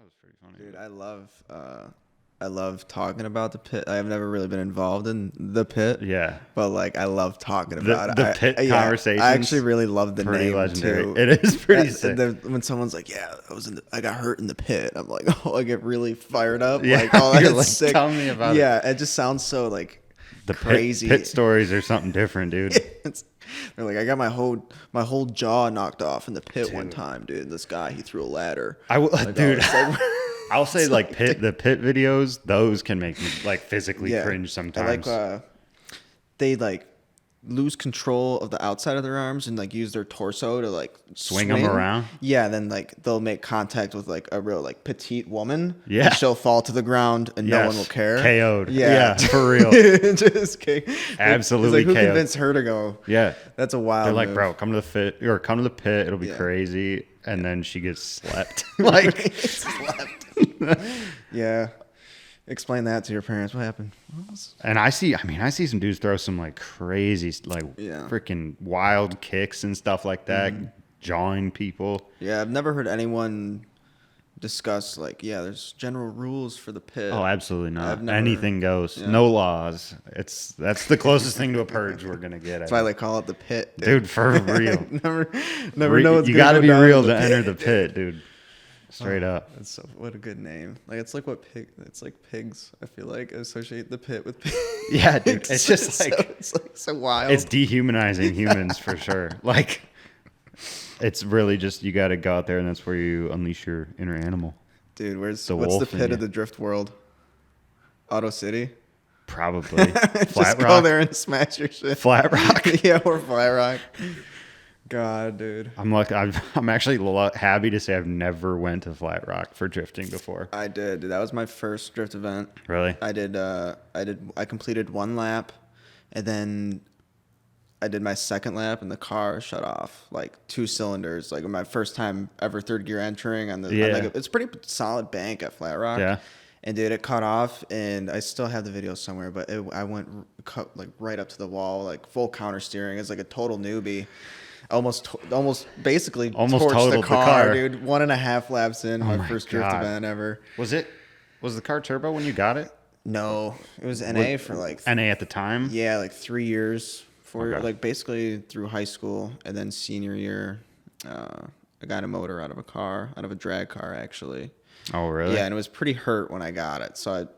was pretty funny. Dude, I love talking about the pit. I've never really been involved in the pit. Yeah. But like I love talking about it. The pit conversations. I actually really love the pretty name legendary. too. It is pretty sick. When someone's like, "Yeah, I got hurt in the pit," I'm like, "Oh, I get really fired up." Yeah, Like, "Oh, you're that's like, sick." tell me about it. Yeah, it just sounds so like The crazy. pit stories are something different, dude. They're like, I got my whole jaw knocked off in the pit one time, dude. This guy, he threw a ladder. Dude. Like, I'll say like the pit videos, those can make me like physically cringe sometimes. I like they like lose control of the outside of their arms and like use their torso to like swing them around. Yeah, then like they'll make contact with like a real like petite woman. Yeah, and she'll fall to the ground and no one will care. KO'd. Yeah, for real. Just absolutely. It's like, who KO'd. convinced her to go? Yeah, that's a wild. They're like, move. bro, come to the pit. It'll be crazy. And then she gets slept. Like slept. Yeah. Explain that to your parents. What happened? And I see some dudes throw some like crazy, like freaking wild kicks and stuff like that, jawing people. Yeah, I've never heard anyone discuss like, there's general rules for the pit. Oh, absolutely not. Anything goes. Yeah. No laws. That's the closest thing to a purge we're gonna get. That's why they call it the pit, dude. For real. never know what's. You got to be real to enter the pit, dude. Straight up. What a good name. Like it's like it's like pigs. I feel like associate the pit with pigs. Yeah, dude. It's just it's like so wild. It's dehumanizing humans for sure. Like it's really just you got to go out there and that's where you unleash your inner animal. Dude, what's the pit of the drift world? Auto City? Probably. Just Rock. Go there and smash your shit. Flat Rock. Yeah, or Flat Rock. God, dude. I'm actually happy to say I've never went to Flat Rock for drifting before. I did. That was my first drift event. Really? I completed one lap, and then I did my second lap, and the car shut off like 2 cylinders. Like my first time ever third gear entering on it's a pretty solid bank at Flat Rock. Yeah. And dude, it cut off, and I still have the video somewhere, but I went like right up to the wall, like full counter steering. It's like a total newbie. Almost basically torched the car, dude. 1.5 laps in, my first drift event ever. Was the car turbo when you got it? No, it was NA for like NA at the time. Yeah, like 3 years like basically through high school, and then senior year, I got a motor out of a drag car actually. Oh really? Yeah, and it was pretty hurt when I got it, so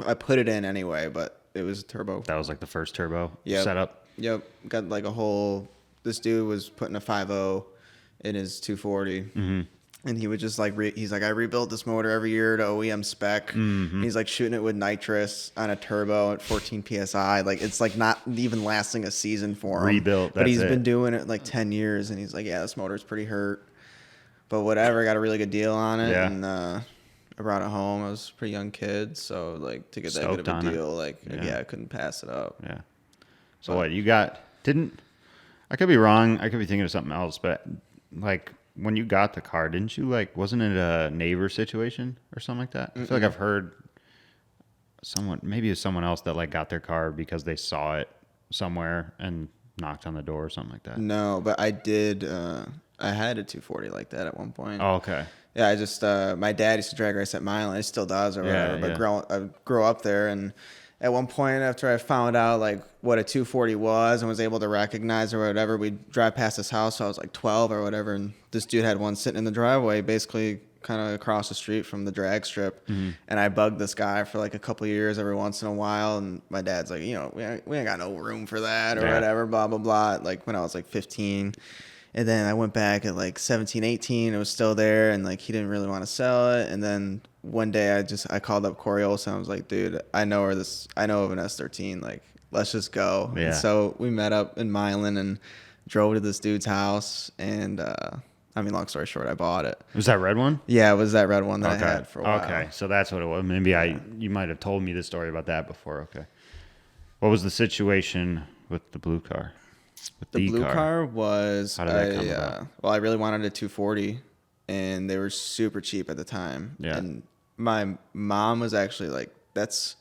I put it in anyway, but it was turbo. That was like the first turbo setup. Yep, got like a whole. This dude was putting a 5.0 in his 240, and he would just like he's like, I rebuild this motor every year to OEM spec. He's like shooting it with nitrous on a turbo at 14 psi. Like it's like not even lasting a season for him. Rebuilt, but he's been doing it like 10 years, and he's like, yeah, this motor's pretty hurt, but whatever. I got a really good deal on it, and I brought it home. I was a pretty young kid, so like to get that good of a deal, I couldn't pass it up. Yeah. So what you got? I could be wrong. I could be thinking of something else, but like when you got the car, didn't you wasn't it a neighbor situation or something like that? I feel like I've heard maybe it was someone else that like got their car because they saw it somewhere and knocked on the door or something like that. No, but I did. I had a 240 like that at one point. Oh, okay. Yeah, I just my dad used to drag race at Milan. He still does or whatever. But I grew up there, and at one point after I found out like what a 240 was and was able to recognize or whatever, we'd drive past his house. So I was like 12 or whatever, and this dude had one sitting in the driveway, basically kind of across the street from the drag strip. And I bugged this guy for like a couple of years every once in a while, and my dad's like, we ain't got no room for that or whatever, blah blah blah. Like when I was like 15. And then I went back at like 17, 18. It was still there, and like he didn't really want to sell it. And then one day I called up Corey Olsen. I was like, dude, I know of an S13. Like, let's just go. Yeah. And so we met up in Milan and drove to this dude's house. And long story short, I bought it. Was that red one? Yeah, it was that red one that I had for a while. Okay, so that's what it was. Maybe you might have told me the story about that before. Okay. What was the situation with the blue car? The blue car was, how did that come about? Well, I really wanted a 240, and they were super cheap at the time. Yeah. And my mom was actually like, that's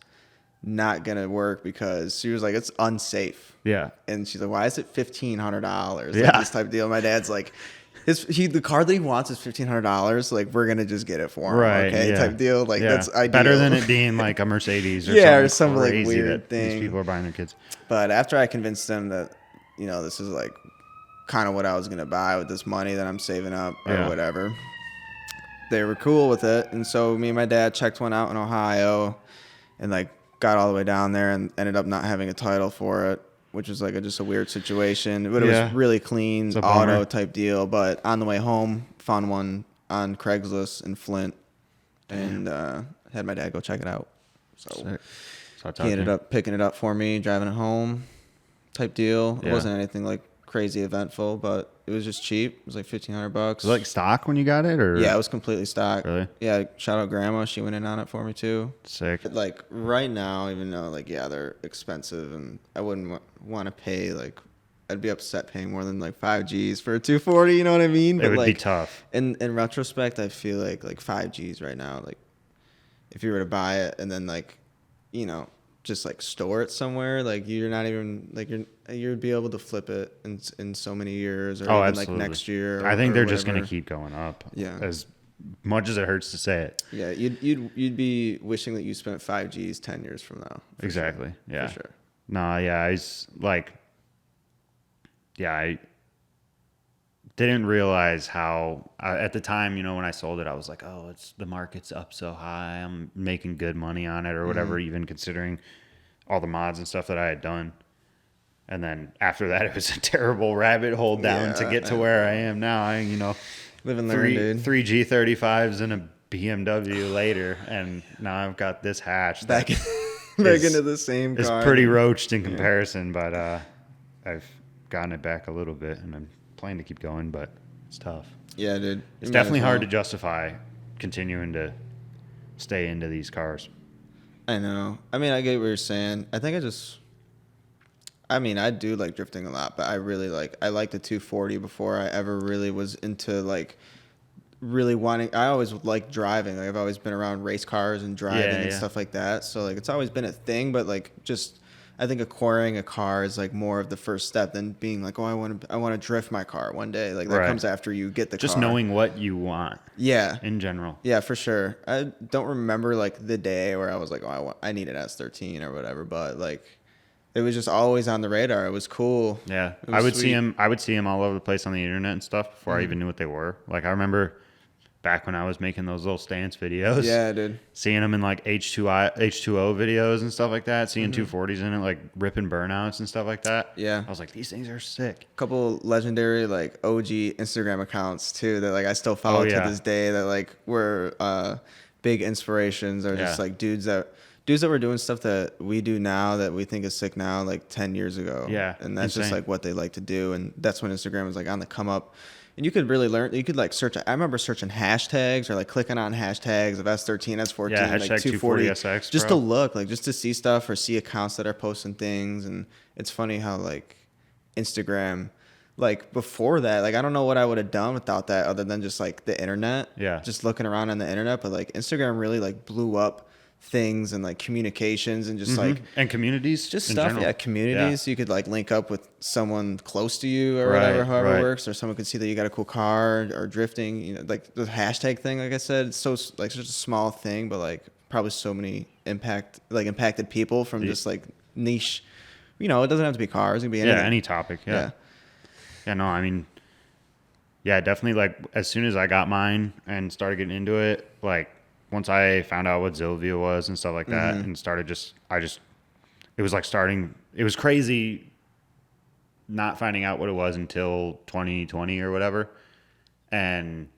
not going to work, because she was like, it's unsafe. Yeah. And she's like, why is it $1,500? Yeah. Like this type of deal. My dad's like, The car that he wants is $1,500. Like, we're gonna just get it for him, Right? okay? Yeah. Type deal. Like, that's ideal. Better than it being like a Mercedes or yeah, something or some crazy like weird that thing. these people are buying their kids. But after I convinced them that, this is like kind of what I was gonna buy with this money that I'm saving up or whatever, they were cool with it. And so me and my dad checked one out in Ohio, and like got all the way down there and ended up not having a title for it, which was like just a weird situation. But it was really clean auto type deal. But on the way home, found one on Craigslist in Flint, and had my dad go check it out. So he ended up picking it up for me, driving it home, type deal. It wasn't anything like crazy eventful, but it was just cheap. It was like $1,500. Was it like stock when you got it, or? Yeah, it was completely stock. Really? Yeah, shout out Grandma. She went in on it for me too. Sick. Like right now, even though like they're expensive, and I wouldn't want to pay like, I'd be upset paying more than like 5 Gs for a 240. You know what I mean? It would be tough. In retrospect, I feel like 5 Gs right now. Like if you were to buy it and then like, just like store it somewhere, like you're not even like you'd be able to flip it in so many years, or even absolutely. like next year. I think they're just whatever. gonna keep going up. Yeah. As much as it hurts to say it. Yeah, you'd be wishing that you spent 5 Gs 10 years from now. Exactly. Sure. Yeah. For sure. No, yeah, I didn't realize how at the time, when I sold it, I was like, oh, the market's up so high, I'm making good money on it or whatever, even considering all the mods and stuff that I had done. And then after that, it was a terrible rabbit hole down to get to where I am now. Live and learn, dude. 3 G35s and a BMW later, and now I've got this hatch back into the same car. It's pretty roached in comparison, but I've gotten it back a little bit, and I'm planning to keep going, but it's tough. Yeah, dude. It's definitely hard to justify continuing to stay into these cars. I know. I mean, I get what you're saying. I think I do like drifting a lot, but I like the 240 before I ever really was into like really wanting. I always like driving. Like I've always been around race cars and driving and stuff like that. So like it's always been a thing, but like just I think acquiring a car is like more of the first step than being like, oh, I want to drift my car one day. Like that comes after you get the car. Just knowing what you want. Yeah. In general. Yeah, for sure. I don't remember like the day where I was like, oh, I need an S13 or whatever, but like it was just always on the radar. It was cool. Yeah. I would see them all over the place on the internet and stuff before I even knew what they were. Like I remember back when I was making those little stance videos. Yeah, dude. Seeing them in like H2O videos and stuff like that. Seeing 240s in it, like ripping burnouts and stuff like that. Yeah. I was like, these things are sick. A couple legendary like OG Instagram accounts too that like I still follow to this day that like were big inspirations, or just like dudes that were doing stuff that we do now that we think is sick now, like 10 years ago. Yeah. And that's just like what they like to do. And that's when Instagram was like on the come up. And you could really learn. You could like search. I remember searching hashtags or like clicking on hashtags of S13, S14, like 240 SX, just to look, like just to see stuff or see accounts that are posting things. And it's funny how like Instagram, like before that, like I don't know what I would have done without that other than just like the internet. Yeah. Just looking around on the internet, but like Instagram really like blew up things and like communications and just like and communities, just stuff. general. Yeah, communities. You could like link up with someone close to you or whatever, however it works, or someone could see that you got a cool car or drifting. Like the hashtag thing. Like I said, it's so like such a small thing, but like probably so many impacted people from just like niche. It doesn't have to be cars. It can be anything. Any topic. Yeah. No, I mean, definitely. Like as soon as I got mine and started getting into it, like. Once I found out what Zilvia was and stuff like that, and started it was like starting, it was crazy not finding out what it was until 2020 or whatever. And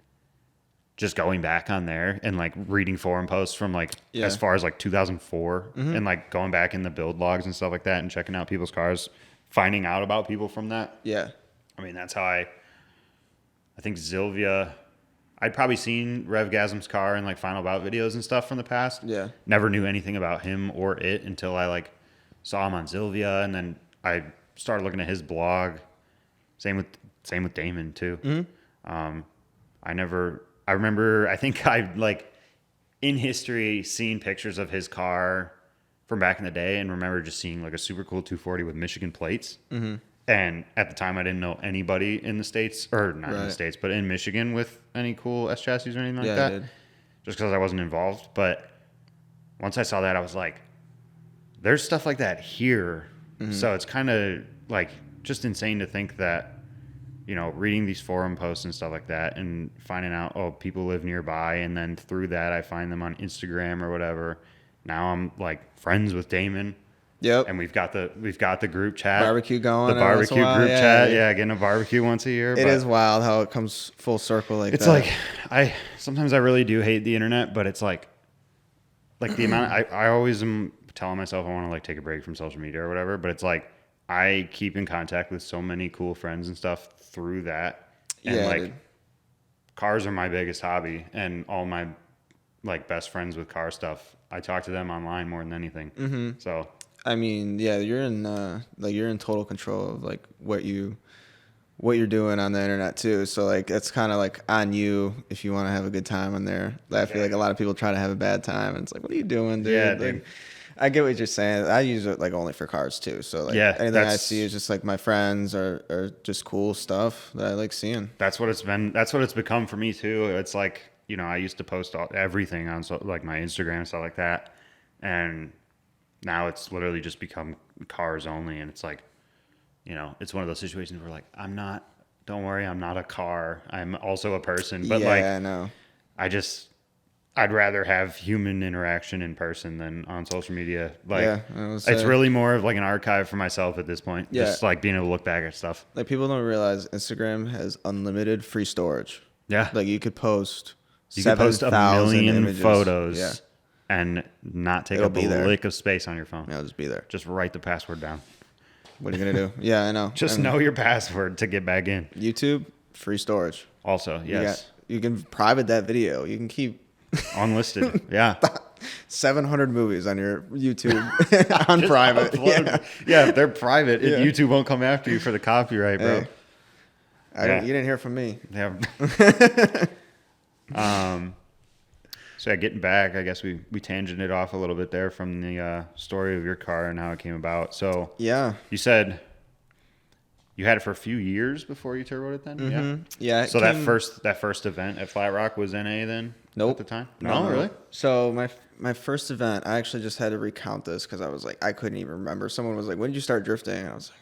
just going back on there and like reading forum posts from like as far as like 2004 and like going back in the build logs and stuff like that and checking out people's cars, finding out about people from that. Yeah. I mean, that's how I think Zilvia... I'd probably seen Revgasm's car in like Final Bout videos and stuff from the past. Yeah. Never knew anything about him or it until I like saw him on Zilvia, and then I started looking at his blog. Same with Damon too. I think I like in history seen pictures of his car from back in the day and remember just seeing like a super cool 240 with Michigan plates. And at the time, I didn't know anybody in the States, or not in the States, but in Michigan with any cool S chassis or anything like that. I did. Just because I wasn't involved. But once I saw that, I was like, there's stuff like that here. So it's kind of like just insane to think that, you know, reading these forum posts and stuff like that and finding out, oh, people live nearby. And then through that, I find them on Instagram or whatever. Now I'm like friends with Damon. Yep. And we've got the group chat. Barbecue going. The barbecue group chat. Yeah, getting a barbecue once a year. It is wild how it comes full circle like it's that. It's like sometimes I really do hate the internet, but it's like the amount I always am telling myself I want to like take a break from social media or whatever, but it's like I keep in contact with so many cool friends and stuff through that. And cars are my biggest hobby, and all my like best friends with car stuff, I talk to them online more than anything. So I mean, yeah, you're in total control of like what you're doing on the internet too. So like it's kind of like on you if you want to have a good time on there. I feel like a lot of people try to have a bad time, and it's like, what are you doing, dude? Yeah, dude. I get what you're saying. I use it like only for cars too. So like anything I see is just like my friends or just cool stuff that I like seeing. That's what it's been. That's what it's become for me too. It's like, you know, I used to post everything on like my Instagram and stuff like that, and now it's literally just become cars only. And it's like, you know, it's one of those situations where like don't worry, I'm not a car. I'm also a person. But I know. I'd rather have human interaction in person than on social media. Like, it's really more of like an archive for myself at this point. Yeah. Just like being able to look back at stuff. Like people don't realize Instagram has unlimited free storage. Yeah. Like you could post a million images. Photos and not take up a lick of space on your phone. It'll just be there. Just write the password down. What are you going to do? Yeah, I know. Just know your password to get back in. YouTube, free storage. Also, yes. You can private that video. You can keep unlisted. Yeah. 700 movies on your YouTube on private. Yeah, if they're private, YouTube won't come after you for the copyright, bro. Hey, you didn't hear from me. Yeah. So getting back, I guess we tangented off a little bit there from the story of your car and how it came about. So you said you had it for a few years before you turboed it then? Yeah. So that first event at Flat Rock was NA then? Nope. At the time? No, really? So my first event, I actually just had to recount this because I was like, I couldn't even remember. Someone was like, when did you start drifting? I was like,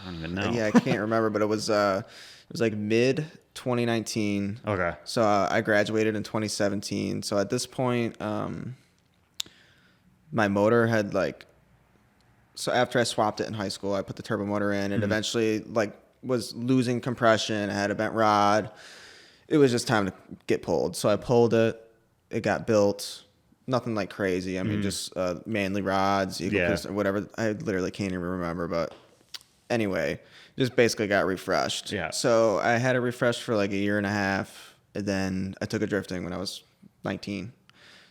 I don't even know. Yeah, I can't remember, but it was like mid 2019. Okay. So I graduated in 2017. So at this point, my motor had so after I swapped it in high school, I put the turbo motor in, and eventually was losing compression. I had a bent rod. It was just time to get pulled. So I pulled it. It got built. Nothing like crazy. I mean, just Manly rods, Eagle piston, whatever. I literally can't even remember, but anyway, just basically got refreshed. Yeah. So I had it refreshed for like a year and a half, and then I took it drifting when I was 19.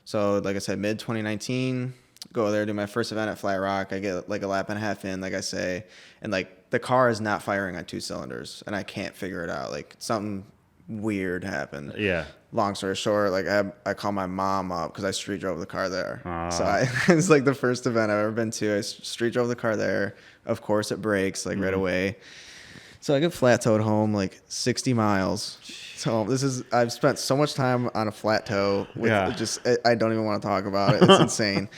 So like I said, mid 2019, go there, do my first event at Flat Rock. I get like a lap and a half in, like I say, and like the car is not firing on 2 cylinders, and I can't figure it out. Like something weird happened. Yeah. Long story short, like I called my mom up because I street drove the car there. So it's like the first event I've ever been to. I street drove the car there. Of course, it breaks right away. So I get flat towed home like 60 miles. So I've spent so much time on a flat tow. I don't even want to talk about it. It's insane.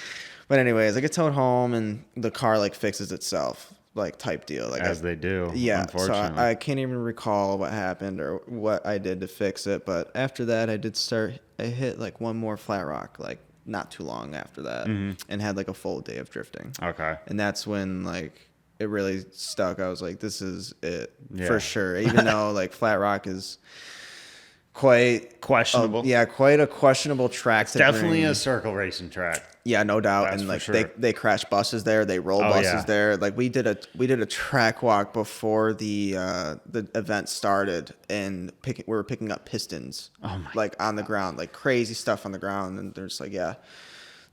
But anyways, I get towed home and the car like fixes itself. Like type deal, like as they do. Yeah, unfortunately. so I can't even recall what happened or what I did to fix it. But after that, I hit like one more Flat Rock, like not too long after that, and had like a full day of drifting. Okay, and that's when like it really stuck. I was like, this is it for sure. Even though like Flat Rock is quite questionable. Quite a questionable track. It's definitely a circle racing track. Yeah, no doubt. That's and like sure. they crash buses there, they roll buses there. Like we did a track walk before the event started, and we were picking up pistons on the ground, like crazy stuff on the ground, and they're just like, yeah,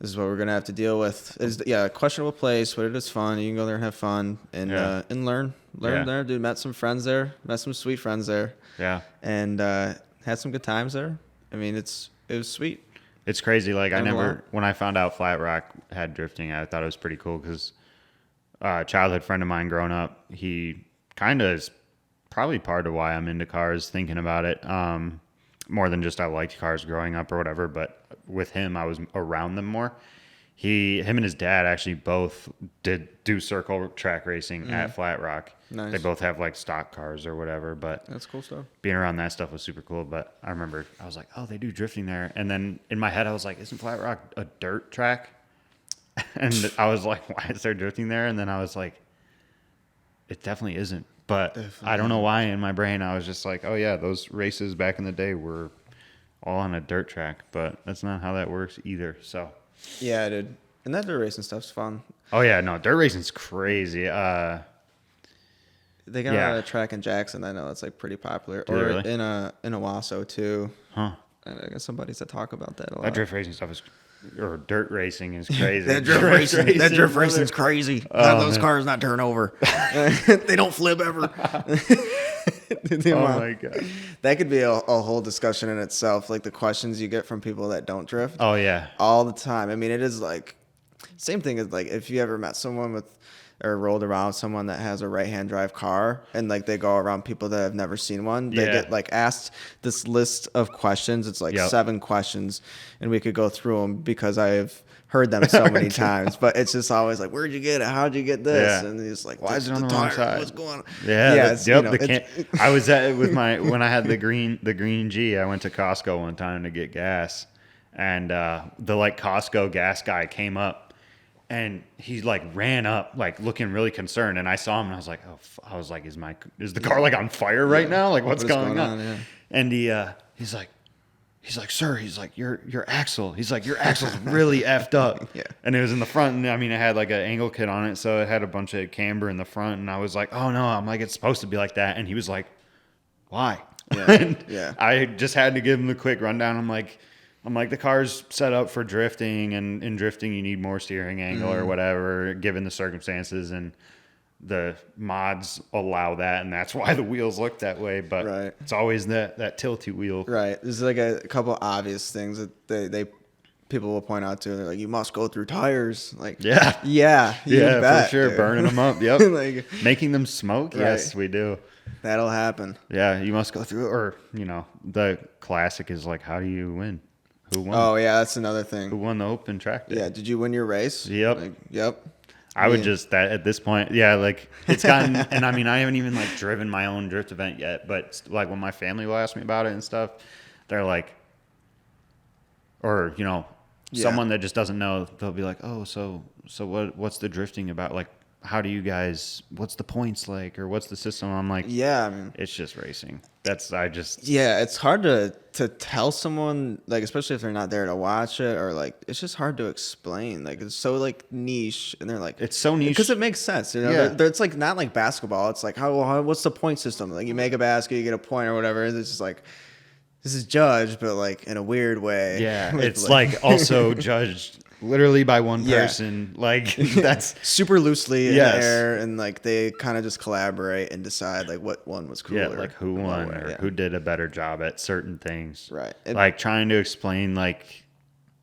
this is what we're gonna have to deal with. It's a questionable place, but it is fun. You can go there and have fun and learn there, dude. Met some friends there, met some sweet friends there. Yeah, and had some good times there. I mean, it was sweet. It's crazy. Like when I found out Flat Rock had drifting, I thought it was pretty cool because a childhood friend of mine growing up, he kind of is probably part of why I'm into cars, thinking about it. More than just I liked cars growing up or whatever, but with him, I was around them more. Him and his dad actually both do circle track racing at Flat Rock. Nice. They both have like stock cars or whatever, but That's cool stuff. being around that stuff was super cool. But I remember I was like, oh, they do drifting there. And then in my head, I was like, isn't Flat Rock a dirt track? And I was like, why is there drifting there? And then I was like, it definitely isn't. But I don't know why in my brain I was just like, oh yeah, those races back in the day were all on a dirt track. But that's not how that works either. So Yeah, dude. And that dirt racing stuff's fun. oh yeah, no, dirt racing's crazy. They got a track in Jackson. I know it's like pretty popular. Do they or really? in Owasso too. Huh. And I got some buddies that talk about that a lot. That drift racing stuff is, or dirt racing is crazy. That drift racing's crazy. Those cars not turn over. They don't flip ever. Oh my god. That could be a whole discussion in itself. Like the questions you get from people that don't drift. Oh yeah. All the time. I mean, it is like same thing as like if you ever met someone with or rolled around someone that has a right-hand drive car and like they go around people that have never seen one, they get like asked this list of questions. It's like 7 questions, and we could go through them because I've heard them so many times. But it's just always like, where'd you get it? How'd you get this? And he's like, why is it on the wrong side? What's going on? Yeah, You know, I was at with when I had the green G. I went to Costco one time to get gas, and the like Costco gas guy came up. And he like ran up, like looking really concerned, and I saw him, and I was like, "Oh!" I was like, "Is the car like on fire right now? Like, what's going on?" Yeah. And he's like, "Sir," he's like, "Your axle." He's like, "Your axle's really effed up." Yeah. And it was in the front, and I mean, it had like an angle kit on it, so it had a bunch of camber in the front, and I was like, "Oh no!" I'm like, "It's supposed to be like that," and he was like, "Why?" Yeah. I just had to give him the quick rundown. I'm like, the car's set up for drifting, and in drifting, you need more steering angle or whatever, given the circumstances, and the mods allow that, and that's why the wheels look that way. But it's always that tilty wheel. Right. There's like a couple obvious things that they people will point out to. They're like, you must go through tires. Like, you bet, for sure, dude. burning them up. Yep, like, making them smoke. Right. Yes, we do. That'll happen. Yeah, you must go through, or the classic is like, how do you win? Who won? Oh yeah, that's another thing. Who won the open track day? Yeah, did you win your race? Yep. Like, yep. I would just that at this point, like it's gotten, and I mean, I haven't even like driven my own drift event yet, but like when my family will ask me about it and stuff, they're like, or someone that just doesn't know, they'll be like, oh, so what's the drifting about? Like, how do you guys? What's the points like, or what's the system? I'm like, I mean, it's just racing. It's hard to tell someone, like, especially if they're not there to watch it, or like it's just hard to explain. Like, it's so like niche, and they're like, it's so niche because it makes sense. It's like not like basketball. It's like what's the point system? Like, you make a basket, you get a point or whatever. It's just like, this is judged, but like in a weird way. Yeah, it's like also judged literally by one person. Like, that's super loosely in the air, and like they kind of just collaborate and decide like what one was cooler. Yeah, like who won or who did a better job at certain things. Right. Like trying to explain like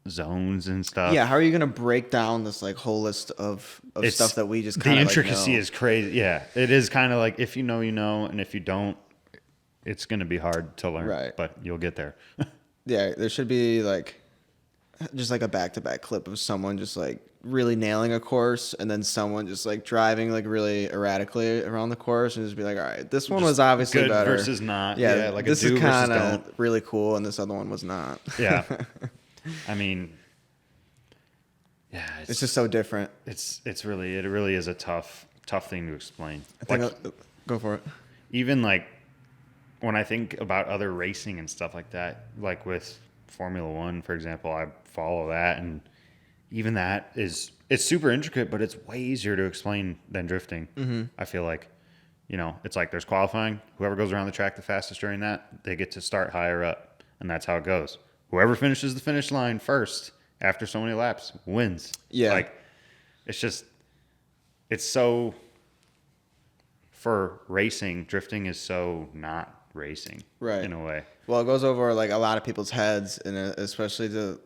zones and stuff. Yeah, how are you gonna break down this like whole list of stuff that we just kind the of intricacy know? Is crazy. Yeah, it is kind of like if you know, and if you don't, it's gonna be hard to learn. Right. But you'll get there. Yeah, there should be like just like a back-to-back clip of someone just like really nailing a course, and then someone just like driving like really erratically around the course, and just be like, all right, this one was obviously good better versus not. Yeah, like this a do is kind versus of don't. really cool, and this other one was not. Yeah. I mean, it's just so different. It really is a tough thing to explain. I think go for it. Even like when I think about other racing and stuff like that, like with Formula One, for example, I follow that, and even that it's super intricate, but it's way easier to explain than drifting. Mm-hmm. I feel like, it's like there's qualifying. Whoever goes around the track the fastest during that, they get to start higher up, and that's how it goes. Whoever finishes the finish line first after so many laps wins. Yeah. Like, it's so, for racing, drifting is so not racing. Right. In a way. Well, it goes over like a lot of people's heads, and especially to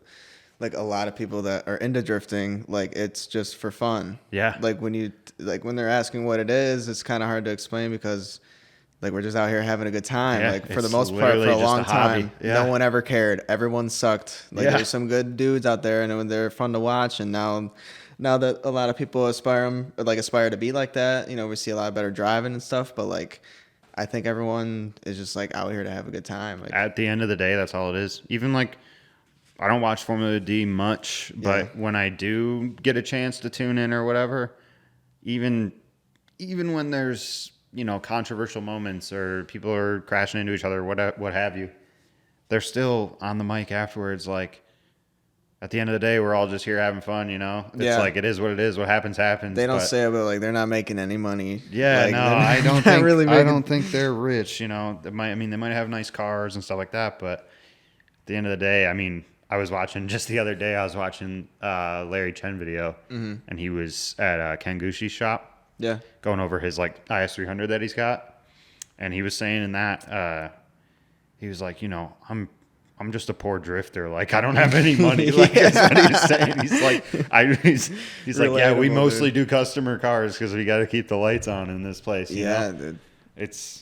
like a lot of people that are into drifting, like it's just for fun. Yeah. Like when they're asking what it is, it's kind of hard to explain because like we're just out here having a good time. Yeah, like for the it's most part, for literally a just long a hobby. time, Yeah. no one ever cared. Everyone sucked. Like Yeah. there's some good dudes out there, and they're fun to watch. And now that a lot of people aspire to be like that, you know, we see a lot better driving and stuff. But like, I think everyone is just like out here to have a good time. Like, At the end of the day, that's all it is. Even like, I don't watch Formula D much, but when I do get a chance to tune in or whatever, even when there's, you know, controversial moments or people are crashing into each other, what have you, they're still on the mic afterwards. Like, at the end of the day, we're all just here having fun, you know? It's like, it is what it is. What happens, happens. They don't say it, but like they're not making any money. Yeah, like, no, I don't think really I don't think they're rich, you know. They might have nice cars and stuff like that, but at the end of the day, I mean, just the other day, I was watching Larry Chen video, and he was at Ken Gushi's shop, going over his like IS300 that he's got, and he was saying in that, he was like, you know, I'm just a poor drifter. Like, I don't have any money. Like, that's what he was saying. He's like, he's like, yeah, we mostly do customer cars because we got to keep the lights on in this place. You know? Dude.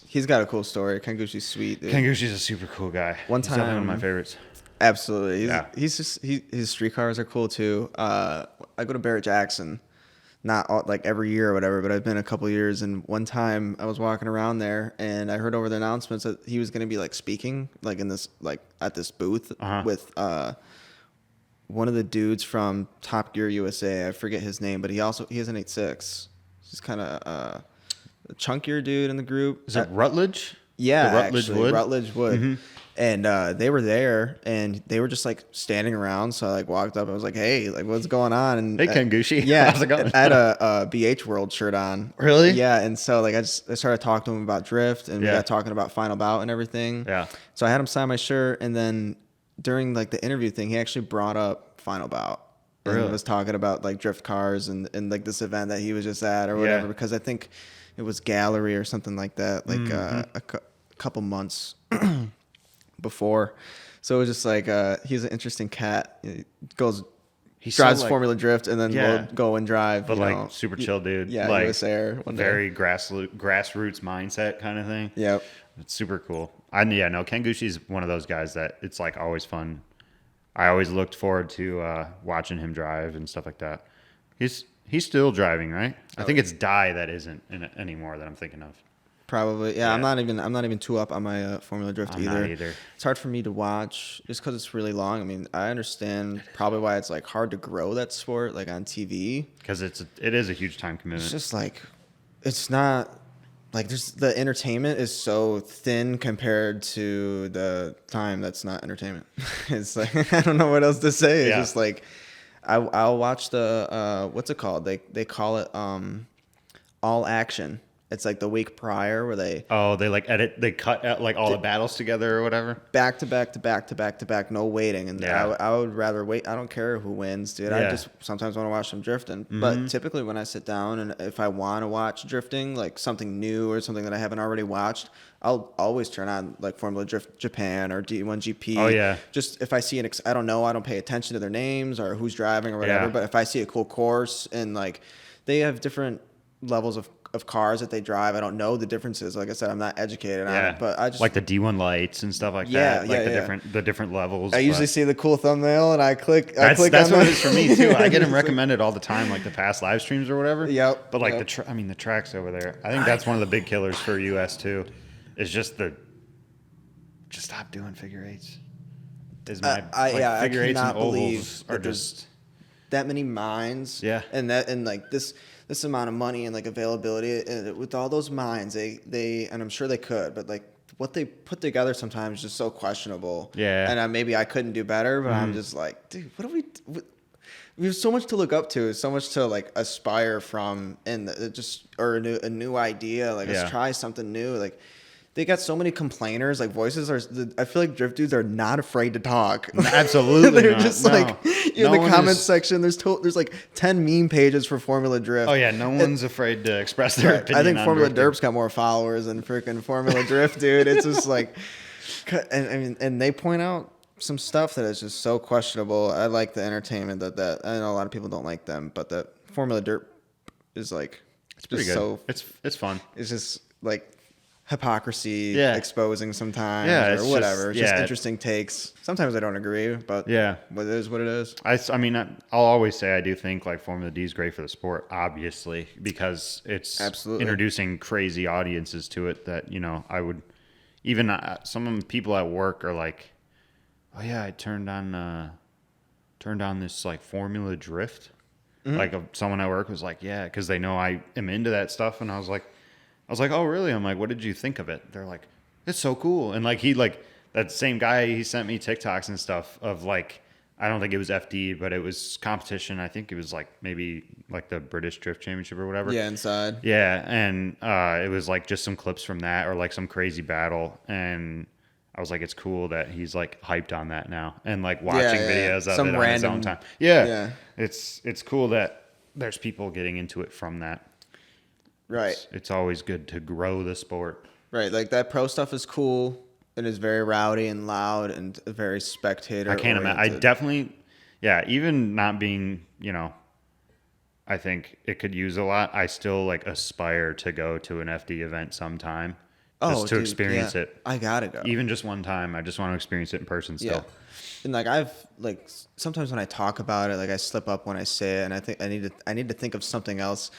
He's got a cool story. Ken Gushi's sweet, dude. Ken Gushi's a super cool guy. One time, he's definitely one of my favorites. Absolutely. His street cars are cool too. I go to Barrett Jackson, not like every year or whatever, but I've been a couple of years. And one time I was walking around there and I heard over the announcements that he was going to be like speaking like in this, like at this booth with, one of the dudes from Top Gear USA. I forget his name, but he has an 8.6. He's kind of, a chunkier dude in the group. Is it Rutledge? Yeah, Rutledge Wood. Rutledge Wood. Mm-hmm. And they were there, and they were just like standing around. So I like walked up. I was like, "Hey, like, what's going on?" And hey, Ken Gushi. Yeah, how's it going? I had a BH World shirt on. Really? Yeah. And so like I started talking to him about drift, and we got talking about Final Bout and everything. Yeah. So I had him sign my shirt, and then during like the interview thing, he actually brought up Final Bout. And really? was talking about like drift cars and like this event that he was just at or whatever, because I think it was Gallery or something like that, like a couple months before. So it was just like he's an interesting cat. He drives Formula Drift and then will go and drive. But like super chill dude. Yeah, like US Air. Very grassroots mindset kind of thing. Yep. It's super cool. Ken Gushi's one of those guys that it's like always fun. I always looked forward to watching him drive and stuff like that. He's still driving, right? I think it's Dye that isn't in it anymore that I'm thinking of. Probably, yeah. I'm not even too up on my Formula Drift either. Not either. It's hard for me to watch just because it's really long. I mean, I understand probably why it's like hard to grow that sport like on TV. Because it is a huge time commitment. It's just like it's not like the entertainment is so thin compared to the time that's not entertainment. It's like I don't know what else to say. It's just like I'll watch the what's it called? They call it All Action. It's like the week prior where they they cut out like all the battles together or whatever. Back to back, no waiting. And I would rather wait. I don't care who wins, dude. I just sometimes want to watch them drifting. But typically when I sit down and if I want to watch drifting, like something new or something that I haven't already watched, I'll always turn on like Formula Drift Japan or D1GP. Oh yeah. Just if I see I don't know, I don't pay attention to their names or who's driving or whatever. But if I see a cool course and like they have different levels of cars that they drive. I don't know the differences. Like I said, I'm not educated on it, but I just like the D1 lights and stuff like that. Like the different levels. I usually see the cool thumbnail and I click. That's what it is for me too. I get them recommended all the time, like the past live streams or whatever. Yep. But like the tracks over there. I think that's one of the big killers for US too. Is just stop doing figure eights. Figure eights and ovals are just that many mines. Yeah. And like this amount of money and like availability and with all those mines, they and I'm sure they could, but like what they put together sometimes is just so questionable. Yeah. And maybe I couldn't do better, but I'm just like, dude, what do we have so much to look up to, so much to like aspire from, and a new idea. Like let's try something new. Like they got so many complainers. Like voices I feel like drift dudes are not afraid to talk. Absolutely, they're just like in the comments section. There's like 10 meme pages for Formula Drift. Oh yeah, no one's afraid to express their opinion. I think Formula Derp's got more followers than freaking Formula Drift, dude. It's just like, and they point out some stuff that is just so questionable. I like the entertainment that I know a lot of people don't like them, but the Formula Dirt is like It's pretty good. so It's fun. it's just like hypocrisy exposing sometimes or whatever. It's just interesting takes. Sometimes I don't agree, but it is what it is. I mean, I'll always say I do think like Formula D is great for the sport, obviously, because it's introducing crazy audiences to it that, you know, I would even some people at work are like, oh yeah, I turned on this like Formula Drift. Like someone at work was like, yeah, because they know I am into that stuff, and I was like, oh really? I'm like, what did you think of it? They're like, it's so cool. And like that same guy, he sent me TikToks and stuff of like, I don't think it was FD, but it was competition. I think it was like maybe like the British Drift Championship or whatever. Yeah, inside. Yeah, and it was like just some clips from that or like some crazy battle, and I was like, it's cool that he's like hyped on that now and like watching videos of it on his own time. Yeah. It's cool that there's people getting into it from that. Right. It's always good to grow the sport. Right. Like that pro stuff is cool. It is very rowdy and loud and very spectator. I can't imagine. I definitely, even not being, you know, I think it could use a lot. I still like aspire to go to an FD event sometime. Just to experience it. I gotta go. Even just one time. I just want to experience it in person still. Yeah. And like I've like sometimes when I talk about it, like I slip up when I say it, and I think I need to think of something else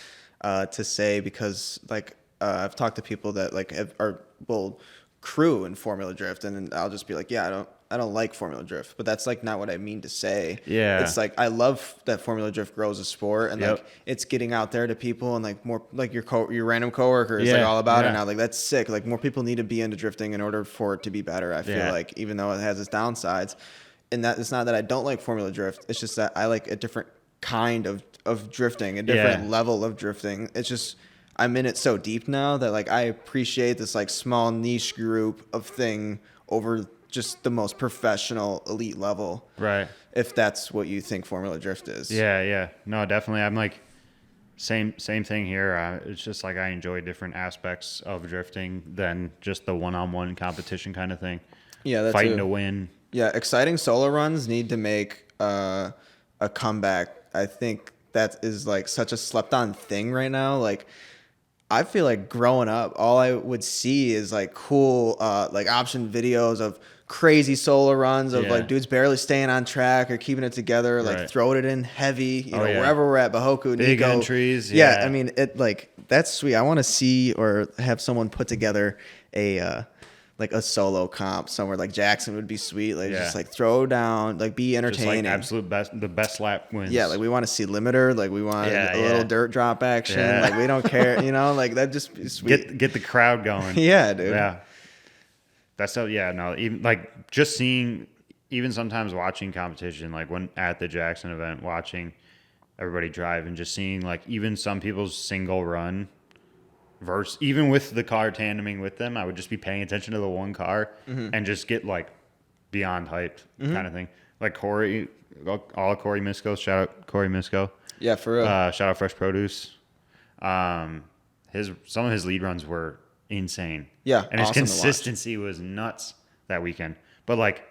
to say because like I've talked to people that like will crew in Formula Drift, and I'll just be like, yeah, I don't like Formula Drift, but that's like not what I mean to say. Yeah, it's like I love that Formula Drift grows a sport, and like it's getting out there to people, and like more like your random coworkers like all about it now. Like that's sick. Like more people need to be into drifting in order for it to be better. I feel like even though it has its downsides, and that it's not that I don't like Formula Drift. It's just that I like a different kind of drifting, a different level of drifting. It's just I'm in it so deep now that like I appreciate this like small niche group of thing over just the most professional elite level. Right. If that's what you think Formula Drift is. Yeah. No, definitely. I'm like same thing here. It's just like I enjoy different aspects of drifting than just the one-on-one competition kind of thing. Yeah, that's fighting to win. Yeah, exciting solo runs need to make a comeback. I think that is like such a slept-on thing right now. Like I feel like growing up, all I would see is like cool like option videos of crazy solo runs of like dudes barely staying on track or keeping it together, like throwing it in heavy, you know, wherever we're at, Bahoku, big Nico. entries. Yeah, I mean, it like that's sweet. I want to see or have someone put together a like a solo comp somewhere. Like Jackson would be sweet. Like just like throw down, like be entertaining. Just like the best lap wins. Yeah, like we want to see limiter. Like we want a little dirt drop action. Yeah. Like we don't care, you know. Like that just be sweet. Get the crowd going. Yeah, dude. Yeah. That's so. Yeah, no. Even like just seeing, even sometimes watching competition, like when at the Jackson event, watching everybody drive and just seeing like even some people's single run. Verse even with the car tandeming with them, I would just be paying attention to the one car and just get like beyond hyped kind of thing. Like Corey, all Corey Misko, shout out Corey Misko. Yeah, for real. Shout out Fresh Produce. Some of his lead runs were insane. Yeah, and his consistency was nuts that weekend. But like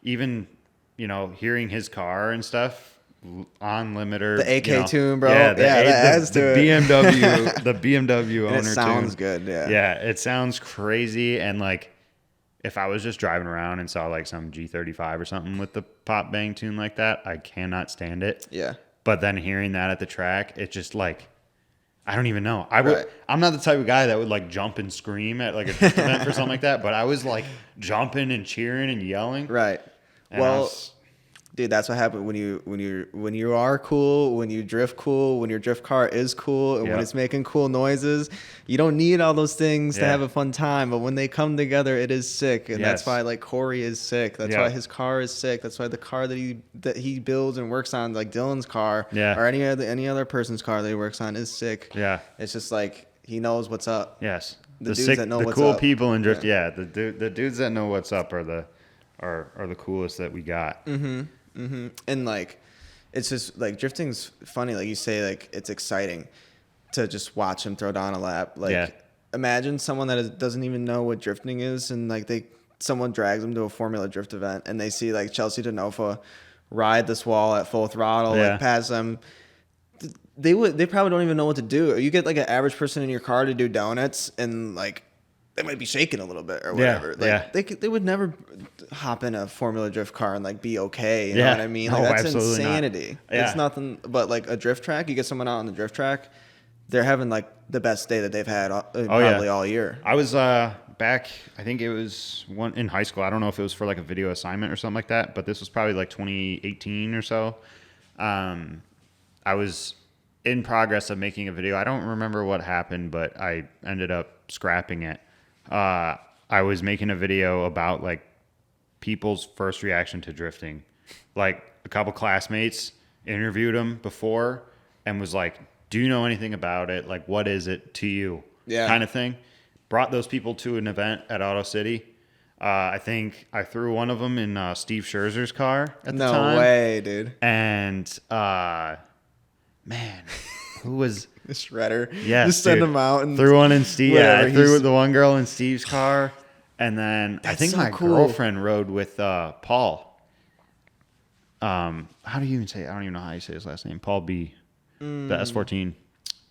even hearing his car and stuff. On limiter, the AK tune, bro. Yeah, that adds to it. BMW, the BMW owner. It sounds tune. Good. Yeah. Yeah, it sounds crazy. And like, if I was just driving around and saw like some G35 or something with the pop bang tune like that, I cannot stand it. Yeah. But then hearing that at the track, it's just like, I don't even know. I'm not the type of guy that would like jump and scream at like a drift event or something like that. But I was like jumping and cheering and yelling. Right. And dude, that's what happens when you are cool, when you drift cool, when your drift car is cool, and when it's making cool noises. You don't need all those things to have a fun time, but when they come together, it is sick, and that's why like Corey is sick. That's why his car is sick. That's why the car that he builds and works on, like Dylan's car, or any other person's car that he works on, is sick. Yeah, it's just like he knows what's up. Yes, the dudes that know what's cool up. People in drift. Yeah, the dudes that know what's up are the coolest that we got. Mm-hmm. Mm-hmm. And like, it's just like drifting's funny. Like you say, like it's exciting to just watch him throw down a lap. Like imagine someone that doesn't even know what drifting is, and like they someone drags them to a Formula Drift event and they see like Chelsea DeNofa ride this wall at full throttle, like pass them. They probably don't even know what to do. You get like an average person in your car to do donuts and like they might be shaking a little bit or whatever. They would never hop in a Formula Drift car and like be okay. You know what I mean? Like that's insanity. It's nothing but like a drift track. You get someone out on the drift track, they're having like the best day that they've had probably all year. I was back, I think it was one in high school. I don't know if it was for like a video assignment or something like that, but this was probably like 2018 or so. I was in progress of making a video. I don't remember what happened, but I ended up scrapping it. I was making a video about like people's first reaction to drifting. Like a couple classmates interviewed them before and was like, do you know anything about it? Like, what is it to you? Kind of thing. Brought those people to an event at Auto City. I think I threw one of them in Steve Scherzer's car at the time. No way, dude. And, man, who was... The shredder. Yes, just send them out and threw one in Steve. Yeah, I threw the one girl in Steve's car, and then I think my girlfriend rode with Paul. How do you even say it? I don't even know how you say his last name. Paul B. The S14.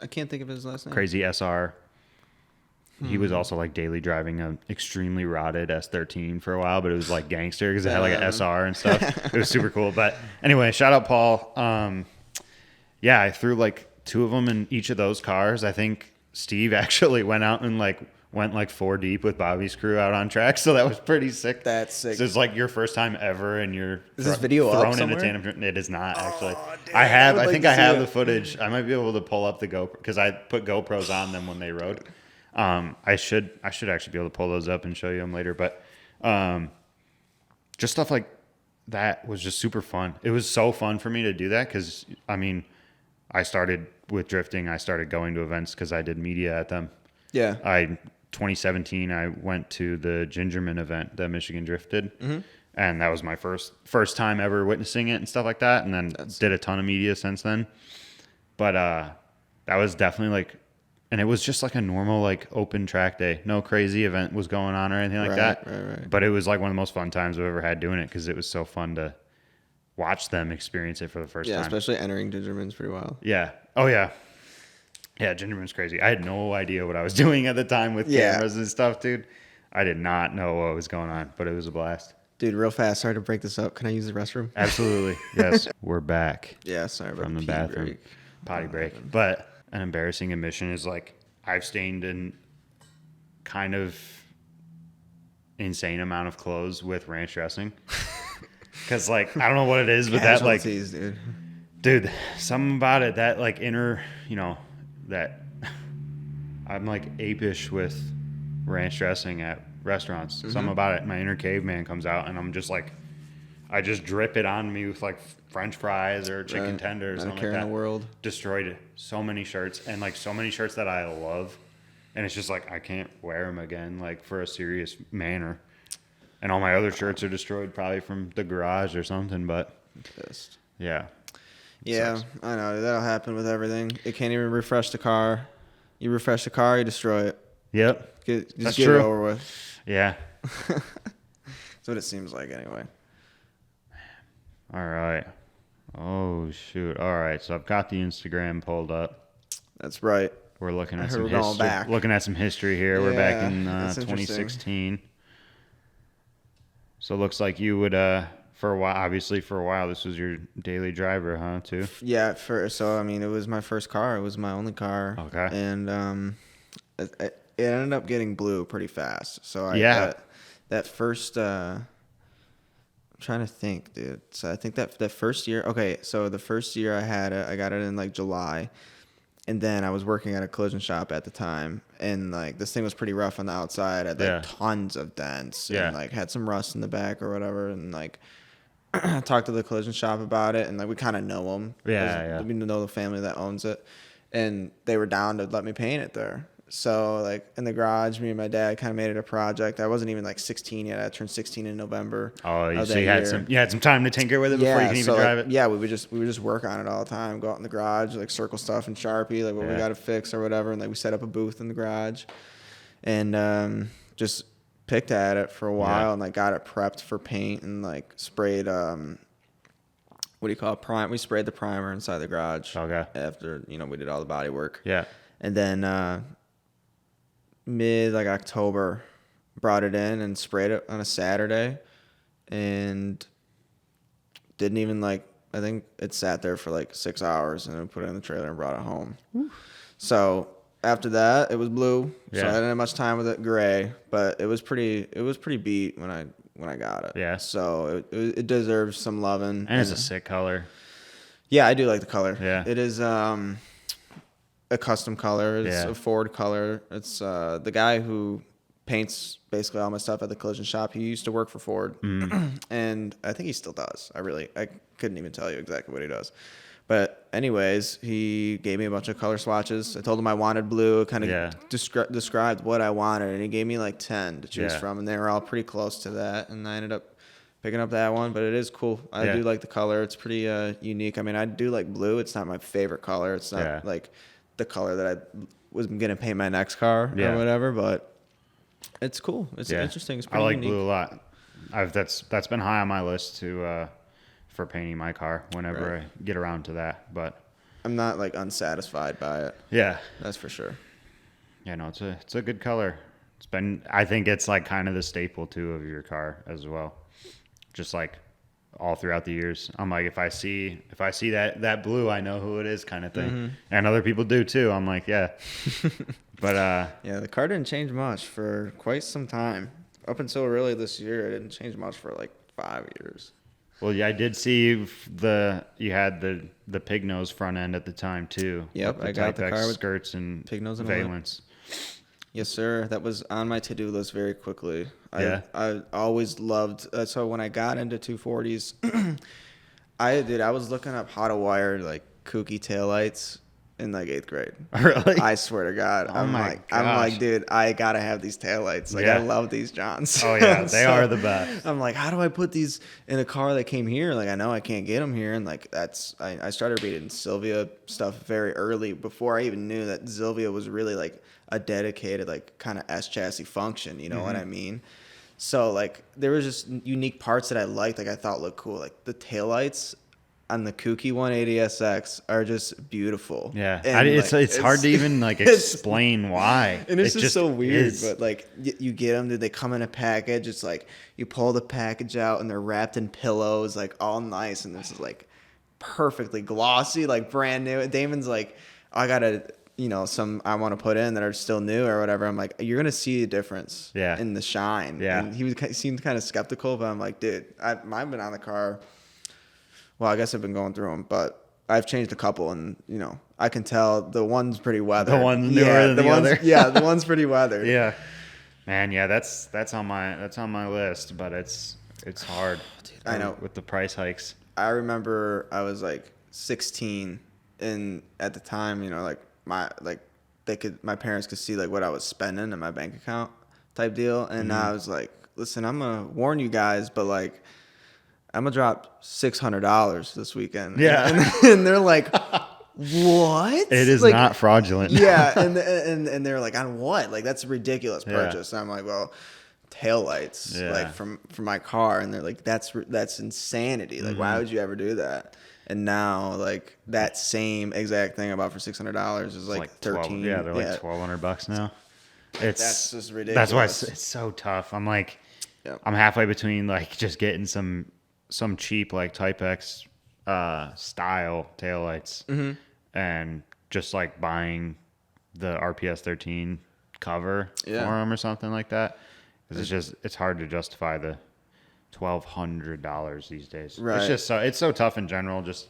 I can't think of his last name. Crazy SR. He was also like daily driving an extremely rotted S13 for a while, but it was like gangster because it had like an SR and stuff. It was super cool. But anyway, shout out Paul. Yeah, I threw like 2 of them in each of those cars. I think Steve actually went out and went like 4 deep with Bobby's crew out on track. So that was pretty sick. That's sick. So it's like your first time ever and you're is this video thrown up somewhere? into tandem. It is not actually. Dude, I think I have the footage. I might be able to pull up the GoPro because I put GoPros on them when they rode. I should actually be able to pull those up and show you them later. But just stuff like that was just super fun. It was so fun for me to do that because, I mean, I started with drifting. I started going to events because I did media at them. Yeah. 2017, I went to the Gingerman event that Michigan Drift did. And that was my first time ever witnessing it and stuff like that. And then did a ton of media since then. But that was definitely like, and it was just like a normal like open track day. No crazy event was going on or anything like that. Right. But it was like one of the most fun times I've ever had doing it because it was so fun to watch them experience it for the first time. Yeah, especially entering Gingerman's pretty wild. Yeah. Oh, yeah. Yeah, Gingerman's crazy. I had no idea what I was doing at the time with cameras and stuff, dude. I did not know what was going on, but it was a blast. Dude, real fast. Sorry to break this up. Can I use the restroom? Absolutely. Yes. We're back. Yeah, sorry about from the bathroom. break. Potty break. But an embarrassing admission is like I've stained in kind of insane amount of clothes with ranch dressing. Because, like, I don't know what it is, but that, like, dude, something about it, that, like, inner, you know, that I'm, like, apish with ranch dressing at restaurants. Something about it, my inner caveman comes out, and I'm just, like, I just drip it on me with, like, French fries or chicken tenders or something like that. In the world. Destroyed so many shirts, and, like, so many shirts that I love, and it's just, like, I can't wear them again, like, for a serious manner. And all my other shirts are destroyed probably from the garage or something, but yeah. Yeah, sucks. I know. That'll happen with everything. It can't even refresh the car. You refresh the car, you destroy it. Yep. Just get it over with. Yeah. That's what it seems like anyway. All right. Oh, shoot. All right. So I've got the Instagram pulled up. That's right. We're looking at some history. Looking at some history here. Yeah, we're back in 2016. So it looks like you would, for a while, obviously for a while, this was your daily driver, huh, too? Yeah, so, I mean, it was my first car. It was my only car. Okay. And it ended up getting blue pretty fast. So, that first, I'm trying to think, dude. So, I think that first year, so the first year I had it, I got it in, like, July. And then I was working at a collision shop at the time, and like this thing was pretty rough on the outside. I had like tons of dents, and like had some rust in the back or whatever. And like talked to the collision shop about it, and like we kind of know them. Yeah. We know the family that owns it, and they were down to let me paint it there. So like in the garage, me and my dad kind of made it a project. I wasn't even like 16 yet. I turned 16 in November. Oh, so you had some time to tinker with it before you can even drive it. Yeah, we would just work on it all the time. Go out in the garage, like circle stuff in Sharpie, like what we got to fix or whatever, and like we set up a booth in the garage, and just picked at it for a while and like got it prepped for paint and like sprayed what do you call it? We sprayed the primer inside the garage. Okay. After, we did all the body work. Yeah. And then mid like October, brought it in and sprayed it on a Saturday, and didn't even I think it sat there for like 6 hours, and then put it in the trailer and brought it home. Oof. So after that, it was blue. So I didn't have much time with it, gray, but it was pretty beat when I got it. Yeah. So it deserves some loving. And it's a sick color. Yeah, I do like the color. Yeah. It is a custom color. It's a Ford color. It's the guy who paints basically all my stuff at the collision shop. He used to work for Ford, and I think he still does. I couldn't even tell you exactly what he does. But anyways, he gave me a bunch of color swatches. I told him I wanted blue, kind of described what I wanted, and he gave me like 10 to choose from, and they were all pretty close to that, and I ended up picking up that one. But it is cool. I do like the color. It's pretty unique. I mean, I do like blue. It's not my favorite color. It's not like the color that I was going to paint my next car or whatever, but it's cool. It's interesting. It's pretty unique. Blue a lot. That's been high on my list for painting my car whenever I get around to that. But I'm not like unsatisfied by it. Yeah, that's for sure. Yeah, no, it's a good color. I think it's like kind of the staple too of your car as well. Just like all throughout the years, I'm like, if I see that blue, I know who it is, kind of thing. And other people do too. I'm like, yeah. But the car didn't change much for quite some time. Up until really this year, it didn't change much for like 5 years. Well, yeah, I did see you had the pig nose front end at the time too. Yep, I got the car with skirts and pig nose and valence. Yes, sir. That was on my to-do list very quickly. I always loved. So when I got into 240s, I was looking up how to wire like kooky taillights in like 8th grade. Really? I swear to God. I'm like, dude, I gotta have these taillights. Like, I love these Johns. Oh yeah, they are the best. I'm like, how do I put these in a car that came here? Like, I know I can't get them here, and like I started reading Sylvia stuff very early before I even knew that Sylvia was really like a dedicated like kind of S chassis function. You know what I mean? So like there was just unique parts that I liked, like I thought looked cool, like the taillights on the kooky 180SX are just beautiful. Yeah, and it's hard to even like explain why. And it's just so weird, but like you get them, dude. They come in a package. It's like you pull the package out and they're wrapped in pillows, like all nice, and this is like perfectly glossy, like brand new. Damon's like, I gotta, some I want to put in that are still new or whatever. I'm like, you're gonna see a difference in the shine. Yeah, and he seemed kind of skeptical, but I'm like, dude, I've been on the car. Well, I guess I've been going through them, but I've changed a couple, and I can tell the one's pretty weathered. The one's newer than the other. Yeah, the one's pretty weathered. Yeah, man. Yeah, that's on my list, but it's hard. Dude, I know with the price hikes. I remember I was like 16, and at the time, my parents could see like what I was spending in my bank account type deal, and I was like, listen, I'm gonna warn you guys, but like, I'm gonna drop $600 this weekend. Yeah, and they're like, "What? It is like, not fraudulent." Yeah, and they're like, "On what? Like that's a ridiculous purchase." And I'm like, "Well, taillights, like from my car," and they're like, "That's insanity. Like, why would you ever do that?" And now, like that same exact thing I bought for $600 is like 13. Yeah, they're like $1,200 now. That's just ridiculous. That's why it's so tough. I'm like, I'm halfway between like just getting some cheap like Type X style taillights and just like buying the RPS 13 cover for them or something like that. Because it's hard to justify the $1,200 these days. Right. It's so tough in general. Just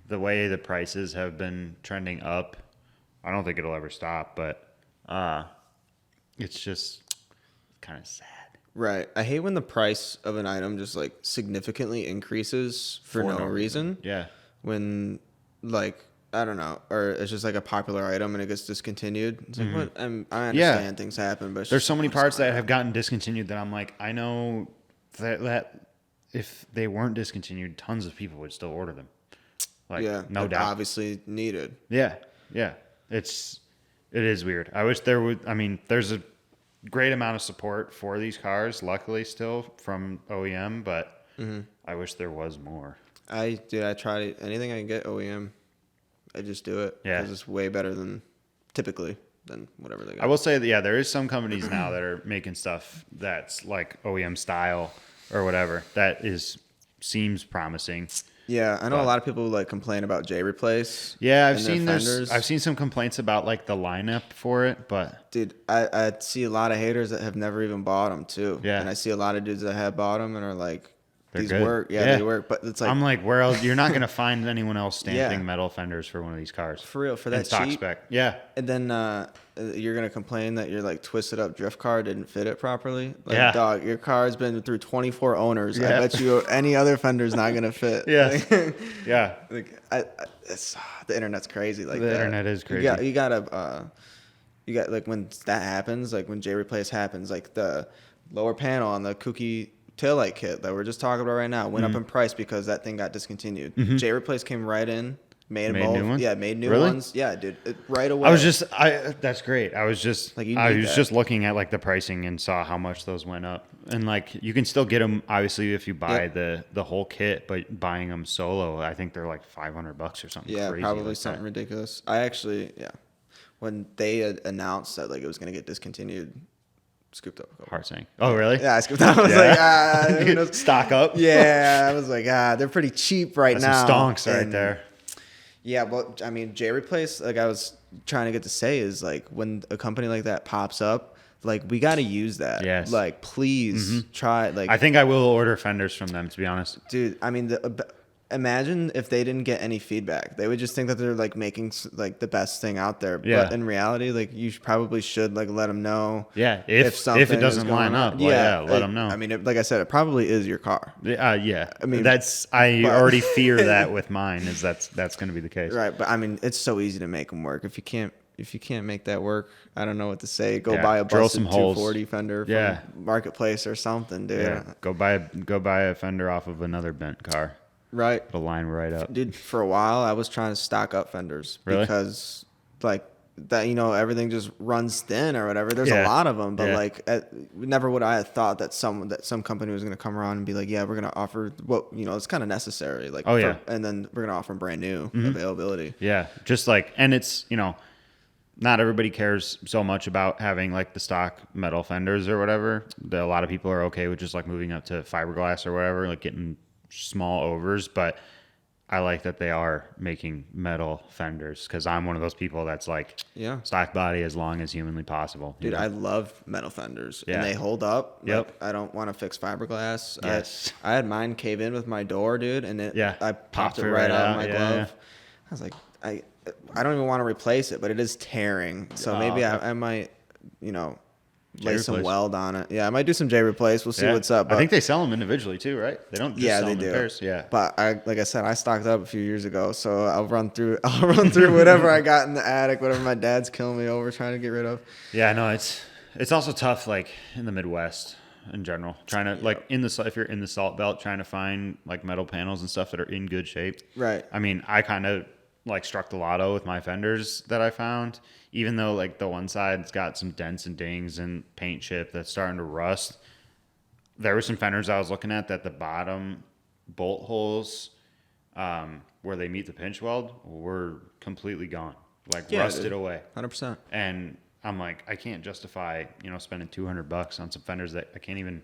the way the prices have been trending up. I don't think it'll ever stop, but it's just kind of sad. Right. I hate when the price of an item just like significantly increases for no reason. Yeah. When like, I don't know, or it's just like a popular item and it gets discontinued. It's like, what? I understand things happen, but there's so many parts that have gotten discontinued that I'm like, I know that if they weren't discontinued, tons of people would still order them. Like, no doubt. Obviously needed. Yeah. Yeah. It is weird. I wish there would, I mean, there's great amount of support for these cars, luckily still from OEM, but I wish there was more. I try anything I can get OEM. I just do it because it's way better than whatever they got. I will say that, yeah, there is some companies now that are making stuff that's like OEM style or whatever that seems promising. Yeah, I know a lot of people like complain about J replace. Yeah, I've seen some complaints about like the lineup for it, but dude, I see a lot of haters that have never even bought them too. Yeah, and I see a lot of dudes that have bought them and are like, these good. work. Yeah, they work. But it's like, I'm like, where else? You're not gonna find anyone else stamping metal fenders for one of these cars for real for that stock cheap spec. Yeah, and then you're gonna complain that your like twisted up drift car didn't fit it properly. Like, dog, your car's been through 24 owners. I bet you any other fender's not gonna fit. Yeah, yeah. Like the internet's crazy. Like the internet is crazy. You gotta like when that happens, like when J replace happens, like the lower panel on the kooky taillight kit that we're just talking about right now went up in price because that thing got discontinued. J replace came right in. Made new ones? Yeah, made new ones. Yeah, dude, right away. That's great. I was just looking at like the pricing and saw how much those went up. And like you can still get them obviously if you buy the whole kit, but buying them solo, I think they're like $500 or something. Yeah, crazy probably like something that. ridiculous. I actually, when they had announced that like it was gonna get discontinued, scooped up. Hard saying. Oh, really? Yeah, I scooped up. I was like, stock up. Yeah, I was like, they're pretty cheap right now. Some stonks right there. Yeah, well, I mean, J replace, like I was trying to get to say, is like when a company like that pops up, like we got to use that. Yes. Like, please try. Like, I think I will order fenders from them, to be honest. Dude, I mean, imagine if they didn't get any feedback. They would just think that they're like making like the best thing out there. Yeah. But in reality, like you probably should like let them know. Yeah. If it doesn't line up, let them know. I mean, like I said, it probably is your car. Yeah. I mean, I already fear that with mine is that's going to be the case. Right. But I mean, it's so easy to make them work. If you can't make that work, I don't know what to say. Go buy a busted 240 fender from Marketplace or something, dude. Yeah. Go buy a fender off of another bent car. Right. It'll line right up. Dude, for a while I was trying to stock up fenders because like that, everything just runs thin or whatever. There's a lot of them, but like never would I have thought that some company was going to come around and be like, yeah, we're going to offer what, it's kind of necessary. Like, and then we're going to offer brand new availability. Yeah. Just like, and it's, not everybody cares so much about having like the stock metal fenders or whatever. A lot of people are okay with just like moving up to fiberglass or whatever, like getting small overs, but I like that they are making metal fenders because I'm one of those people that's like stock body as long as humanly possible. Dude, I love metal fenders and they hold up. Yep. Like, I don't want to fix fiberglass. Yes. I had mine cave in with my door, dude, and I popped it right out of my glove. Yeah. I was like, I don't even want to replace it, but it is tearing. So maybe I might, lay some weld on it. Yeah, I might do some J replace. We'll see what's up. But I think they sell them individually too, right? They don't just sell them in pairs. Yeah. But like I said, I stocked up a few years ago, so I'll run through whatever I got in the attic, whatever my dad's killing me over trying to get rid of. Yeah, no, it's also tough like in the Midwest in general. Trying to like if you're in the salt belt, trying to find like metal panels and stuff that are in good shape. Right. I mean, I kind of like struck the lotto with my fenders that I found. Even though like the one side's got some dents and dings and paint chip that's starting to rust, there were some fenders I was looking at that the bottom bolt holes where they meet the pinch weld were completely gone, like rusted away. 100%. And I'm like, I can't justify, spending $200 on some fenders that I can't even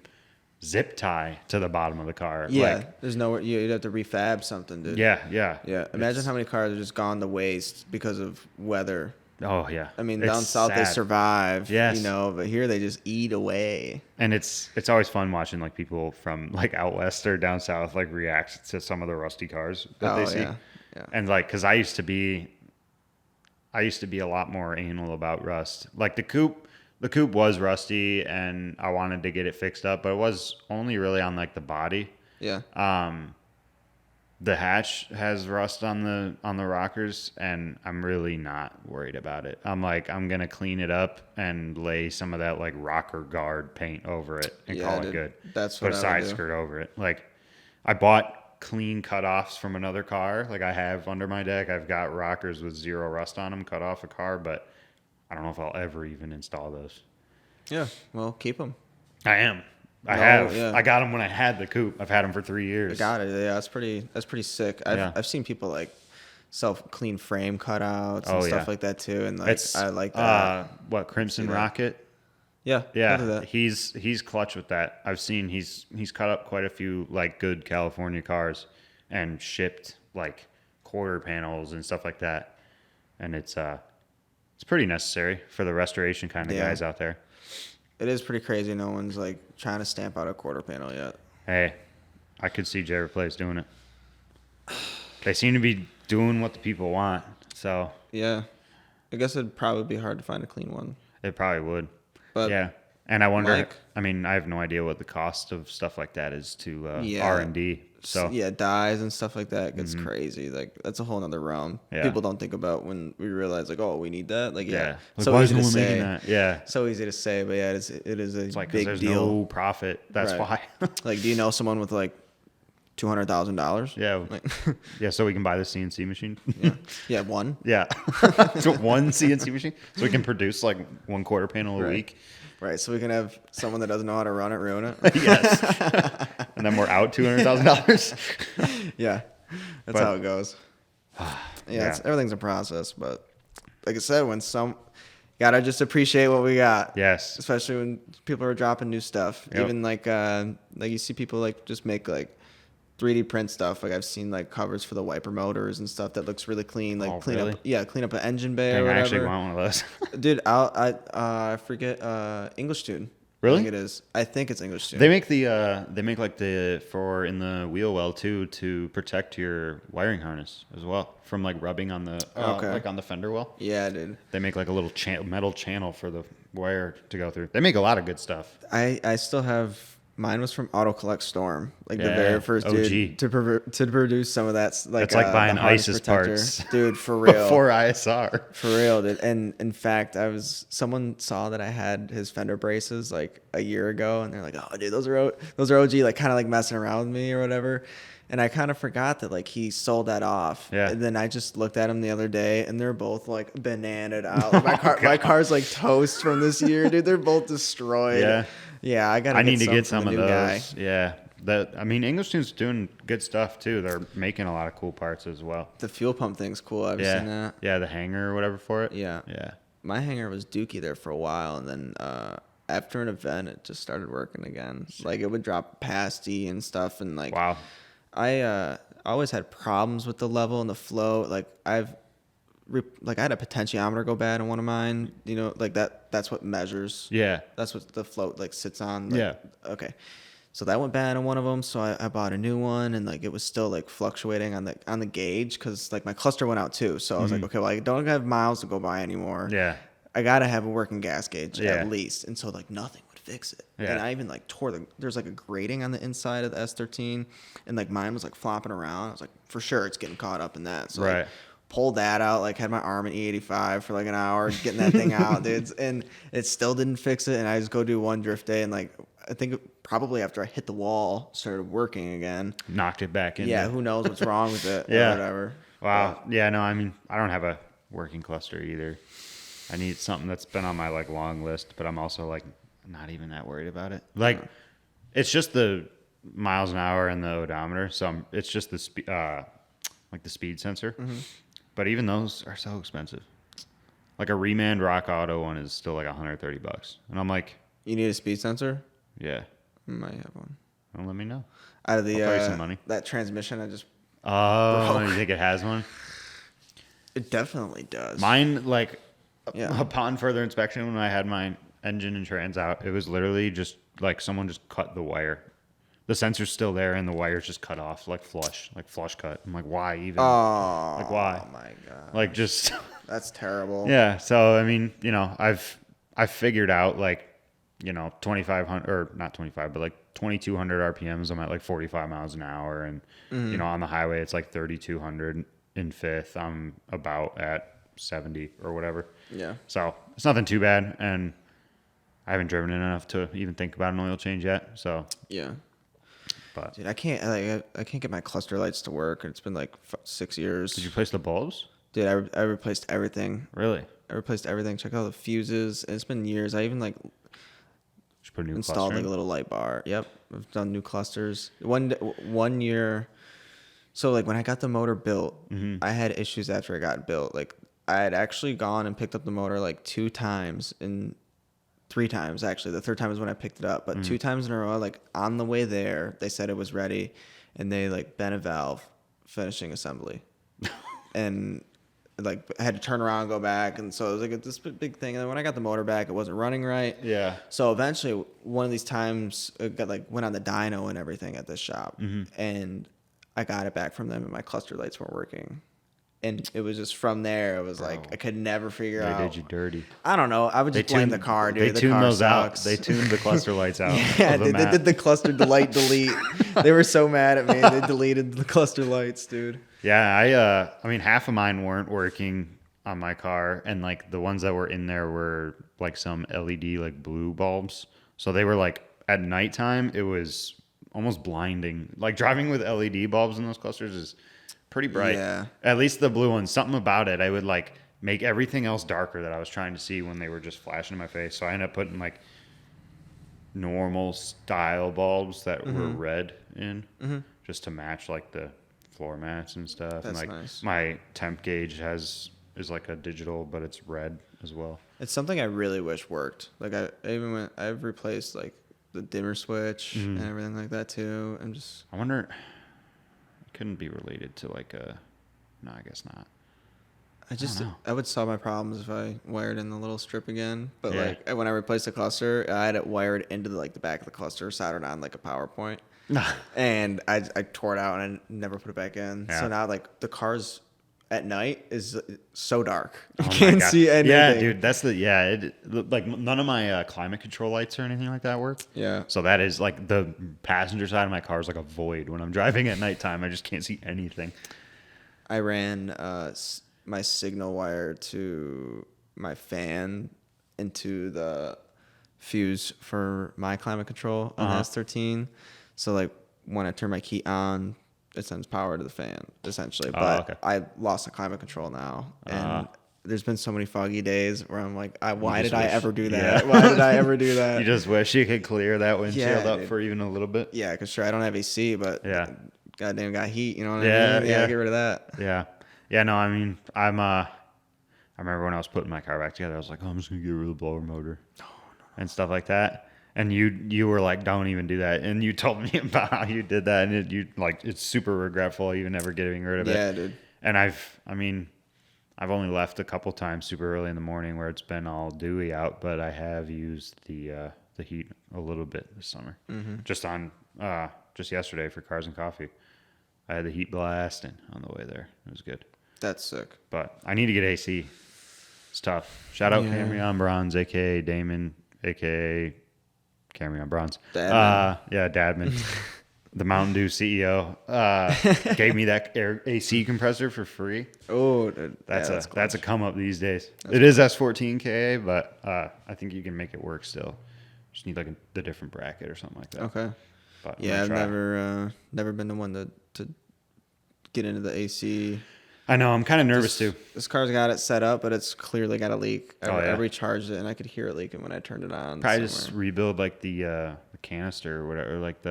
zip tie to the bottom of the car. Yeah, like, there's nowhere. You'd have to refab something, dude. Yeah. Imagine how many cars are just gone to waste because of weather. Oh yeah. I mean, down south they survive. Yes. But here they just eat away. And it's always fun watching like people from like out west or down south like react to some of the rusty cars that they see. Yeah. And like, cause I used to be a lot more anal about rust. Like the coupe was rusty and I wanted to get it fixed up, but it was only really on like the body. Yeah. The hatch has rust on the rockers, and I'm really not worried about it. I'm like, I'm gonna clean it up and lay some of that like rocker guard paint over it and call it good. That's what Put a side skirt over it. Like, I bought clean cutoffs from another car. Like I have under my deck, I've got rockers with zero rust on them, cut off a car, but I don't know if I'll ever even install those. Yeah. Well, keep them. I am. I have. Yeah. I got them when I had the coupe. I've had them for 3 years. I got it. Yeah, that's pretty sick. I've seen people like self clean frame cutouts and stuff like that too, and like I like that. What Crimson Rocket? Yeah. Yeah. He's clutch with that. I've seen he's cut up quite a few like good California cars and shipped like quarter panels and stuff like that, and it's pretty necessary for the restoration kind of guys out there. It is pretty crazy. No one's like trying to stamp out a quarter panel yet. Hey, I could see J Replace doing it. They seem to be doing what the people want. So yeah, I guess it'd probably be hard to find a clean one. It probably would. But yeah, and I wonder. I mean, I have no idea what the cost of stuff like that is to R&D. So yeah, dyes and stuff like that gets crazy. Like that's a whole nother realm. Yeah. People don't think about when we realize like, oh, we need that. Like like, so easy to say. That? Yeah, so easy to say, but yeah, it is a like, big there's deal. No profit. That's why. Like, do you know someone with like $200,000? Yeah, yeah. So we can buy the CNC machine. Yeah, one. Yeah, so one CNC machine, so we can produce like one quarter panel a week. Right, so we can have someone that doesn't know how to run it ruin it. Yes, and then we're out $200,000. Yeah, that's how it goes. Everything's a process, but like I said, when gotta just appreciate what we got. Yes, especially when people are dropping new stuff. Yep. Even like you see people like just make like 3D print stuff. Like I've seen like covers for the wiper motors and stuff that looks really clean. Like clean up an engine bay or whatever. I actually want one of those. Dude, I forget English Tune. Really? I think it is. I think it's English Tune. They make for in the wheel well too to protect your wiring harness as well from like rubbing on the like on the fender well. Yeah, dude. They make like a little metal channel for the wire to go through. They make a lot of good stuff. I still have. Mine was from Auto Collect Storm, like the very first dude to produce some of that. Like it's like buying ISIS parts, dude, for real. Before ISR, for real, dude. And in fact, someone saw that I had his fender braces like a year ago, and they're like, "Oh, dude, those are OG," like kind of like messing around with me or whatever. And I kind of forgot that like he sold that off. Yeah. And then I just looked at him the other day, and they're both like bananaed out. Like, my car's like toast from this year, dude. They're both destroyed. Yeah. Yeah, I need to get some of those. Guy. Yeah, English Tune's doing good stuff too. They're making a lot of cool parts as well. The fuel pump thing's cool. I've seen that. Yeah, the hanger or whatever for it. Yeah. My hanger was dookie there for a while, and then after an event, it just started working again. Like it would drop past E and stuff, and like wow. I always had problems with the level and the flow. Like I had a potentiometer go bad in one of mine, you know, like that's what measures. Yeah. That's what the float like sits on. Like, yeah. Okay. So that went bad in one of them. So I bought a new one, and like it was still like fluctuating on the gauge because like my cluster went out too. So I was like, okay, well I don't have miles to go by anymore. Yeah. I gotta have a working gas gauge at least. And so like nothing would fix it. Yeah. And I even like there's like a grating on the inside of the S13, and like mine was like flopping around. I was like, for sure it's getting caught up in that. So right. Like, pulled that out, like had my arm in E85 for like an hour getting that thing out, dude, and it still didn't fix it. And I just go do one drift day, and like I think probably after I hit the wall, started working again. Knocked it back in. Yeah, who knows what's wrong with it? Or whatever. Wow. But, yeah, no, I mean I don't have a working cluster either. I need something that's been on my like long list, but I'm also like not even that worried about it. Like it's just the miles an hour and the odometer, so it's just the speed, like the speed sensor. Mm-hmm. But even those are so expensive. Like a Remand Rock Auto one is still like $130, and I'm like, you need a speed sensor? Yeah, I might have one. Well, let me know. Out of the I'll pay you some money. That transmission, I just broke. You think it has one? It definitely does. Mine, like, upon further inspection, when I had my engine and trans out, it was literally just like someone just cut the wire. The sensor's still there, and the wire's just cut off, like flush cut. I'm like, why even? Oh, like why? Oh my god! Like just. That's terrible. Yeah. So I mean, you know, I've figured out like, you know, 2,500 or not 25, but like 2,200 RPMs. I'm at like 45 miles an hour, and you know, on the highway it's like 3,200 in fifth. I'm about at 70 or whatever. Yeah. So it's nothing too bad, and I haven't driven it enough to even think about an oil change yet. So yeah. But dude, I can't get my cluster lights to work. It's been like 6 years. Did you replace the bulbs? Dude, I replaced everything. Really? I replaced everything. Check out the fuses. It's been years. I even Just put a new installed cluster like in? a little light bar. Yep, I've done new clusters. One year. So like when I got the motor built, I had issues after it got built. Like I had actually gone and picked up the motor like 2 times and 3 times actually. The third time is when I picked it up, but 2 times in a row. Like on the way there, they said it was ready, and they like bent a valve, finishing assembly, and like I had to turn around and go back, and so it was like this big thing. And then when I got the motor back, it wasn't running right. Yeah. So eventually, one of these times, it got like went on the dyno and everything at this shop, and I got it back from them, and my cluster lights weren't working. And it was just from there. It was like I could never figure out. They did you dirty. I don't know. I would just blame the car, dude. They tuned those sucks. out. They tuned the cluster lights out. Yeah, they did the cluster light delete. They were so mad at me. They deleted the cluster lights, dude. Yeah, I mean, half of mine weren't working on my car, and like the ones that were in there were like some LED like blue bulbs. So they were like at nighttime, it was almost blinding. Like driving with LED bulbs in those clusters is pretty bright. Yeah. At least the blue ones. Something about it, I would like make everything else darker that I was trying to see when they were just flashing in my face. So I ended up putting like normal style bulbs that were red in, just to match like the floor mats and stuff. That's and like nice. my temp gauge is like a digital, but it's red as well. It's something I really wish worked. Like I've replaced like the dimmer switch and everything like that too. And just I wonder, it couldn't be related to like a, no, I guess not. I would solve my problems if I wired in the little strip again. But Yeah. like when I replaced the cluster, I had it wired into the back of the cluster, soldered on like a power point. And I tore it out and I never put it back in. Yeah. So now like the car's at night is so dark. You Oh my can't God. see anything. Yeah, dude, that's like none of my climate control lights or anything like that work. Yeah. So that is like the passenger side of my car is like a void when I'm driving at nighttime. I just can't see anything. I ran my signal wire to my fan into the fuse for my climate control on the S13. So like when I turn my key on, it sends power to the fan essentially. But okay. I lost the climate control now, and there's been so many foggy days where I'm like, why did I ever do that? Yeah. Why did I ever do that? You just wish you could clear that windshield up dude. for even a little bit. Yeah, because sure I don't have AC, but Yeah. goddamn got heat. You know what Yeah, I mean? yeah. Get rid of that. Yeah. No, I mean, I remember when I was putting my car back together, I was like, oh, I'm just gonna get rid of the blower motor and stuff like that. And you were like, don't even do that. And you told me about how you did that, and it's super regretful you never getting rid of it. Yeah, dude. And I've only left a couple times super early in the morning where it's been all dewy out, but I have used the heat a little bit this summer. Just yesterday for Cars and Coffee. I had the heat blasting on the way there. It was good. That's sick. But I need to get AC. It's tough. Shout out Yeah. Cameron Bronze, a.k.a. Damon, a.k.a. Cameron Bronze. Dadman. Dadman. The Mountain Dew CEO gave me that AC compressor for free. Oh, dude. That's a come up these days. It is S14 KA, but I think you can make it work still. Just need like the different bracket or something like that. Okay. But Yeah, I've try. never been the one to get into the AC. I know. I'm kind of nervous too. This car's got it set up, but it's clearly got a leak. Oh, yeah. I recharged it and I could hear it leaking when I turned it on. Probably just rebuild like the canister or whatever, like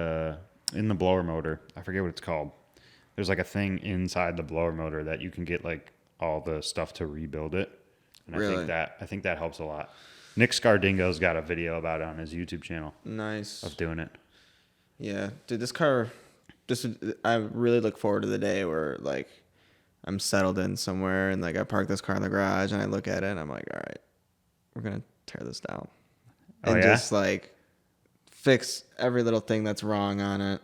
in the blower motor. I forget what it's called. There's like a thing inside the blower motor that you can get like all the stuff to rebuild it. And Really? I think that helps a lot. Nick Scardingo's got a video about it on his YouTube channel Nice. of doing it. Yeah, dude, I really look forward to the day where like I'm settled in somewhere and like I park this car in the garage and I look at it and I'm like, all right, we're gonna tear this down and just like fix every little thing that's wrong on it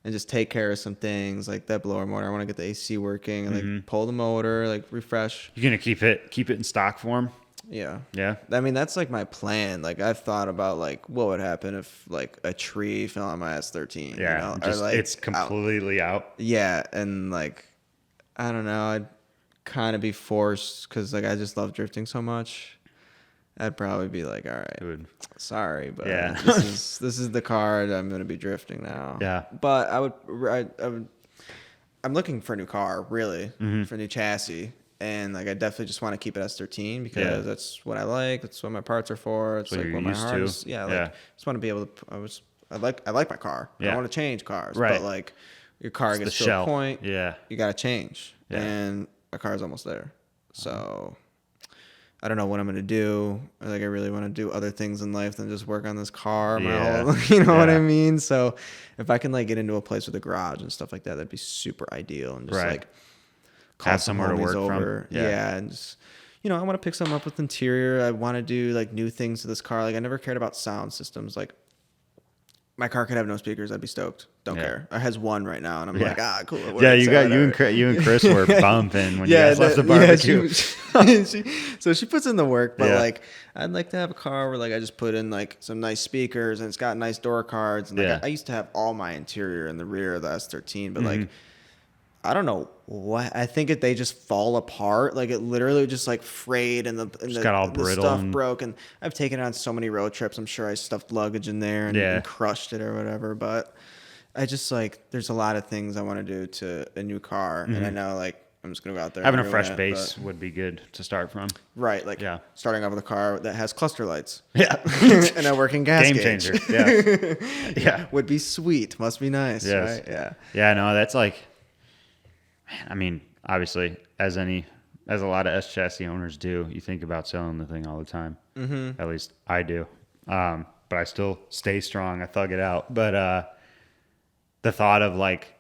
and just take care of some things like that blower motor. I want to get the AC working and like pull the motor, like refresh. You're gonna keep it in stock form. Yeah. Yeah. I mean, that's like my plan. Like I've thought about like what would happen if like a tree fell on my S13. Yeah. You know? Or, like, it's completely out. Yeah, and like I don't know, I'd kind of be forced because like I just love drifting so much. I'd probably be like, all right, Dude. sorry, but Yeah. this is the car that I'm gonna be drifting now. Yeah. But I'm looking for a new car, really, for a new chassis. And like I definitely just want to keep it S13 because that's what I like. That's what my parts are for. It's what like what my heart is. Yeah, like I just want to be able to. I like my car. I don't want to change cars, but like your car gets to a point. Yeah, you got to change, and my car's almost there. So I don't know what I'm gonna do. Like I really want to do other things in life than just work on this car. You know what I mean? So if I can like get into a place with a garage and stuff like that, that'd be super ideal. And just like have somewhere to work over. From. Yeah, and just, I want to pick something up with interior. I want to do like new things to this car. Like I never cared about sound systems. Like my car could have no speakers. I'd be stoked. Don't care. It has one right now, and I'm like, cool. You and Chris were bumping when you guys left the barbecue. So she puts in the work, but like I'd like to have a car where like I just put in like some nice speakers and it's got nice door cards. And like I used to have all my interior in the rear of the S13, but like I don't know what. I think they just fall apart. Like it literally just like frayed and got all brittle stuff broke. And I've taken it on so many road trips. I'm sure I stuffed luggage in there and crushed it or whatever. But I just like there's a lot of things I want to do to a new car, and I know like I'm just gonna go out there. Having a fresh base would be good to start from. Right, like starting off with a car that has cluster lights. Yeah, and a working gas game gauge. changer. Yeah, would be sweet. Must be nice. Yes. Right? Yeah. No, that's like. I mean, obviously, as a lot of S chassis owners do, you think about selling the thing all the time. At least I do. But I still stay strong. I thug it out. But the thought of like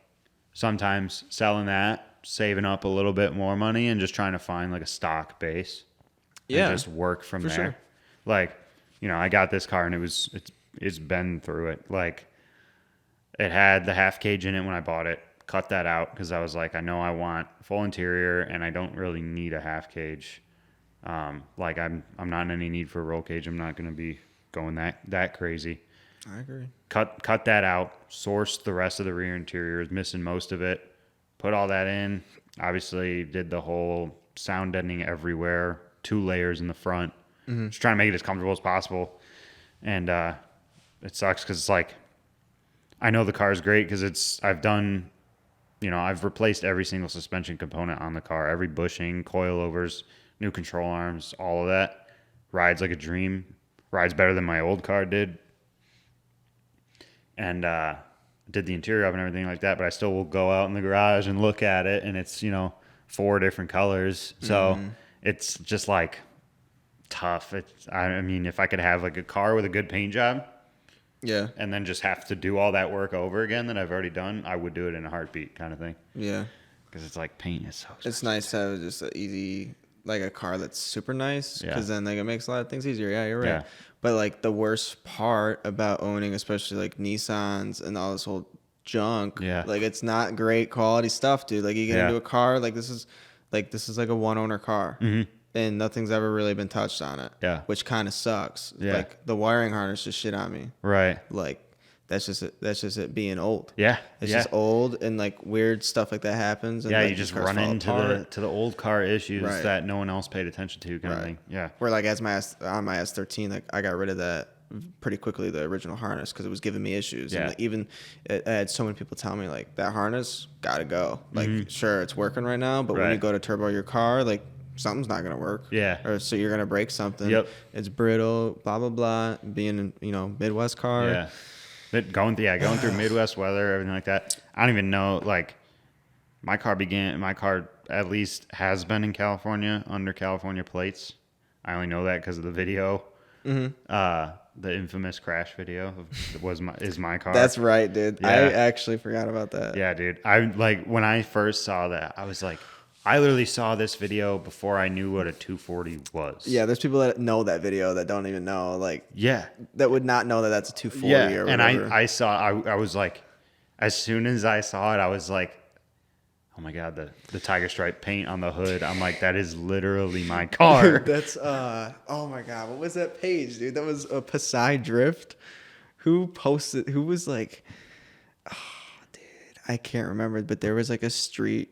sometimes selling that, saving up a little bit more money, and just trying to find like a stock base, and just work from there. Sure. Like, I got this car and it's been through it. Like, it had the half cage in it when I bought it. Cut that out because I was like, I know I want full interior and I don't really need a half cage. Like I'm not in any need for a roll cage. I'm not going to be going that crazy. I agree. Cut that out. Sourced the rest of the rear interior. Is missing most of it. Put all that in. Obviously did the whole sound deadening everywhere. 2 layers in the front. Just trying to make it as comfortable as possible. And it sucks because it's like I know the car is great because I've done. I've replaced every single suspension component on the car, every bushing, coilovers, new control arms, all of that. Rides like a dream. Rides better than my old car did. And did the interior up and everything like that, but I still will go out in the garage and look at it, and it's, 4 different colors. So it's just like tough. I mean, if I could have like a car with a good paint job, and then just have to do all that work over again that I've already done, I would do it in a heartbeat kind of thing. Yeah. Because it's like paint is so expensive. It's nice to have just an easy, like a car that's super nice, because then like it makes a lot of things easier. Yeah, you're right. Yeah. But like the worst part about owning, especially like Nissans and all this whole junk, like it's not great quality stuff, dude. Like you get into a car, like this is like a one owner car. And nothing's ever really been touched on it. Yeah. Which kind of sucks. Yeah. Like the wiring harness just shit on me. Right. Like that's just it being old. Yeah. It's just old, and like weird stuff like that happens. And you just run into the old car issues that no one else paid attention to kind of thing. Yeah. Where like on my S13, like I got rid of that pretty quickly, the original harness, because it was giving me issues. Yeah. And like, even I had so many people tell me like that harness gotta go. Like sure, it's working right now, but when you go to turbo your car, like something's not going to work. Yeah. Or so you're going to break something. Yep. It's brittle, blah, blah, blah. Being in, Midwest car. Yeah. But going through Midwest weather, everything like that. I don't even know, like, my car at least has been in California under California plates. I only know that because of the video. The infamous crash video is my car. That's right, dude. Yeah. I actually forgot about that. Yeah, dude. When I first saw that, I was like, I literally saw this video before I knew what a 240 was. Yeah, there's people that know that video that don't even know, that would not know that that's a 240 or whatever. And I was like, as soon as I saw it, I was like, oh my God, the tiger stripe paint on the hood. I'm like, that is literally my car. That's, oh my God, what was that page, dude? That was a Passai Drift. Who was like, oh, dude, I can't remember, but there was like a street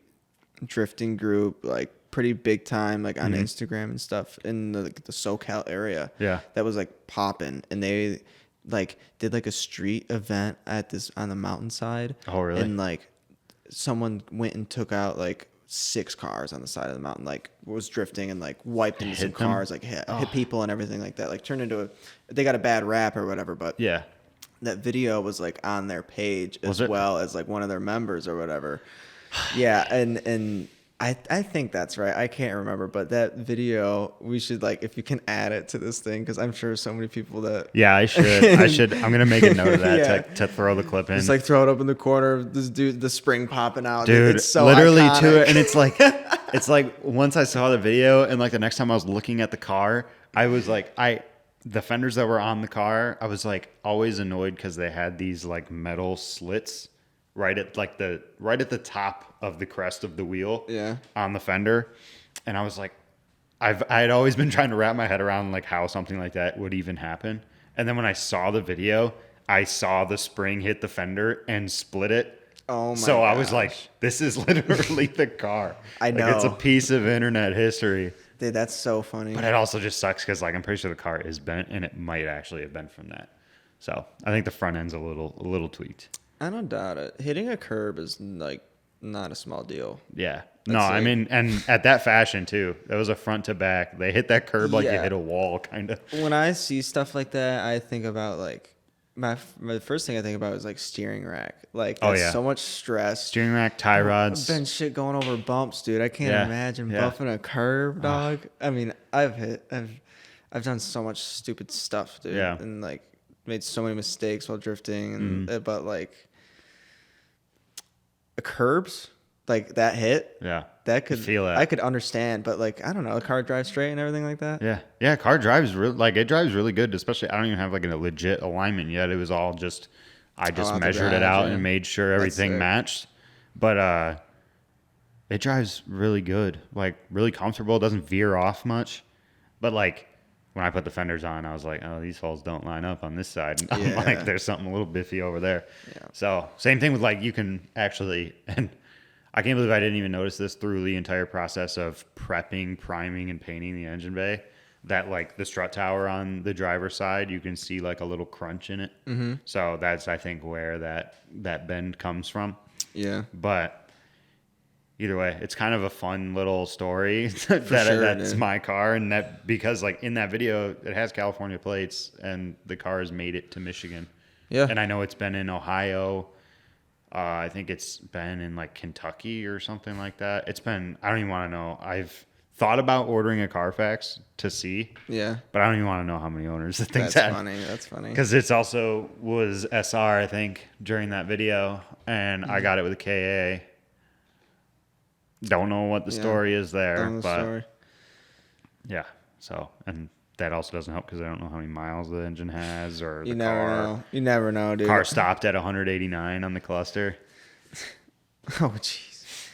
drifting group, like pretty big time, like on Instagram and stuff in the SoCal area. Yeah, that was like popping, and they like did like a street event on the mountainside. Oh, really? And like someone went and took out like 6 cars on the side of the mountain, like was drifting and like wiped into some Hit them? cars, like hit people and everything like that. Like turned into they got a bad rap or whatever, but Yeah. that video was like on their page as well as like one of their members or whatever. Yeah, and I think that's right. I can't remember, but that video, we should like, if you can add it to this thing, because I'm sure so many people that. Yeah, I should. I'm gonna make a note of that to throw the clip in. Just like throw it up in the corner of this dude, the spring popping out. Dude, it's so literally iconic. to it, and it's like once I saw the video, and like the next time I was looking at the car, I was like, the fenders that were on the car, I was like always annoyed because they had these like metal slits right at the top of the crest of the wheel, on the fender, and I was like, I had always been trying to wrap my head around like how something like that would even happen, and then when I saw the video, I saw the spring hit the fender and split it. Oh my! So I was like, this is literally the car. I know. Like, it's a piece of internet history. Dude, that's so funny. But it also just sucks because like I'm pretty sure the car is bent, and it might actually have been from that. So I think the front end's a little tweaked. I don't doubt it. Hitting a curb is like not a small deal. Yeah. No, I mean, and at that fashion too. That was a front to back. They hit that curb like you hit a wall, kind of. When I see stuff like that, I think about like my first thing I think about is like steering rack. Like that's so much stress. Steering rack, tie rods. I've been shit going over bumps, dude. I can't imagine buffing a curb, dog. I mean, I've done so much stupid stuff, dude. Yeah. And like made so many mistakes while drifting, and but like curbs, like that hit. Yeah. That could feel that. I could understand, but like I don't know, a car drives straight and everything like that. Yeah. Yeah, car drives it drives really good, especially I don't even have like a legit alignment yet. It was all just I just measured it out and made sure everything matched. But it drives really good. Like really comfortable, it doesn't veer off much. But like when I put the fenders on, I was like, oh, these holes don't line up on this side. I'm like, there's something a little biffy over there. Yeah. So same thing with like you can actually, and I can't believe I didn't even notice this through the entire process of prepping, priming, and painting the engine bay. That like the strut tower on the driver's side, you can see like a little crunch in it. Mm-hmm. So that's I think where that bend comes from. Yeah. But either way, it's kind of a fun little story that's my car, and that because like in that video it has California plates and the car has made it to Michigan. Yeah. And I know it's been in Ohio. I think it's been in like Kentucky or something like that. It's been, I don't even want to know. I've thought about ordering a Carfax to see. Yeah. But I don't even want to know how many owners the thing's had. That's funny. Because it's also was SR, I think, during that video, and I got it with a KA. Don't know what the story is there, but yeah. So, and that also doesn't help because I don't know how many miles the engine has or the car. You never know, dude. Car stopped at 189 on the cluster. Oh, jeez.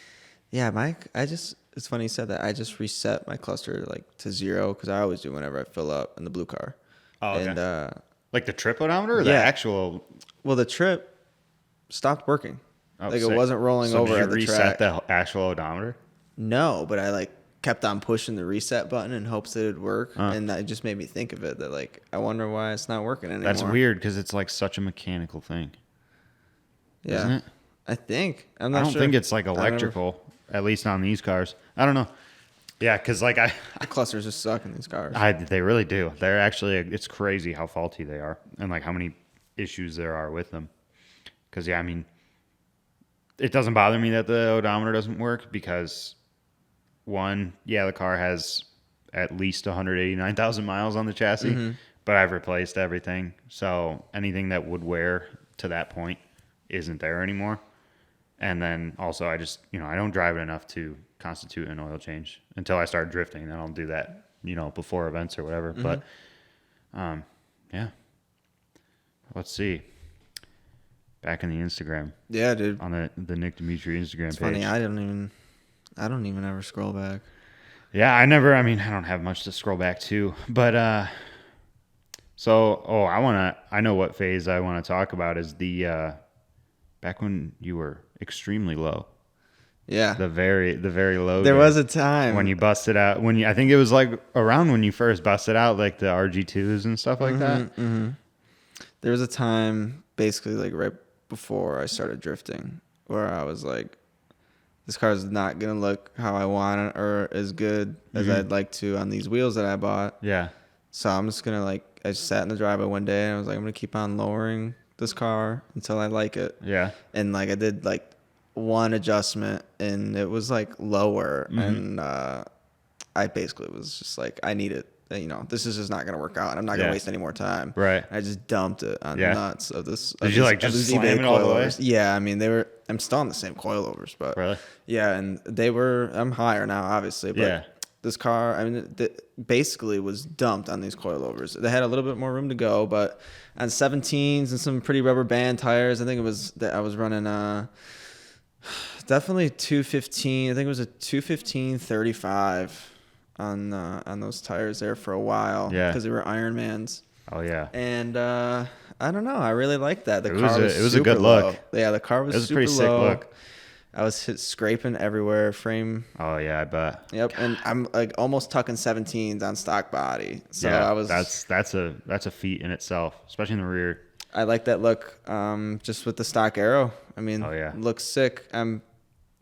Yeah, it's funny you said that. I just reset my cluster like to 0 because I always do whenever I fill up in the blue car. Oh, okay. And like the trip odometer or the actual? Well, the trip stopped working. Oh, like it wasn't rolling over at the track. Did you reset the actual odometer? No, but I like kept on pushing the reset button in hopes that it'd work, and that just made me think of it. That like I wonder why it's not working anymore. That's weird because it's like such a mechanical thing. Yeah, isn't it? I think I don't think it's like electrical, at least on these cars. I don't know. Yeah, because like the clusters just suck in these cars. They really do. They're actually it's crazy how faulty they are and like how many issues there are with them. Because I mean. It doesn't bother me that the odometer doesn't work because, one, the car has at least 189,000 miles on the chassis, but I've replaced everything. So anything that would wear to that point isn't there anymore. And then also I just, I don't drive it enough to constitute an oil change until I start drifting. Then I'll do that, before events or whatever. But, yeah. Let's see. Back in the Instagram. Yeah, dude. On the Nick Dimitri Instagram it's page. Funny, I don't even ever scroll back. Yeah, I don't have much to scroll back to. But I know what phase I want to talk about is the back when you were extremely low. Yeah. The very low. There was a time when you busted out I think it was like around when you first busted out like the RG2s and stuff like that. Mm-hmm. There was a time basically like right before I started drifting where I was like this car is not gonna look how I want it or as good as I'd like to on these wheels that I bought. Yeah. So I'm just gonna I just sat in the driveway one day and I was like, I'm gonna keep on lowering this car until I like it. Yeah. And like I did like one adjustment and it was like lower, and I basically was just like, I need it. This is just not gonna work out. I'm not gonna waste any more time. Right. I just dumped it on the nuts of this. Did you like just slam it all the way? Yeah, I mean I'm still on the same coilovers, but really, yeah, and I'm higher now, obviously, but this car, I mean, basically was dumped on these coilovers. They had a little bit more room to go, but on 17s and some pretty rubber band tires, I think it was that I was running definitely 215. I think it was a 215 35 on those tires there for a while. Yeah, because they were Ironmans. Oh yeah. And I don't know. I really liked that. It was a good look. Yeah, the car was super pretty sick look. I was scraping everywhere. Frame. Oh yeah, I bet. Yep, and I'm like almost tucking 17s on stock body. So yeah, I was. That's a feat in itself, especially in the rear. I like that look. Just with the stock aero. I mean, looks sick.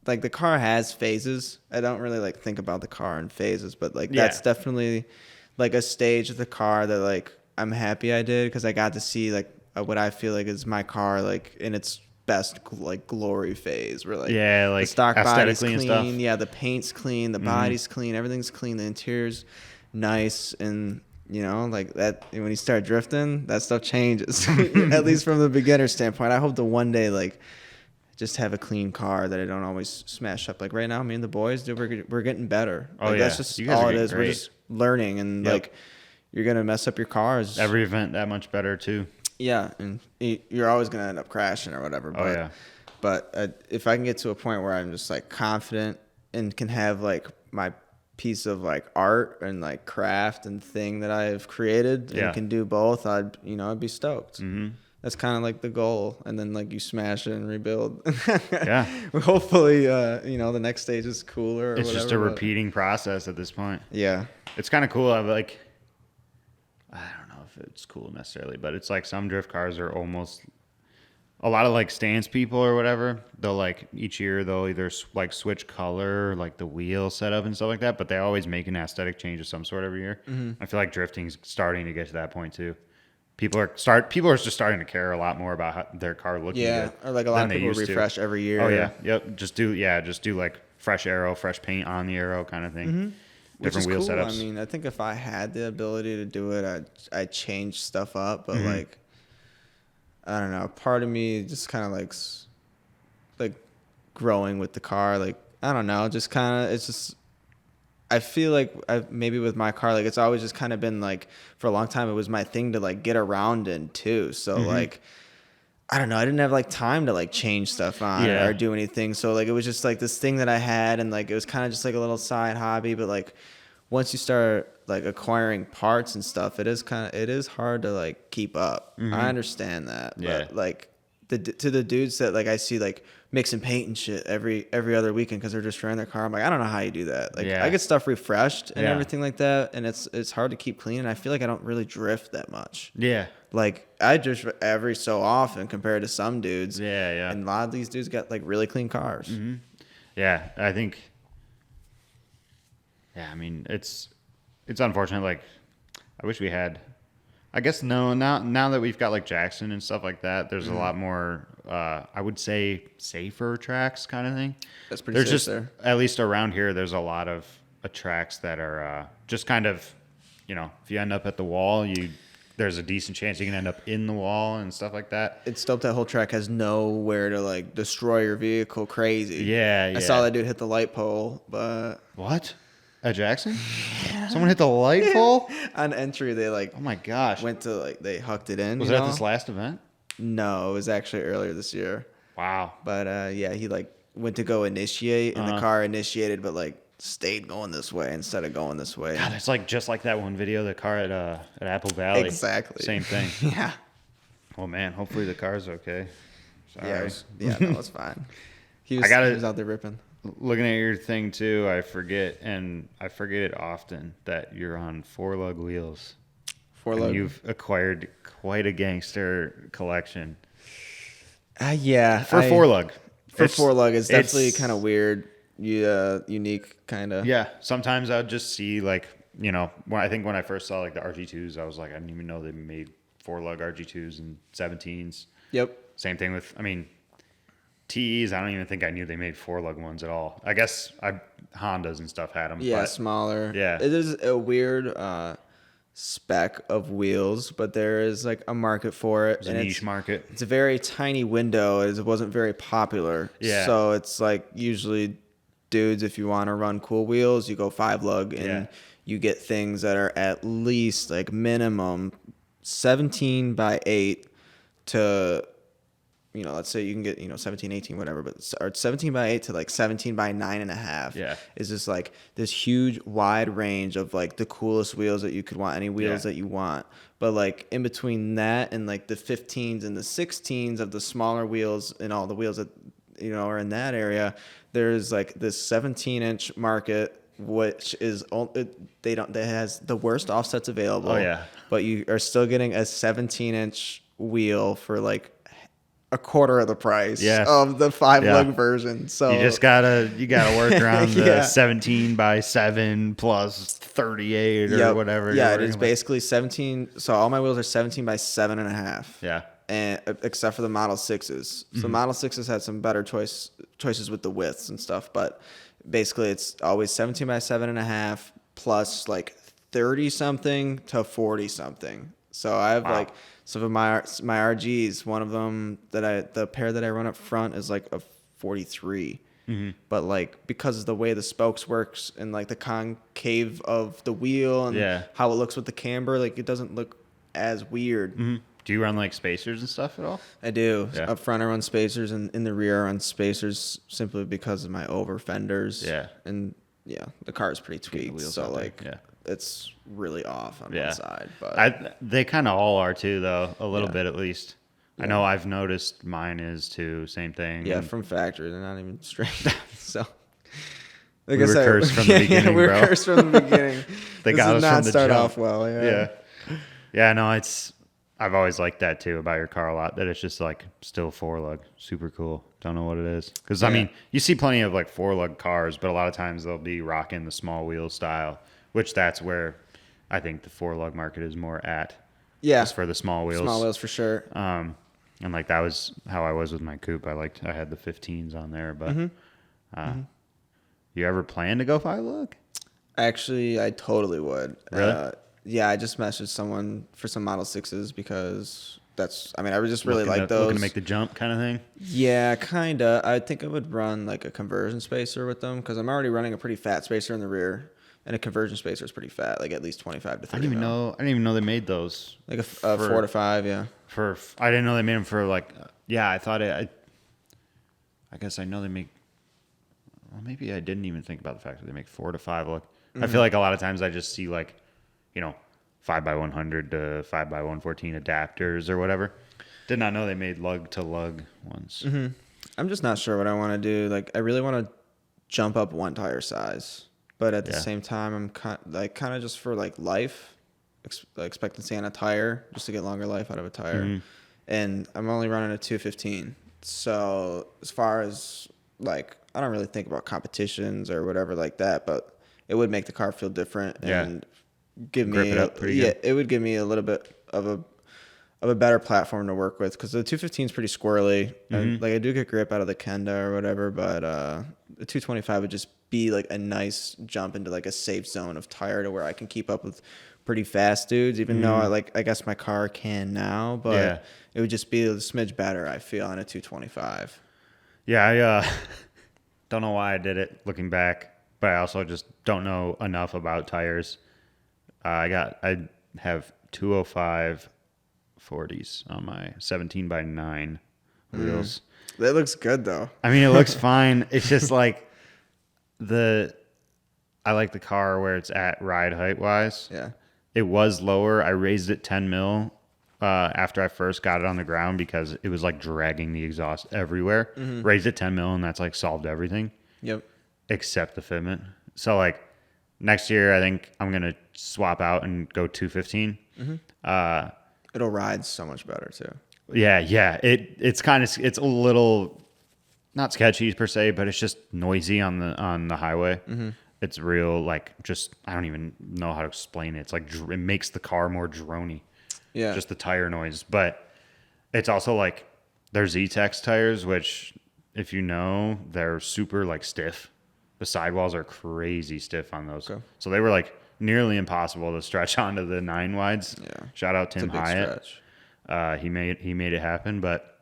Like the car has phases. I don't really like think about the car in phases, but like that's definitely like a stage of the car that like I'm happy I did, because I got to see like what I feel like is my car like in its best like glory phase, where like like the stock body's clean, and stuff. Yeah, the paint's clean, the body's clean, everything's clean, the interior's nice, and like that when you start drifting, that stuff changes. At least from the beginner standpoint. I hope to one day like just have a clean car that I don't always smash up. Like right now, me and the boys, dude, we're getting better. Like, that's just all it is. Great. We're just learning, and like you're gonna mess up your cars. Every event that much better too. Yeah, and you're always gonna end up crashing or whatever. But if I can get to a point where I'm just like confident and can have like my piece of like art and like craft and thing that I've created and can do both, I'd be stoked. Mm-hmm. That's kind of like the goal, and then like you smash it and rebuild. Yeah. Hopefully, the next stage is cooler. It's just a repeating process at this point. Yeah. It's kind of cool. I don't know if it's cool necessarily, but it's like some drift cars are almost a lot of like stance people or whatever. They'll like each year they'll either like switch color, like the wheel setup and stuff like that, but they always make an aesthetic change of some sort every year. Mm-hmm. I feel like drifting's starting to get to that point too. People are just starting to care a lot more about how their car looking. Yeah, or like a lot of people refresh every year. Oh yeah, yep. Just do like fresh aero, fresh paint on the aero kind of thing. Mm-hmm. Different wheel cool. setups. I mean, I think if I had the ability to do it, I'd change stuff up. But like, I don't know. Part of me just kind of like growing with the car. Like, I don't know. Just kind of, it's just. I feel like maybe with my car, like it's always just kind of been like for a long time, it was my thing to like get around in too. So like, I don't know, I didn't have like time to like change stuff on or do anything. So like, it was just like this thing that I had, and like, it was kind of just like a little side hobby. But like, once you start like acquiring parts and stuff, it is hard to like keep up. I understand that. But like to the dudes that like I see like mixing paint and shit every other weekend because they're just running their car, I'm like, I don't know how you do that. Like I get stuff refreshed and everything like that, and it's hard to keep clean, and I feel like I don't really drift that much. Yeah. Like I drift every so often compared to some dudes. Yeah. And a lot of these dudes got like really clean cars. Mm-hmm. Yeah, I think. Yeah, I mean it's unfortunate. Like I wish we had. I guess no. Now that we've got like Jackson and stuff like that, there's a lot more. I would say safer tracks kind of thing. That's pretty safe there. At least around here, there's a lot of tracks that are just kind of, if you end up at the wall, there's a decent chance you can end up in the wall and stuff like that. It's dope that whole track has nowhere to like destroy your vehicle crazy. Yeah. I saw that dude hit the light pole, but what? At Jackson? Yeah. Someone hit the light pole? On entry, they like... Oh, my gosh. Went to like... They hucked it in. Was that this last event? No, it was actually earlier this year. Wow. But yeah, he like went to go initiate, and the car initiated, but like stayed going this way instead of going this way. God, it's like just like that one video, the car at Apple Valley. Exactly. Same thing. Yeah. Oh, man. Hopefully the car's okay. Sorry. No, it's fine. He was out there ripping. Looking at your thing too, I forget it often that you're on 4-lug wheels. 4-lug. And you've acquired quite a gangster collection. Yeah. For 4-lug. For four lug, it's definitely kind of weird. Unique kind of. Yeah. Sometimes I'd just see like, when I first saw like the RG2s, I was like, I didn't even know they made 4-lug RG2s and 17s. Yep. Same thing with, TEs. I don't even think I knew they made 4-lug ones at all. I guess Hondas and stuff had them. Yeah, but smaller. Yeah. It is a weird spec of wheels, but there is like a market for it. It's a niche market. It's a very tiny window. It wasn't very popular. Yeah. So it's like usually dudes, if you want to run cool wheels, you go 5-lug and you get things that are at least like minimum 17 by 8 to, let's say you can get, 17, 18, whatever, but or 17 by 8 to like 17 by 9.5. Yeah. Is just like this huge wide range of like the coolest wheels that you could want, any wheels that you want. But like in between that and like the 15s and the 16s of the smaller wheels and all the wheels that, are in that area, there's like this 17-inch market, which is they has the worst offsets available. Oh yeah. But you are still getting a 17-inch wheel for like a quarter of the price of the 5-lug version. So you just gotta work around the 17 by 7 plus 38 or whatever. Yeah, it is basically 17. So all my wheels are 17 by 7.5. Yeah. And except for the Model 6s. So Model 6s had some better choices with the widths and stuff, but basically it's always 17 by 7.5 plus like 30 something to 40 something. So I have so for my RGs, one of them the pair that I run up front is like a 43. But like because of the way the spokes works and like the concave of the wheel and how it looks with the camber, like it doesn't look as weird. Do you run like spacers and stuff at all? I do. Yeah. Up front I run spacers, and in the rear I run spacers simply because of my over fenders. Yeah. And the car is pretty tweaked, so like it's really off on one side. But they kind of all are too, though, a little bit at least. I know I've noticed mine is too. Same thing. Yeah, from factory, they're not even straight. So. Like we were cursed from the beginning, we were bro. cursed from the beginning. They got us from the start jump. off well. Yeah. No, I've always liked that too about your car a lot. That it's just like still 4-lug, super cool. Don't know what it is because I mean you see plenty of like 4-lug cars, but a lot of times they'll be rocking the small wheel style, which that's where I think the 4-lug market is more at. Yeah, just for the small wheels. Small wheels for sure. And like that was how I was with my coupe. I had the 15s on there, but you ever plan to go 5-lug? Actually, I totally would. Really? Yeah, I just messaged someone for some Model 6s because I would just really like those. Looking to make the jump kind of thing? Yeah, kind of. I think I would run like a conversion spacer with them because I'm already running a pretty fat spacer in the rear, and a conversion spacer is pretty fat, like at least 25 to 30. I didn't even know they made those. Like a 4 to 5, yeah. I didn't know they made them for like, I thought I guess I know they make, well, maybe I didn't even think about the fact that they make 4 to 5-lug. I feel like a lot of times I just see like, 5x100 to 5x114 adapters or whatever. Did not know they made lug to lug ones. I'm just not sure what I want to do. Like, I really want to jump up one tire size, but at the same time, I'm kind of just for like life expectancy on a tire, just to get longer life out of a tire. And I'm only running a 215. So as far as like, I don't really think about competitions or whatever like that, but it would make the car feel different and give me it would give me a little bit of a better platform to work with because the 215 is pretty squirrely. And, like I do get grip out of the Kenda or whatever, but the 225 would just be like a nice jump into like a safe zone of tire to where I can keep up with pretty fast dudes, even though I guess my car can now, but it would just be a smidge better, I feel, on a 225. Yeah, I don't know why I did it looking back, but I also just don't know enough about tires. I have 205 40s on my 17 by 9 wheels. That looks good though. I mean, it looks fine. It's just like I like the car where it's at ride height wise. Yeah. It was lower. I raised it 10 mil after I first got it on the ground because it was like dragging the exhaust everywhere. Raised it 10 mil and that's like solved everything. Yep. Except the fitment. So like next year, I think I'm going to swap out and go 215. It'll ride so much better too. Yeah. It's a little not sketchy per se, but it's just noisy on the highway. Mm-hmm. It's real, like, just, I don't even know how to explain it. It's like, it makes the car more droney. Yeah. Just the tire noise. But it's also like, they're Z-Tex tires, which, if you know, they're super, like, stiff. The sidewalls are crazy stiff on those. Okay. So they were, like, nearly impossible to stretch onto the 9 wides. Yeah. Shout out Tim Hyatt. He made it happen, but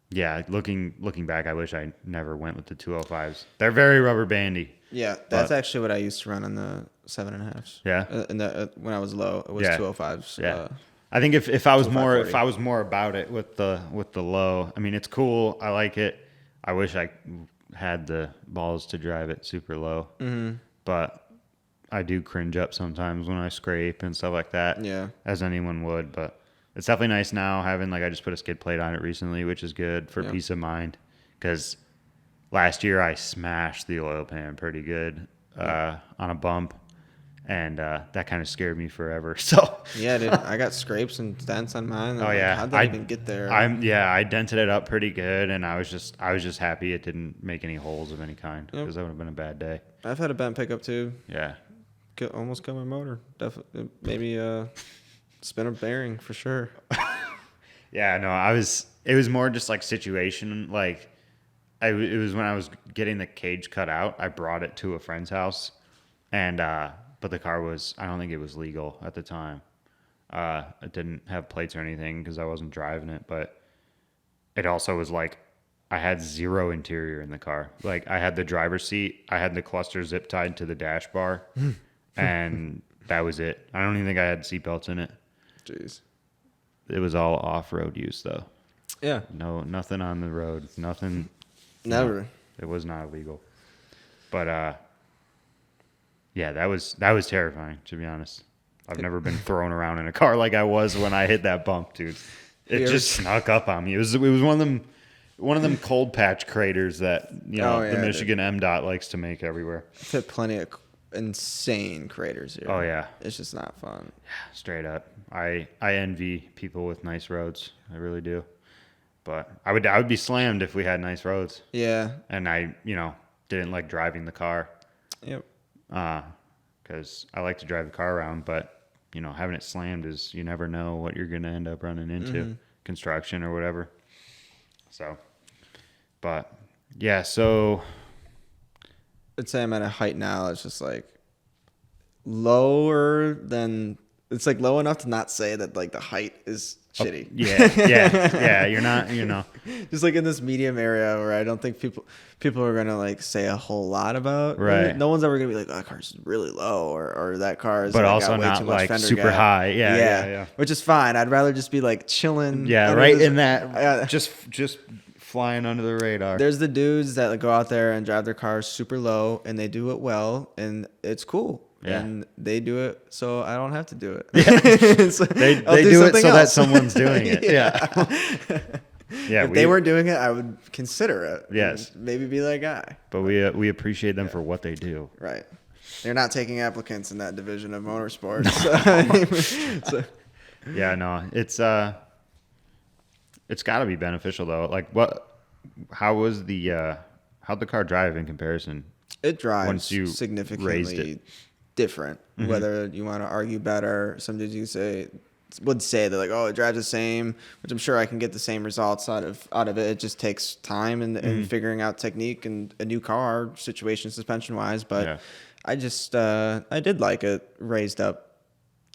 yeah, looking back, I wish I never went with the 205s. They're very rubber bandy. Yeah, that's actually what I used to run on the 7.5s. Yeah, when I was low, it was 205s. Yeah, I think if I was more about it with the low, I mean, it's cool. I like it. I wish I had the balls to drive it super low, but I do cringe up sometimes when I scrape and stuff like that. Yeah, as anyone would, but. It's definitely nice now having, like, I just put a skid plate on it recently, which is good for peace of mind. Because last year I smashed the oil pan pretty good on a bump, and that kind of scared me forever. So yeah, dude, I got scrapes and dents on mine. Oh yeah, how'd that even get there? I dented it up pretty good, and I was just happy it didn't make any holes of any kind because that would have been a bad day. I've had a bent pickup too. Yeah, almost killed my motor. Definitely, maybe. Spin a bearing for sure. Yeah, no, it was more just like situation. Like, it was when I was getting the cage cut out. I brought it to a friend's house, and but the car was, I don't think it was legal at the time. It didn't have plates or anything because I wasn't driving it. But it also was like I had zero interior in the car. Like, I had the driver's seat, I had the cluster zip tied to the dash bar, and that was it. I don't even think I had seatbelts in it. Jeez. It was all off-road use, though. Yeah. No, nothing on the road. Nothing. Never. No, it was not illegal. But yeah, that was terrifying, to be honest. I've never been thrown around in a car like I was when I hit that bump, dude. It just snuck up on me. It was one of them cold patch craters that the Michigan MDOT likes to make everywhere. I've hit plenty of insane craters here. Oh yeah, it's just not fun. Yeah, straight up. I envy people with nice roads. I really do. But I would be slammed if we had nice roads. Yeah. And I didn't like driving the car. Yep. Because I like to drive the car around, but having it slammed is, you never know what you're gonna end up running into, construction or whatever. So, but yeah, so. I'd say I'm at a height now. It's just like lower than, it's like low enough to not say that like the height is shitty. Yeah. You're not, just like in this medium area where I don't think people are gonna like say a whole lot about. Right. No one's ever gonna be like, oh, that car's really low, or that car is. But like, also got way not too much like super high. Yeah. Which is fine. I'd rather just be like chilling. Yeah, right in that. Just flying under the radar. There's the dudes that like, go out there and drive their cars super low, and they do it well, and it's cool. Yeah. And they do it, so I don't have to do it. Yeah. So they do it so that someone's doing it. Yeah. If they weren't doing it, I would consider it. Yes. Maybe be that guy. But we appreciate them for what they do. Right. They're not taking applicants in that division of motorsports. So. Yeah, no. It's got to be beneficial though. Like, how'd the car drive in comparison? It drives once you significantly different. Mm-hmm. Whether you want to argue better, some dudes would say that like, oh, it drives the same, which I'm sure I can get the same results out of it. It just takes time and figuring out technique and a new car situation, suspension wise. But I did like it raised up.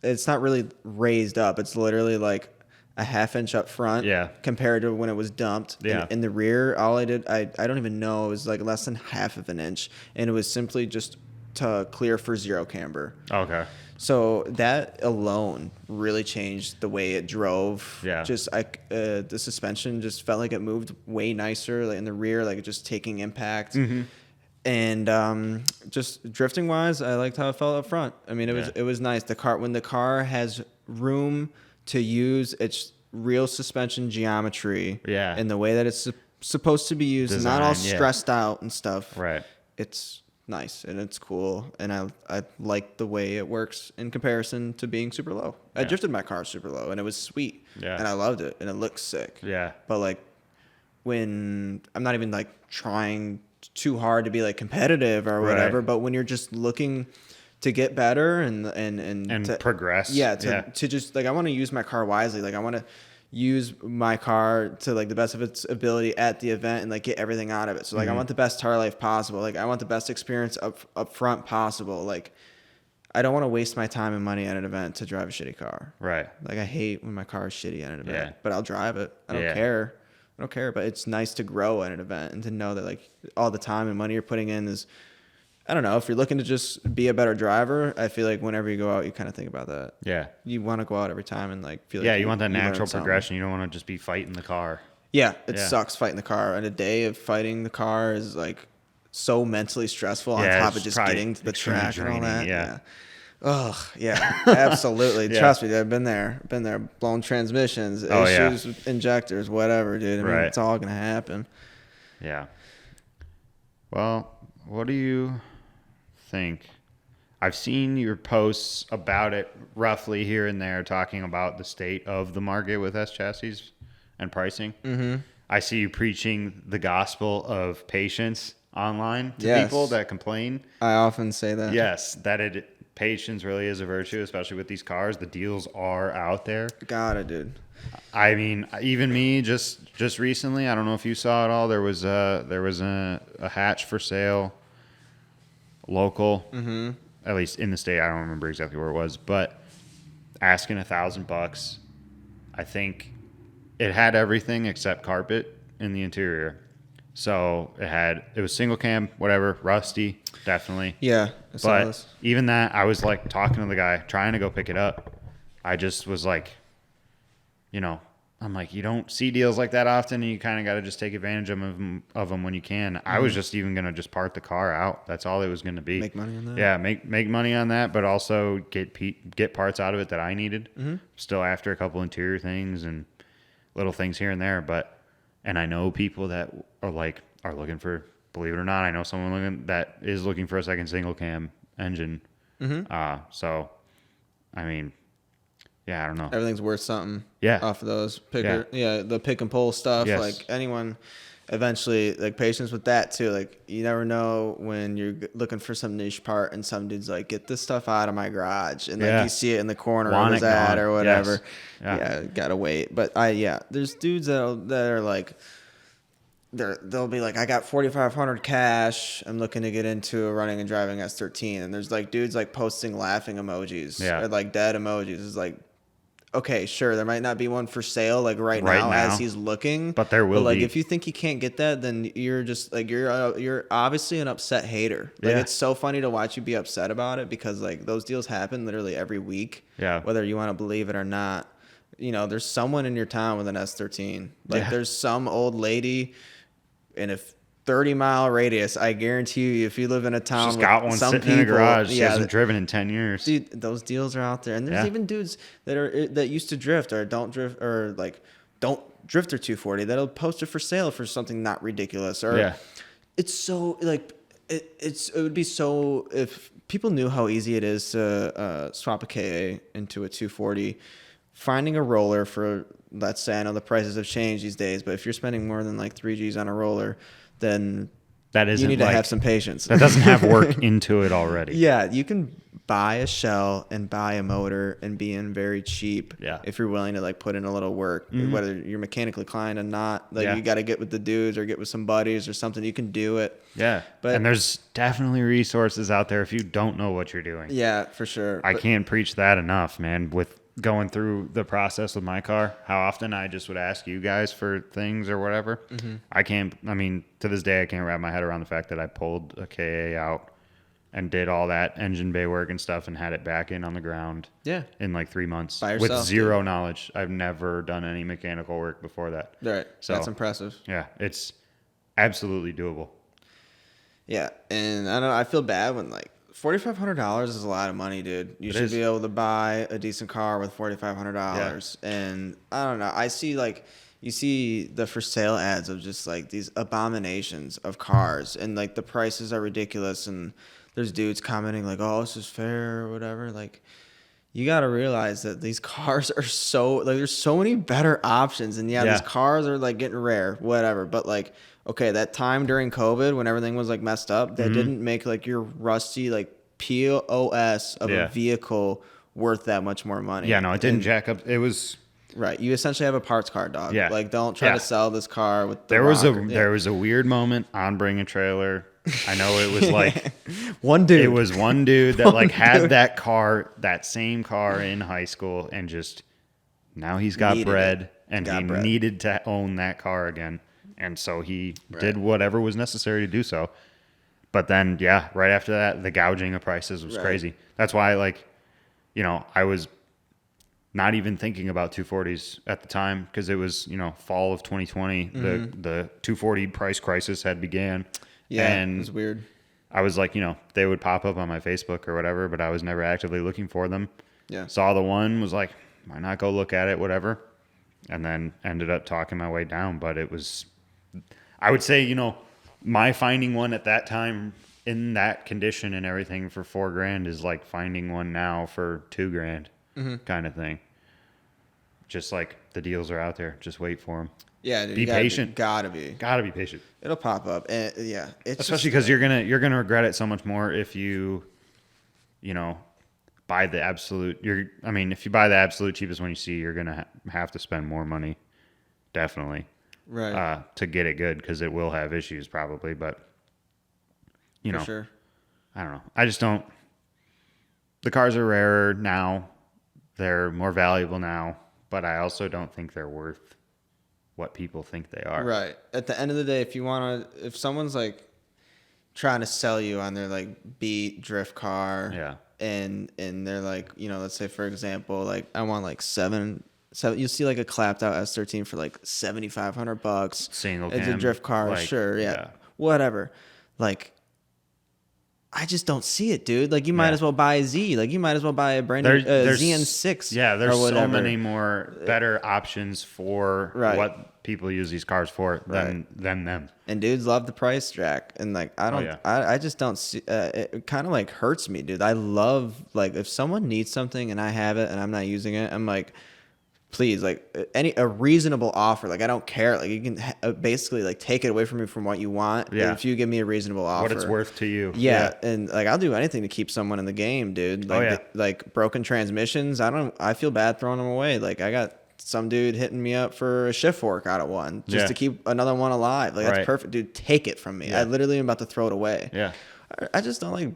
It's not really raised up. It's literally like a half inch up front compared to when it was dumped. In the rear, all I did, I don't even know, it was like less than half of an inch, and it was simply just to clear for zero camber. Okay. So that alone really changed the way it drove. Yeah. Just the suspension just felt like it moved way nicer, like in the rear, like just taking impact. Mm-hmm. And just drifting wise, I liked how it felt up front. I mean, it was nice. When the car has room to use its real suspension geometry in the way that it's supposed to be used, design, not all stressed out and stuff. Right. It's nice and it's cool, and I like the way it works in comparison to being super low. I drifted my car super low, and it was sweet, and I loved it, and it looked sick. Yeah. But like when I'm not even like trying too hard to be like competitive or whatever, Right. but when you're just looking to get better and to progress. To just like, I want to use my car wisely. Like I want to use my car to like the best of its ability at the event and like get everything out of it. So like I want the best tire life possible. Like I want the best experience up front possible. Like I don't want to waste my time and money at an event to drive a shitty car. Right. Like I hate when my car is shitty at an event, Yeah. but I'll drive it. I don't care. I don't care, but it's nice to grow at an event and to know that like all the time and money you're putting in is, I don't know, if you're looking to just be a better driver, I feel like whenever you go out, you kind of think about that. Yeah. You want to go out every time and like feel like Yeah, you want that learn natural something. progression. You don't want to just be fighting the car. Yeah, it sucks fighting the car. And a day of fighting the car is like so mentally stressful on top of just getting to the track and all that. Yeah. Ugh, yeah, absolutely. Yeah. Trust me, I've been there, blown transmissions, issues with injectors, whatever, dude. I mean, it's all gonna happen. Yeah. Well, what do you think? I've seen your posts about it roughly here and there, talking about the state of the market with S chassis and pricing. Mm-hmm. I see you preaching the gospel of patience online to people that complain. I often say that. Yes, that patience really is a virtue, especially with these cars. The deals are out there. Got it, dude. I mean, even me, just recently, I don't know if you saw it all. There was a hatch for sale, local, at least in the state. I don't remember exactly where it was, but asking $1,000. I think it had everything except carpet in the interior. So it was single cam, whatever, rusty, definitely. Yeah, but even that, I was like talking to the guy, trying to go pick it up. I just was like, I'm like, you don't see deals like that often, and you kind of got to just take advantage of them when you can. I was just even going to just part the car out. That's all it was going to be. Make money on that? Yeah, make money on that, but also get parts out of it that I needed. Still after a couple interior things and little things here and there. And I know people that are looking for, believe it or not, I know someone that is looking for a second single cam engine. So, I mean, yeah, I don't know. Everything's worth something. Yeah. Off of those the pick and pull stuff. Yes. Like anyone, eventually, like patience with that too. Like you never know when you're looking for some niche part and some dude's like, get this stuff out of my garage, and like you see it in the corner of his ad or whatever. Yes. Yeah, gotta wait. But there's dudes that are like, they'll be like, I got 4,500 cash. I'm looking to get into a running and driving S13, and there's like dudes like posting laughing emojis or like dead emojis. It's like, okay, sure, there might not be one for sale like right now as he's looking, but there will be. Like be. if you think you can't get that, then you're just like you're obviously an upset hater. Like it's so funny to watch you be upset about it because like those deals happen literally every week. Yeah. Whether you want to believe it or not, there's someone in your town with an S13. Like there's some old lady in a 30-mile radius. I guarantee you, if you live in a town, she's got one sitting in a garage. She hasn't driven in 10 years. Dude, those deals are out there, and there's even dudes that used to drift or don't drift or like don't drift their 240 that'll post it for sale for something not ridiculous. Or it's so like it would be so if people knew how easy it is to swap a KA into a 240. Finding a roller for, let's say, I know the prices have changed these days, but if you're spending more than like 3 G's on a roller, then you need to have some patience. That doesn't have work into it already. Yeah, you can buy a shell and buy a motor and be in very cheap if you're willing to like put in a little work, whether you're mechanically inclined or not. Like you got to get with the dudes or get with some buddies or something. You can do it. Yeah, and there's definitely resources out there if you don't know what you're doing. Yeah, for sure. I can't preach that enough, man, with going through the process with my car, how often I just would ask you guys for things or whatever. To this day, I can't wrap my head around the fact that I pulled a KA out and did all that engine bay work and stuff and had it back in on the ground in like 3 months by yourself, with zero knowledge. I've never done any mechanical work before that. Right. So that's impressive. Yeah, it's absolutely doable. Yeah, and I don't know, I feel bad when like $4,500 is a lot of money, dude. You should be able to buy a decent car with $4,500. And I don't know. I see like you see the for sale ads of just like these abominations of cars, and like the prices are ridiculous. And there's dudes commenting like, "Oh, this is fair" or whatever. Like, you got to realize that these cars are so like there's so many better options, and these cars are like getting rare, whatever. But like, okay, that time during COVID when everything was like messed up, that didn't make like your rusty like POS of a vehicle worth that much more money. Yeah, no, it didn't jack up. It was right. You essentially have a parts car, dog. Yeah, like don't try to sell this car with. There was a weird moment on Bring a Trailer. I know it was like one dude. It was one dude that like had that car, that same car in high school, and just now he's got bread, and he needed to own that car again, and so he did whatever was necessary to do so. But then, yeah, right after that, the gouging of prices was crazy. That's why, like, you know, I was not even thinking about 240s at the time because it was, you know, fall of 2020. The 240 price crisis had began. Yeah, and it was weird. I was like, you know, they would pop up on my Facebook or whatever, but I was never actively looking for them. Yeah. Saw the one, was like, why not go look at it, whatever. And then ended up talking my way down. But it was, I would say, you know, my finding one at that time in that condition and everything for $4,000 is like finding one now for $2,000 kind of thing. Just like the deals are out there. Just wait for them. Yeah, dude, be patient. Gotta be patient. It'll pop up, and yeah, it's especially because you're gonna regret it so much more if you know, buy the absolute. If you buy the absolute cheapest one you see, you're gonna have to spend more money, definitely, right, to get it good because it will have issues probably. But you know, sure. I don't know. I just don't. The cars are rarer now. They're more valuable now, but I also don't think they're worth what people think they are. Right. At the end of the day, if someone's like trying to sell you on their like beat drift car, and they're like, you know, let's say for example, like I want like seven. You see like a clapped out S13 for like $7,500. Single it's cam, a drift car, like, sure, whatever. Like, I just don't see it, dude. Like, you might as well buy a Z. Like, you might as well buy a brand new ZN6. Yeah, there's so many more better options for what people use these cars for than them. And dudes love the price jack. And, like, I just don't see it kind of, like, hurts me, dude. I love, like, if someone needs something and I have it and I'm not using it, I'm like, please, like a reasonable offer. Like I don't care. Like you can basically like take it away from me from what you want. Yeah. If you give me a reasonable offer, what it's worth to you. Yeah. And like I'll do anything to keep someone in the game, dude. Like like broken transmissions. I feel bad throwing them away. Like I got some dude hitting me up for a shift fork out of one just to keep another one alive. Like that's perfect, dude. Take it from me. I literally am about to throw it away. Yeah. I just don't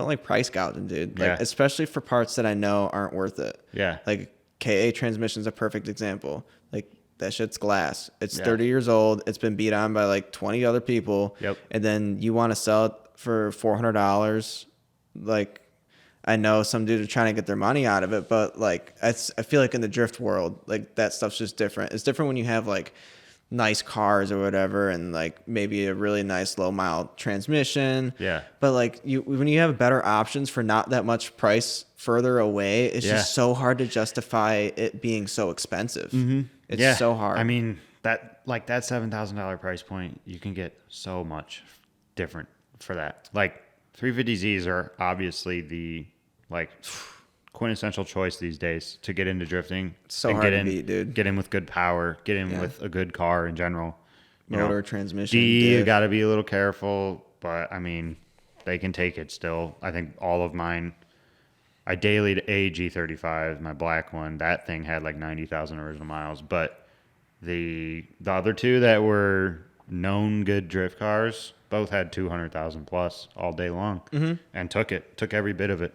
like price gouging, dude. Like especially for parts that I know aren't worth it. Yeah. Like KA transmission's a perfect example. Like that shit's glass. It's 30 years old. It's been beat on by like 20 other people. Yep. And then you want to sell it for $400. Like I know some dudes are trying to get their money out of it, but like I feel like in the drift world, like that stuff's just different. It's different when you have like nice cars or whatever, and like maybe a really nice low mile transmission. Yeah. But like when you have better options for not that much price further away, it's just so hard to justify it being so expensive. Mm-hmm. It's so hard. I mean that $7,000 price point, you can get so much different for that. Like 350Zs are obviously the like quintessential choice these days to get into drifting. It's so hard to beat, dude. Get in with good power. Get in with a good car in general. Motor, transmission. You got to be a little careful, but I mean, they can take it still. I think all of mine. I dailied a G35, my black one. That thing had like 90,000 original miles, but the other two that were known good drift cars both had 200,000 plus all day long, and took every bit of it.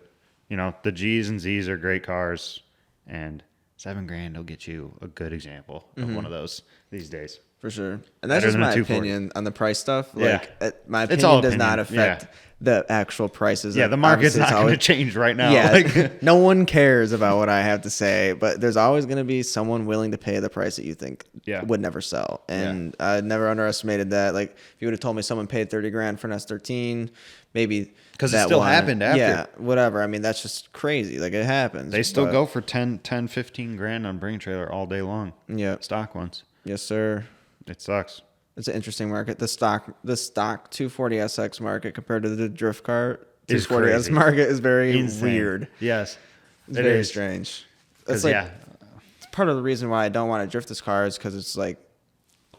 You know, the G's and Z's are great cars, and $7,000 will get you a good example of one of those these days. For sure. And that's just my opinion on the price stuff. Like, my opinion does not affect the actual prices. Yeah, the market's not going to change right now. Yeah, like, no one cares about what I have to say, but there's always going to be someone willing to pay the price that you think would never sell. And I never underestimated that. Like, if you would have told me someone paid $30,000 for an S13, maybe because it still happened after. Yeah, whatever. I mean, that's just crazy. Like, it happens. They still go for 10, 15 grand on Bring Trailer all day long. Yeah, stock ones. Yes, sir. It sucks. It's an interesting market. The stock 240SX market compared to the drift car 240S market is very weird. Yes. It's very strange. It's like, it's part of the reason why I don't want to drift this car is because it's like,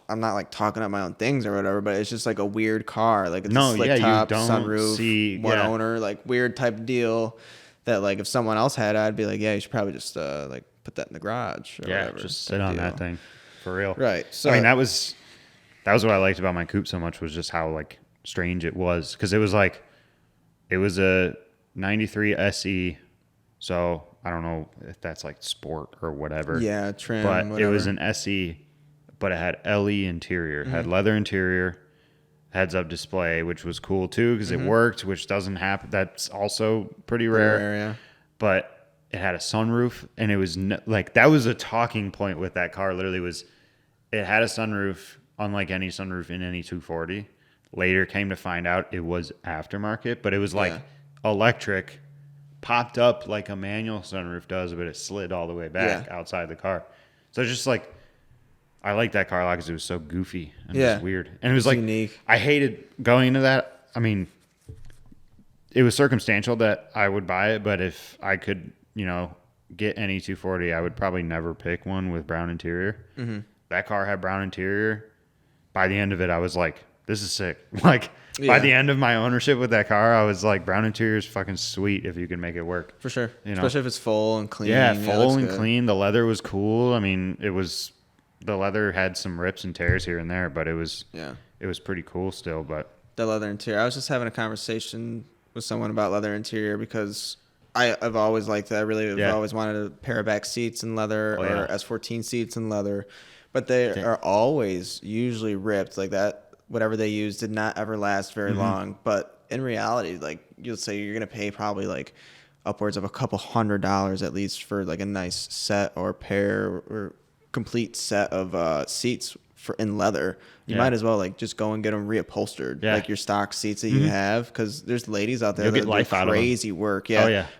I'm not like talking up my own things or whatever, but it's just like a weird car. Like it's a slick top, sunroof, one owner, like weird type of deal that like if someone else had, I'd be like, yeah, you should probably just like put that in the garage or whatever. Just sit on that thing for real. Right. So I mean, that was what I liked about my coupe so much was just how like strange it was. Cause it was a 93 SE. So I don't know if that's like sport or whatever. Yeah. Trim, but whatever. it was an SE, but it had LE interior, had leather interior, heads up display, which was cool too. Cause it worked, which doesn't happen. That's also pretty rare. Yeah. But it had a sunroof, and it was like that was a talking point with that car. Literally, was it had a sunroof, unlike any sunroof in any 240. Later, came to find out it was aftermarket, but it was like electric, popped up like a manual sunroof does, but it slid all the way back outside the car. So it's just like I liked that car a lot because it was so goofy and just weird, and it was like unique. I hated going into that. I mean, it was circumstantial that I would buy it, but if I could, get any 240, I would probably never pick one with brown interior. Mm-hmm. That car had brown interior. By the end of it, I was like, this is sick. Like, by the end of my ownership with that car, I was like, brown interior is fucking sweet if you can make it work. For sure. Especially if it's full and clean. Yeah, full and clean. The leather was cool. I mean, the leather had some rips and tears here and there, but it was pretty cool still. But the leather interior. I was just having a conversation with someone about leather interior because I've always liked that. I really have always wanted a pair of back seats in leather or S14 seats in leather, but they are always usually ripped like that. Whatever they use did not ever last very long. But in reality, like you'll say you're going to pay probably like upwards of a couple $100 at least for like a nice set or pair or complete set of seats in leather. You might as well like just go and get them reupholstered, like your stock seats that you have, because there's ladies out there that do crazy work.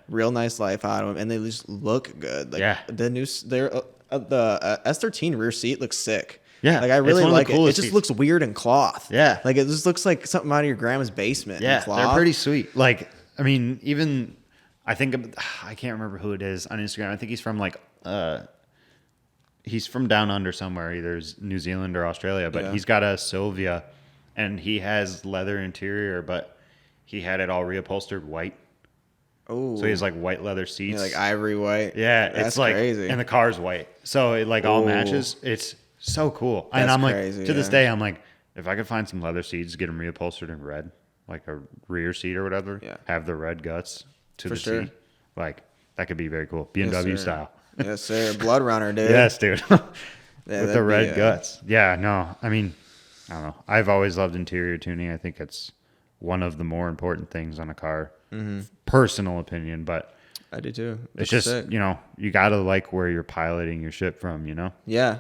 Real nice life out of them, and they just look good. Like the new, the S13 rear seat looks sick. Yeah, like I really like it. It just seats. looks weird in cloth. Yeah, like it just looks like something out of your grandma's basement. Yeah, in cloth. they're pretty sweet. Like I mean, even I can't remember who it is on Instagram. I think he's from like he's from down under somewhere, either New Zealand or Australia, but he's got a Sylvia and he has leather interior, but he had it all reupholstered white. Oh, so he has like white leather seats, like ivory white. Yeah, that's it's like crazy. And the car's white, so it like all matches. It's so cool. That's and I'm crazy, like, to this day, I'm like, if I could find some leather seats, get them reupholstered in red, like a rear seat or whatever, have the red guts to the seat, like that could be very cool, BMW style. Yes, sir. Blood runner, dude. Yes, dude. With the red guts. Yeah, no. I mean, I don't know. I've always loved interior tuning. I think it's one of the more important things on a car. Personal opinion, but I do too. It's just sick. You got to like where you're piloting your ship from, Yeah.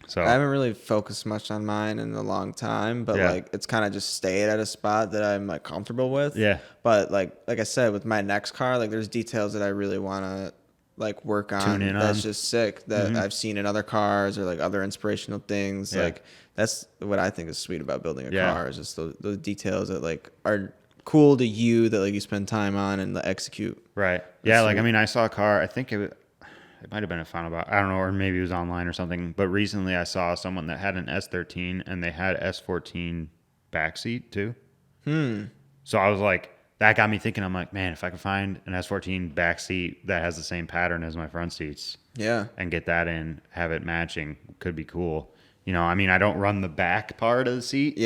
So I haven't really focused much on mine in a long time, but like it's kind of just stayed at a spot that I'm like comfortable with. Yeah. But like I said, with my next car, like there's details that I really want to like work on. Tune in that's on. just sick that I've seen in other cars or like other inspirational things. Like that's what I think is sweet about building a car is just those details that like are cool to you that like you spend time on and execute. Right. Yeah. Like, I mean, I saw a car, I think it might've been a Final Bout. I don't know, or maybe it was online or something, but recently I saw someone that had an S13 and they had S14 backseat too. So I was like, that got me thinking. I'm like, man, if I could find an S14 backseat that has the same pattern as my front seats, and get that in, have it matching, could be cool. I mean, I don't run the back part of the seat,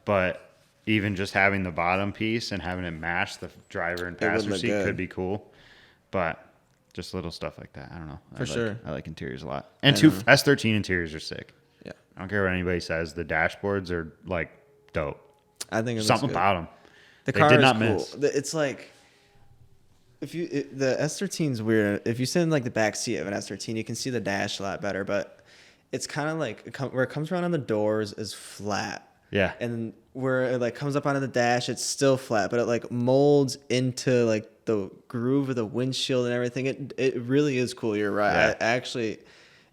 but even just having the bottom piece and having it match the driver and passenger seat could be cool. But just little stuff like that, I don't know. I like interiors a lot, and S13 interiors are sick. Yeah, I don't care what anybody says. The dashboards are like dope. I think it's something about them. The car is cool. It's like the S13 is weird. If you sit in like the back seat of an S13, you can see the dash a lot better. But it's kind of like where it comes around on the doors is flat. Yeah. And where it like comes up onto the dash, it's still flat, but it like molds into like the groove of the windshield and everything. It really is cool. You're right. Yeah.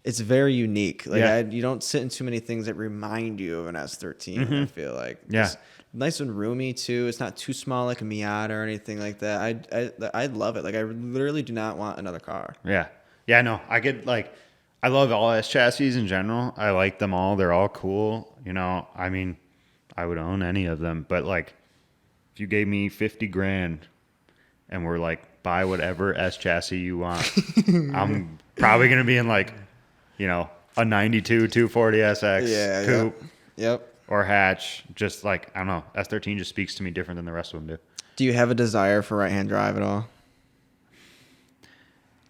It's very unique. Like you don't sit in too many things that remind you of an S13. I feel like nice and roomy too. It's not too small like a Miata or anything like that. I love it. Like I literally do not want another car. Yeah. Yeah, no. I love all S chassis in general. I like them all. They're all cool. You know, I mean, I would own any of them, but like if you gave me 50 grand and we're like, buy whatever S chassis you want, I'm probably going to be in like, you know, a 92 240 SX coupe. Yep. Or hatch. Just like, I don't know. S13 just speaks to me different than the rest of them do. Do you have a desire for right-hand drive at all?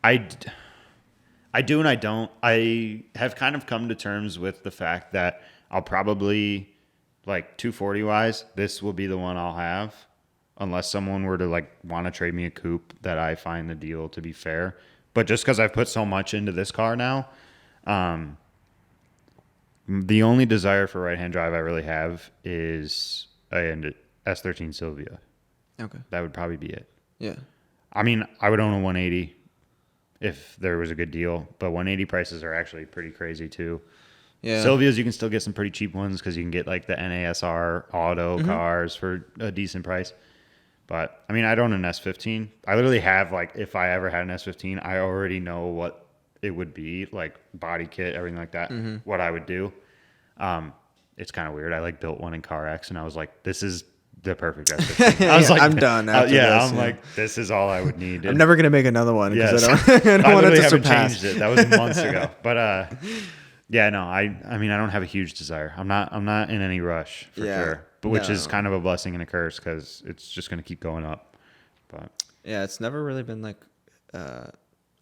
I do and I don't. I have kind of come to terms with the fact that I'll probably, like 240 wise, this will be the one I'll have. Unless someone were to like want to trade me a coupe that I find the deal to be fair. But just because I've put so much into this car now, the only desire for right-hand drive I really have is an S13 Silvia. Okay. That would probably be it. Yeah. I mean, I would own a 180 if there was a good deal, but 180 prices are actually pretty crazy too. Yeah. Silvias, you can still get some pretty cheap ones because you can get like the NASR auto cars for a decent price. But I mean, I'd own an S15. I literally have like, if I ever had an S15, I already know what it would be, like body kit, everything like that, what I would do. It's kind of weird. I like built one in CarX and I was like, this is the perfect S15. I was like, I'm done. After this, like, this is all I would need. I'm never going to make another one because yes. I don't want it to haven't surpass. changed it. That was months ago. But yeah, no, I mean, I don't have a huge desire. I'm not in any rush for sure, but which is kind of a blessing and a curse because it's just going to keep going up. But yeah, it's never really been like,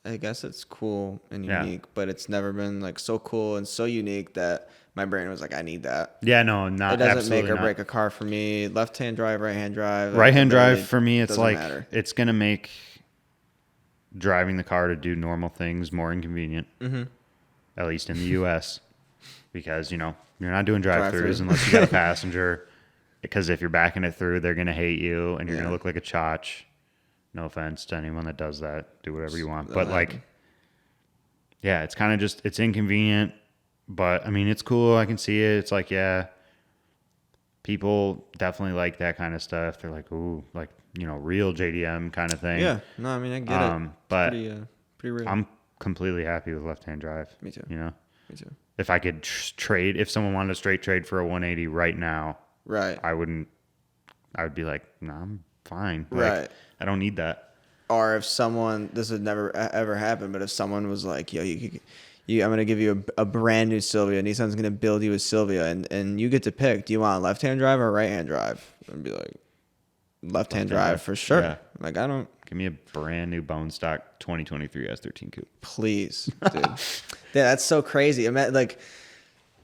I guess it's cool and unique, but it's never been like so cool and so unique that my brain was like, I need that. Yeah, no, not. It doesn't make or break a car for me. Left-hand drive, right-hand drive. Right-hand drive for me, it's like matter. It's gonna make driving the car to do normal things more inconvenient. At least in the U.S. because you're not doing drive-throughs unless you got a passenger. Because if you're backing it through, they're gonna hate you and you're gonna look like a chotch. No offense to anyone that does that. Do whatever you want. But like, yeah, it's kind of just, it's inconvenient, but I mean, it's cool. I can see it. It's like, yeah, people definitely like that kind of stuff. They're like, ooh, like, real JDM kind of thing. Yeah. No, I mean, I get it. But pretty real. I'm completely happy with left-hand drive. Me too. Me too. If I could trade, if someone wanted a straight trade for a 180 right now, right, I would be like, no, I'm fine. Right. I don't need that. Or if someone, this would never ever happen, but if someone was like, yo, I'm going to give you a brand new Silvia, Nissan's going to build you a Silvia, and you get to pick, do you want a left-hand drive or right-hand drive? I'd be like, left-hand drive for sure. Yeah. Like, I don't. Give me a brand new bone stock 2023 S13 coupe. Please, dude. Yeah, that's so crazy. I mean, like,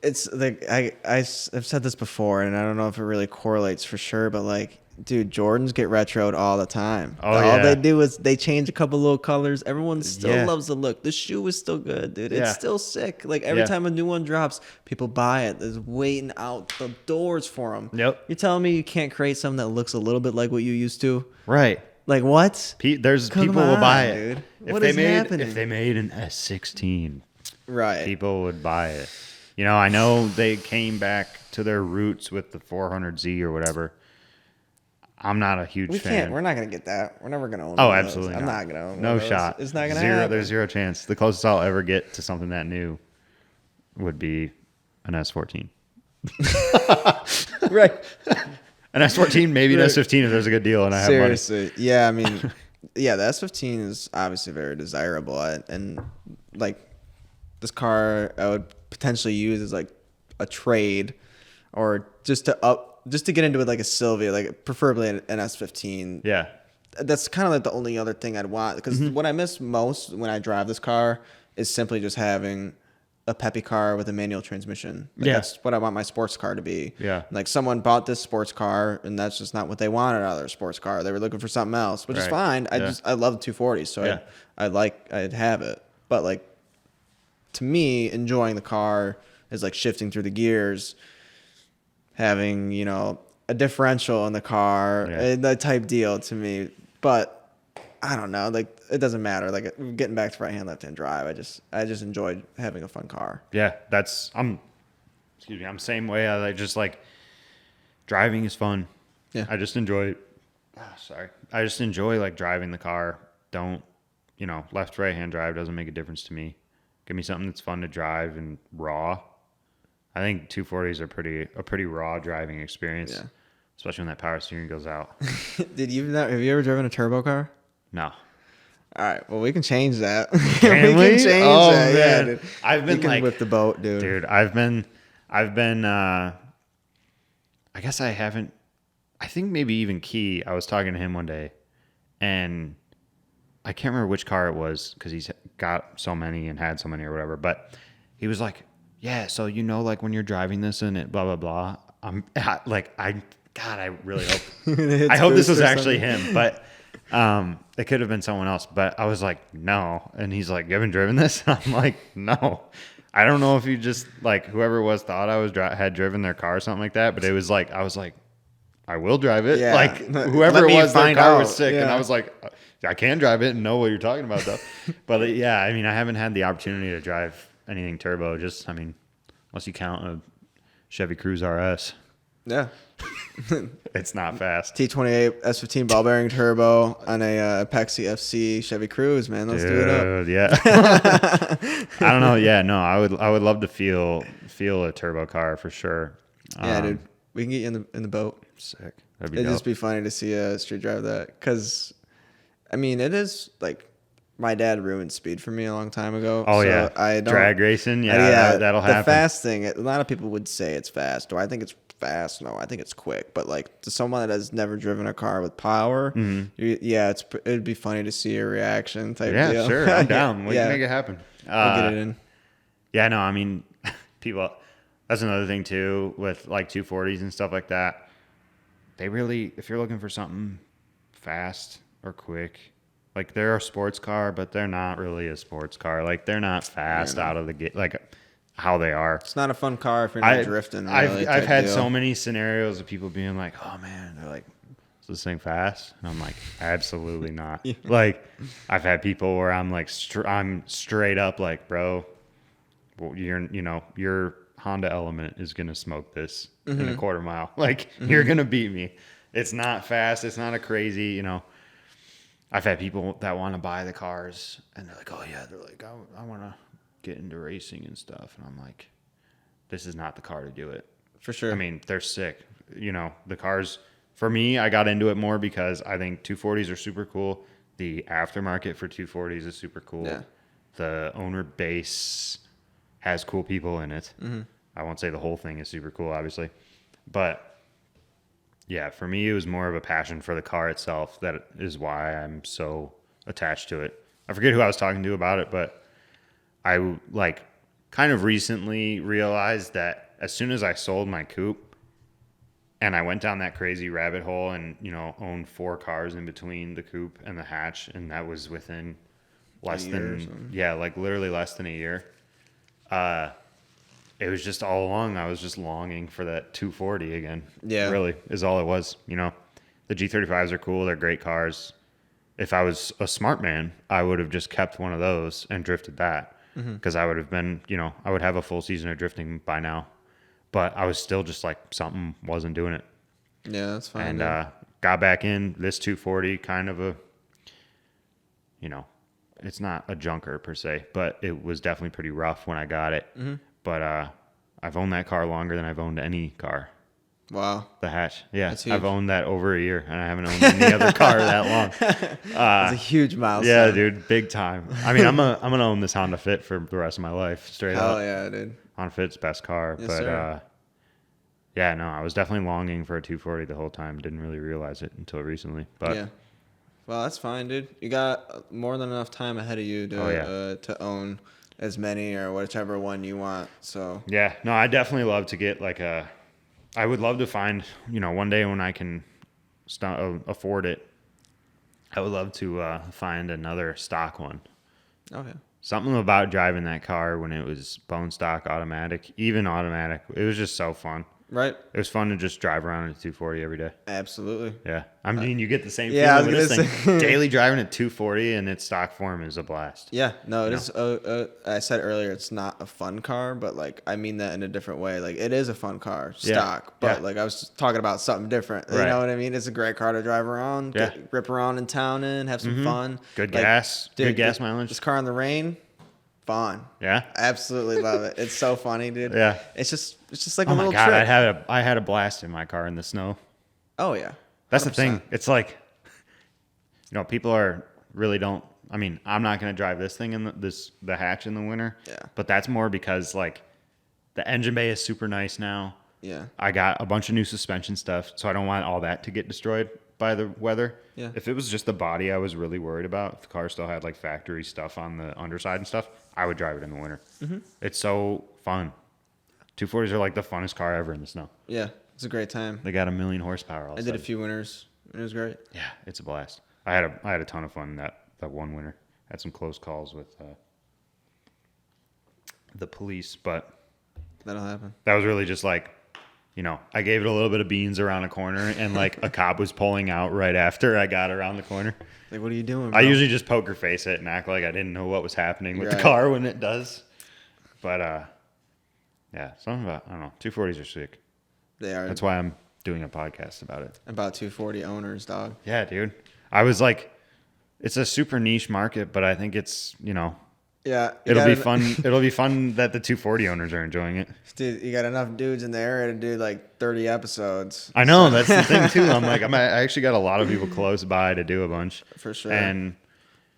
it's like, I've said this before, and I don't know if it really correlates for sure, but like, dude, Jordans get retroed all the time. All they do is they change a couple little colors. Everyone still loves the look. The shoe is still good, dude. It's still sick. Like every time a new one drops, people buy it. There's waiting out the doors for them. Yep. You're telling me you can't create something that looks a little bit like what you used to? Right. Like what? There's people will buy it. Dude. What is happening? If they made an S16, right, people would buy it. I know they came back to their roots with the 400Z or whatever. I'm not a huge fan. We're not going to get that. We're never going to own Oh, absolutely I'm not going to own No shot. It's not going to happen. There's zero chance. The closest I'll ever get to something that new would be an S14. Right. An S14, maybe an S15 if there's a good deal and I have money. Seriously. Yeah, I mean, yeah, the S15 is obviously very desirable. And like this car I would potentially use as like a trade or just to get into it like a Silvia, like preferably an S15. Yeah. That's kind of like the only other thing I'd want because what I miss most when I drive this car is simply just having a peppy car with a manual transmission. Like that's what I want my sports car to be. Yeah. Like someone bought this sports car and that's just not what they wanted out of their sports car. They were looking for something else, which is fine. I love 240s, so I'd have it. But like to me, enjoying the car is like shifting through the gears, having, a differential in the car, that type deal to me. But I don't know, like it doesn't matter. Like getting back to right-hand, left-hand drive, I just enjoyed having a fun car. Yeah, I'm same way. I just like driving is fun. Yeah. I just enjoy. I just enjoy like driving the car. Don't, left, right hand drive doesn't make a difference to me. Give me something that's fun to drive and raw. I think 240s are a pretty raw driving experience, especially when that power steering goes out. Have you ever driven a turbo car? No. All right, well, we can change that. Can we? Can change Oh, that. man. Yeah, dude. I've been you can whip the boat, dude. Dude, I've been, I guess I haven't, I think maybe even Key, I was talking to him one day, and I can't remember which car it was because he's got so many and had so many or whatever, but he was like, yeah, so like when you're driving this and it blah, blah, blah, I really hope, I hope this was actually him, but it could have been someone else, but I was like, no. And he's like, you haven't driven this? I'm like, no. I don't know if you just like whoever it was thought I was had driven their car or something like that, but it was like, I was like, I will drive it. Yeah. Like whoever it was, their car was sick. Yeah. And I was like, I can drive it and know what you're talking about though. But yeah, I mean, I haven't had the opportunity to drive anything turbo. Unless you count a Chevy Cruze RS. Yeah. It's not fast. T28 S15 ball bearing turbo on a Pexi FC Chevy Cruze, man. Let's do it up. Yeah. I don't know. Yeah, no, I would love to feel a turbo car for sure. Yeah, dude. We can get you in the boat. Sick. That'd be It'd dope. just be funny to see a street drive that, because I mean, it is like my dad ruined speed for me a long time ago. Oh, so yeah. I don't, drag racing. Yeah, that'll happen. The fast thing, a lot of people would say it's fast. Do I think it's fast? No, I think it's quick. But like to someone that has never driven a car with power, it'd be funny to see a reaction type deal. Yeah, sure. I'm down. We can make it happen. We'll get it in. Yeah, no, I mean, people, that's another thing too with like 240s and stuff like that. They really, if you're looking for something fast or quick, like they're a sports car, but they're not really a sports car. Like they're not fast out of the gate, like how they are. It's not a fun car if you're not drifting. Really, I've had so many scenarios of people being like, oh man, they're like, is this thing fast? And I'm like, absolutely not. Like I've had people where I'm like, I'm straight up like, bro, well, your Honda Element is going to smoke this in a quarter mile. Like you're going to beat me. It's not fast. It's not a crazy, I've had people that want to buy the cars and they're like, oh yeah, they're like, I want to get into racing and stuff. And I'm like, this is not the car to do it. For sure. I mean, they're sick. The cars, for me, I got into it more because I think 240s are super cool. The aftermarket for 240s is super cool. Yeah. The owner base has cool people in it. Mm-hmm. I won't say the whole thing is super cool, obviously. But yeah, for me, it was more of a passion for the car itself. That is why I'm so attached to it. I forget who I was talking to about it, but I kind of recently realized that as soon as I sold my coupe and I went down that crazy rabbit hole and, owned 4 cars in between the coupe and the hatch, and that was within literally less than a year. It was just all along, I was just longing for that 240 again. Yeah. Really, is all it was. The G35s are cool. They're great cars. If I was a smart man, I would have just kept one of those and drifted that. Because I would have been, I would have a full season of drifting by now. But I was still just like, something wasn't doing it. Yeah, that's fine. And got back in this 240, kind of a, it's not a junker per se, but it was definitely pretty rough when I got it. Mm-hmm. But I've owned that car longer than I've owned any car. Wow. The hatch. Yeah. I've owned that over a year, and I haven't owned any other car that long. It's a huge milestone. Yeah, dude. Big time. I mean, I'm gonna own this Honda Fit for the rest of my life, straight up. Hell yeah, dude. Honda Fit's best car. Yes, but sir. yeah, no, I was definitely longing for a 240 the whole time. Didn't really realize it until recently. But yeah. Well, that's fine, dude. You got more than enough time ahead of you to own as many or whichever one you want. So yeah, no, I definitely love to get I would love to find, one day when I can afford it, I would love to find another stock one. Okay. Something about driving that car when it was bone stock automatic, even automatic, it was just so fun. Right. It was fun to just drive around in a 240 every day. Absolutely. Yeah. I mean, you get the same Yeah, I feeling was with this gonna thing. Daily driving at 240 in its stock form is a blast. Yeah, no, it is. I said earlier it's not a fun car, but like I mean that in a different way. Like it is a fun car, stock, but like I was talking about something different. You know what I mean? It's a great car to drive around, rip around in town in, have some fun. Good gas, dude, good gas mileage. This car in the rain, fun. Yeah, absolutely love it. It's so funny, dude. Yeah, it's just like a little God, trip. I had a blast in my car in the snow. Oh yeah, 100%. That's the thing. It's like, people really don't. I mean, I'm not going to drive this thing in the hatch in the winter. Yeah. But that's more because like the engine bay is super nice now. Yeah. I got a bunch of new suspension stuff, so I don't want all that to get destroyed by the weather. Yeah. If it was just the body I was really worried about, if the car still had like factory stuff on the underside and stuff, I would drive it in the winter. Mm-hmm. It's so fun. 240s are like the funnest car ever in the snow. Yeah. It's a great time. They got 1 million horsepower. I did a few winters. It was great. Yeah, it's a blast. I had a ton of fun that one winter. Had some close calls with the police, but that'll happen. That was really just like, I gave it a little bit of beans around a corner, and like a cop was pulling out right after I got around the corner. Like, what are you doing, bro? I usually just poker face it and act like I didn't know what was happening with the car when it does. But yeah, something about, I don't know, 240s are sick. They are. That's why I'm doing a podcast about it. About 240 owners, dog. Yeah, dude. I was like, it's a super niche market, but I think it's, yeah, it'll be fun. It'll be fun that the 240 owners are enjoying it. Dude, you got enough dudes in the area to do like 30 episodes. I know, that's the thing too. I'm like, I actually got a lot of people close by to do a bunch. For sure. And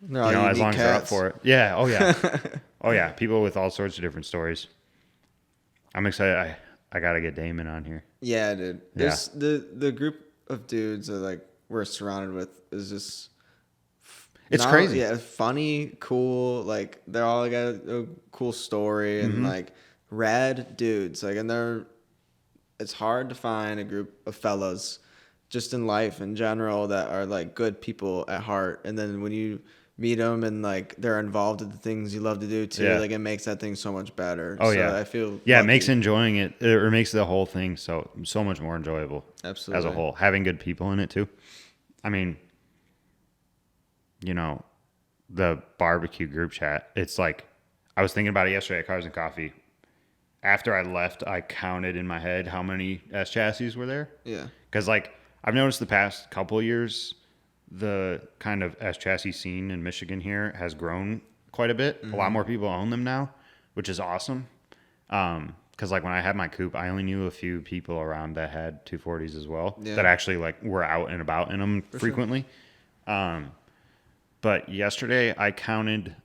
as long as they're up for it. Yeah. Oh yeah. Oh yeah. People with all sorts of different stories. I'm excited. I got to get Damon on here. Yeah, dude. There's the group of dudes that like we're surrounded with is just it's crazy. Yeah, funny, cool. Like they're all got a cool story and like rad dudes. Like it's hard to find a group of fellas just in life in general that are like good people at heart. And then when you meet them and like they're involved in the things you love to do too, like it makes that thing so much better. Oh so yeah, I feel it makes enjoying it, or makes the whole thing so much more enjoyable. Absolutely. As a whole, having good people in it too. I mean, the barbecue group chat. It's like I was thinking about it yesterday at Cars and Coffee. After I left, I counted in my head how many S chassis were there. Yeah, because like I've noticed the past couple of years, the kind of S chassis scene in Michigan here has grown quite a bit. A lot more people own them now, which is awesome. Because like when I had my coupe, I only knew a few people around that had 240s as well that actually like were out and about in them frequently. Sure. But yesterday I counted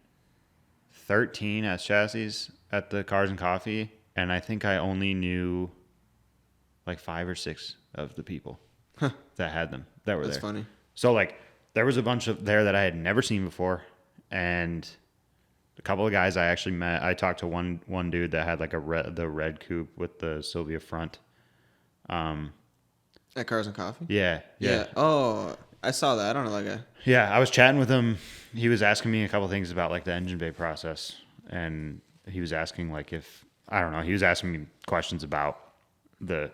13 S chassis at the Cars and Coffee, and I think I only knew like 5 or 6 of the people that had them that were there. That's funny. So like there was a bunch of there that I had never seen before, and a couple of guys I actually met. I talked to one dude that had like the red coupe with the Sylvia front. At Cars and Coffee? Yeah. Oh, I saw that. I don't know that guy. Yeah, I was chatting with him. He was asking me a couple things about like the engine bay process, and he was asking like he was asking me questions about the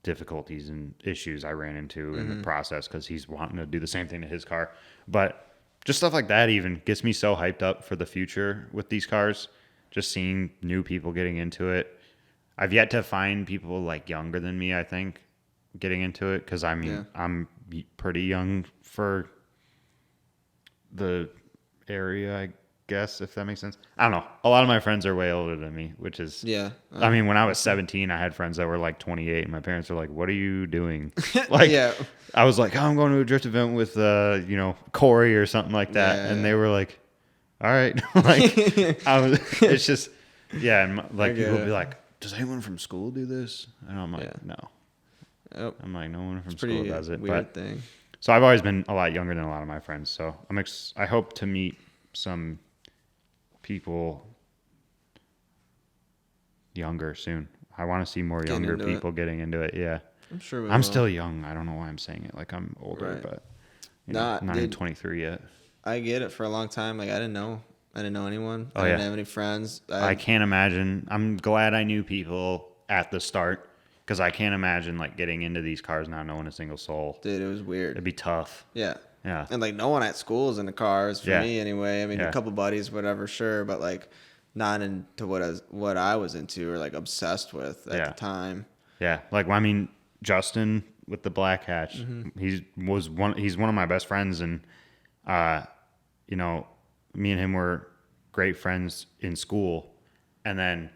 difficulties and issues I ran into in the process, because he's wanting to do the same thing to his car. But just stuff like that even gets me so hyped up for the future with these cars. Just seeing new people getting into it. I've yet to find people like younger than me, I think, getting into it, because I mean I'm pretty young for the area, I guess, if that makes sense. I don't know. A lot of my friends are way older than me, which is I mean, when I was 17, I had friends that were like 28, and my parents were like, "What are you doing?" Like, I was like, "Oh, I'm going to a drift event with Corey or something like that," and they were like, "All right." Like, it's just and like people would be like, "Does anyone from school do this?" And I'm like, "No." Yep. I'm like, no one from school does it. Weird thing. So I've always been a lot younger than a lot of my friends. So I hope to meet some people younger soon. I want to see more younger people getting into it. Yeah. I'm sure I'm still young. I don't know why I'm saying it like I'm older, but not even 23 yet. I get it. For a long time, like I didn't know anyone. I didn't have any friends. I can't imagine. I'm glad I knew people at the start, because I can't imagine like getting into these cars not knowing a single soul. Dude, it was weird. It'd be tough. Yeah. Yeah. And like no one at school is into cars for me anyway. I mean, a couple buddies, whatever, sure, but like not into what I was into or like obsessed with at the time. Yeah. Like, I mean, Justin with the black hatch, he's one of my best friends, and you know, me and him were great friends in school, and then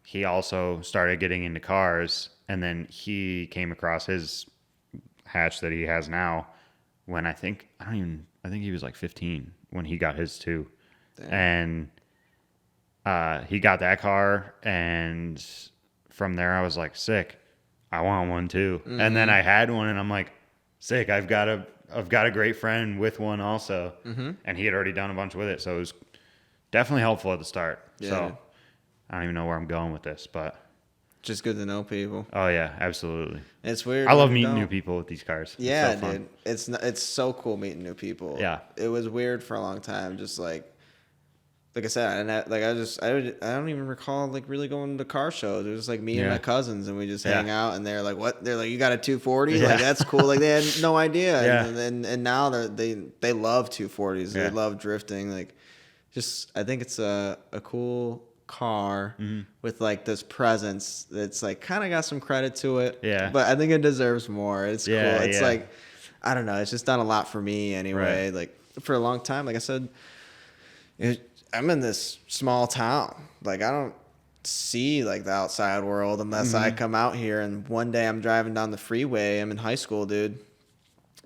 he also started getting into cars, and then he came across his hatch that he has now when I think he was like 15 when he got his too. Damn. And he got that car, and from there I was like, sick, I want one too. And then I had one, and I'm like, sick, I've got a great friend with one also. And he had already done a bunch with it, so it was definitely helpful at the start. So I don't even know where I'm going with this, but just good to know people. Oh yeah, absolutely. It's weird. I love meeting new people with these cars. Yeah, it's so fun. Dude. It's so cool meeting new people. Yeah. It was weird for a long time, just like I said, I don't even recall like really going to car shows. It was like me and my cousins, and we just hang out, and they're like, "What?" They're like, "You got a 240?" Like, that's cool. Like, they had no idea. And now they love 240s. They love drifting. Like, just I think it's a cool car with like this presence that's like kind of got some credit to it. Yeah. But I think it deserves more. It's cool. It's like, I don't know. It's just done a lot for me anyway. Right. Like for a long time, like I said, I'm in this small town. Like I don't see like the outside world unless I come out here. And one day I'm driving down the freeway. I'm in high school, dude.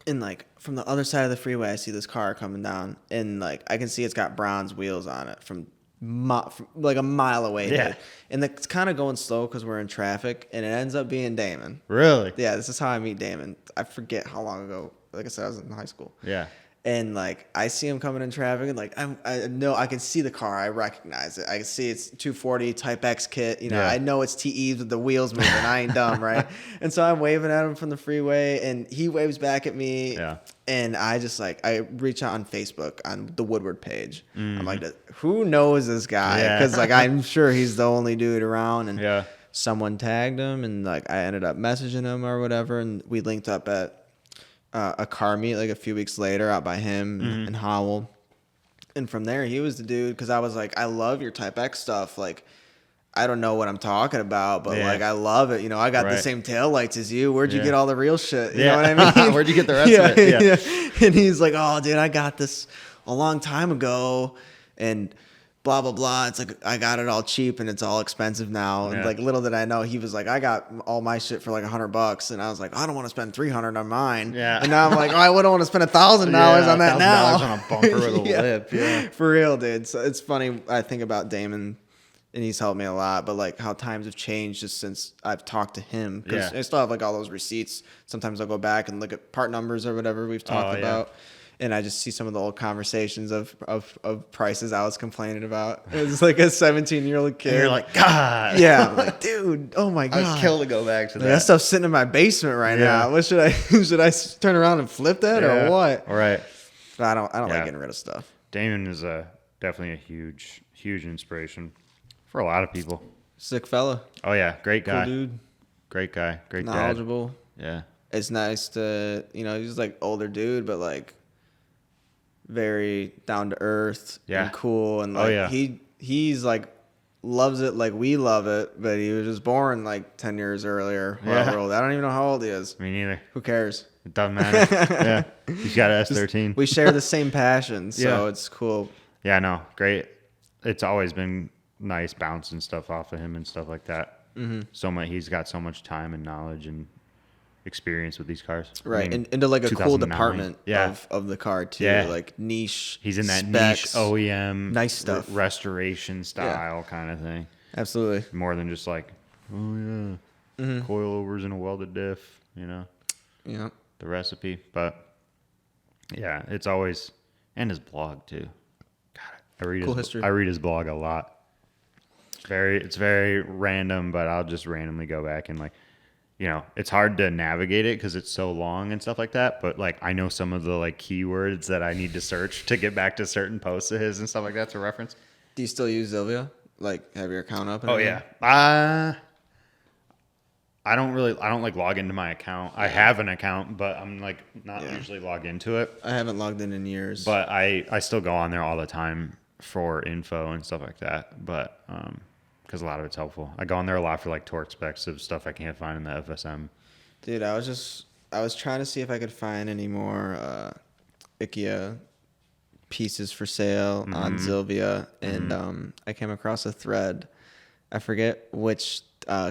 And like from the other side of the freeway, I see this car coming down, and like I can see it's got bronze wheels on it from like a mile away. Yeah. Dude. And it's kind of going slow because we're in traffic, and it ends up being Damon. Really? Yeah, this is how I meet Damon. I forget how long ago. Like I said, I was in high school. Yeah. And like I see him coming in traffic, and like I know I can see the car, I recognize it. I can see it's 240 Type X kit. You know, I know it's TEs with the wheels moving. I ain't dumb, right? And so I'm waving at him from the freeway, and he waves back at me. Yeah. And I just like I reach out on Facebook on the Woodward page. I'm like, who knows this guy? Because like I'm sure he's the only dude around. And someone tagged him, and like I ended up messaging him or whatever, and we linked up at a car meet like a few weeks later out by him in Howell. And from there, he was the dude, because I was like, I love your Type X stuff. Like, I don't know what I'm talking about, but like, I love it. You know, I got the same taillights as you. Where'd you get all the real shit? You know what I mean? Where'd you get the rest of it? Yeah. And he's like, oh, dude, I got this a long time ago, and blah, blah, blah. It's like, I got it all cheap, and it's all expensive now. And like, little did I know, he was like, I got all my shit for like $100. And I was like, I don't want to spend $300 on mine. Yeah. And now I'm like, oh, I wouldn't want to spend $1,000 on that now. $1,000 on a bumper with a lip. Yeah. For real, dude. So it's funny. I think about Damon, and he's helped me a lot, but like how times have changed just since I've talked to him. Because I still have like all those receipts. Sometimes I'll go back and look at part numbers or whatever we've talked about. And I just see some of the old conversations of prices I was complaining about. It was like a 17-year-old kid. And you're like, God. Yeah. I'm like, dude, oh my God. I'd kill to go back to that. That stuff's sitting in my basement right now. What should I turn around and flip that or what? Right. But I don't like getting rid of stuff. Damon is definitely a huge, huge inspiration for a lot of people. Sick fella. Oh yeah. Great guy. Cool dude. Great guy. Great dad. Knowledgeable. Yeah. It's nice to, he's like older dude, but like very down to earth and cool, and like he's like loves it like we love it, but he was just born like 10 years earlier. I don't even know how old he is. Me neither. Who cares? It doesn't matter. He's got an S13. We share the same passion, so it's cool. Yeah, no, great. It's always been nice bouncing stuff off of him and stuff like that. So much. He's got so much time and knowledge and experience with these cars, right? I mean, into like a cool department of the car too, like niche. He's in that specs, niche OEM, nice stuff, restoration style kind of thing. Absolutely, more than just like, coilovers and a welded diff, the recipe. But yeah, it's always, and his blog too. God, I read his blog a lot. It's very random, but I'll just randomly go back and like. It's hard to navigate it because it's so long and stuff like that. But like, I know some of the like keywords that I need to search to get back to certain posts of his and stuff like that to reference. Do you still use Zilvia? Like, have your account up? Oh yeah. I I don't like log into my account. I have an account, but I'm like not usually logged into it. I haven't logged in years. But I still go on there all the time for info and stuff like that. But because a lot of it's helpful. I go on there a lot for like torque specs of stuff I can't find in the FSM. Dude, I was trying to see if I could find any more IKEA pieces for sale on Zilvia, and I came across a thread. I forget which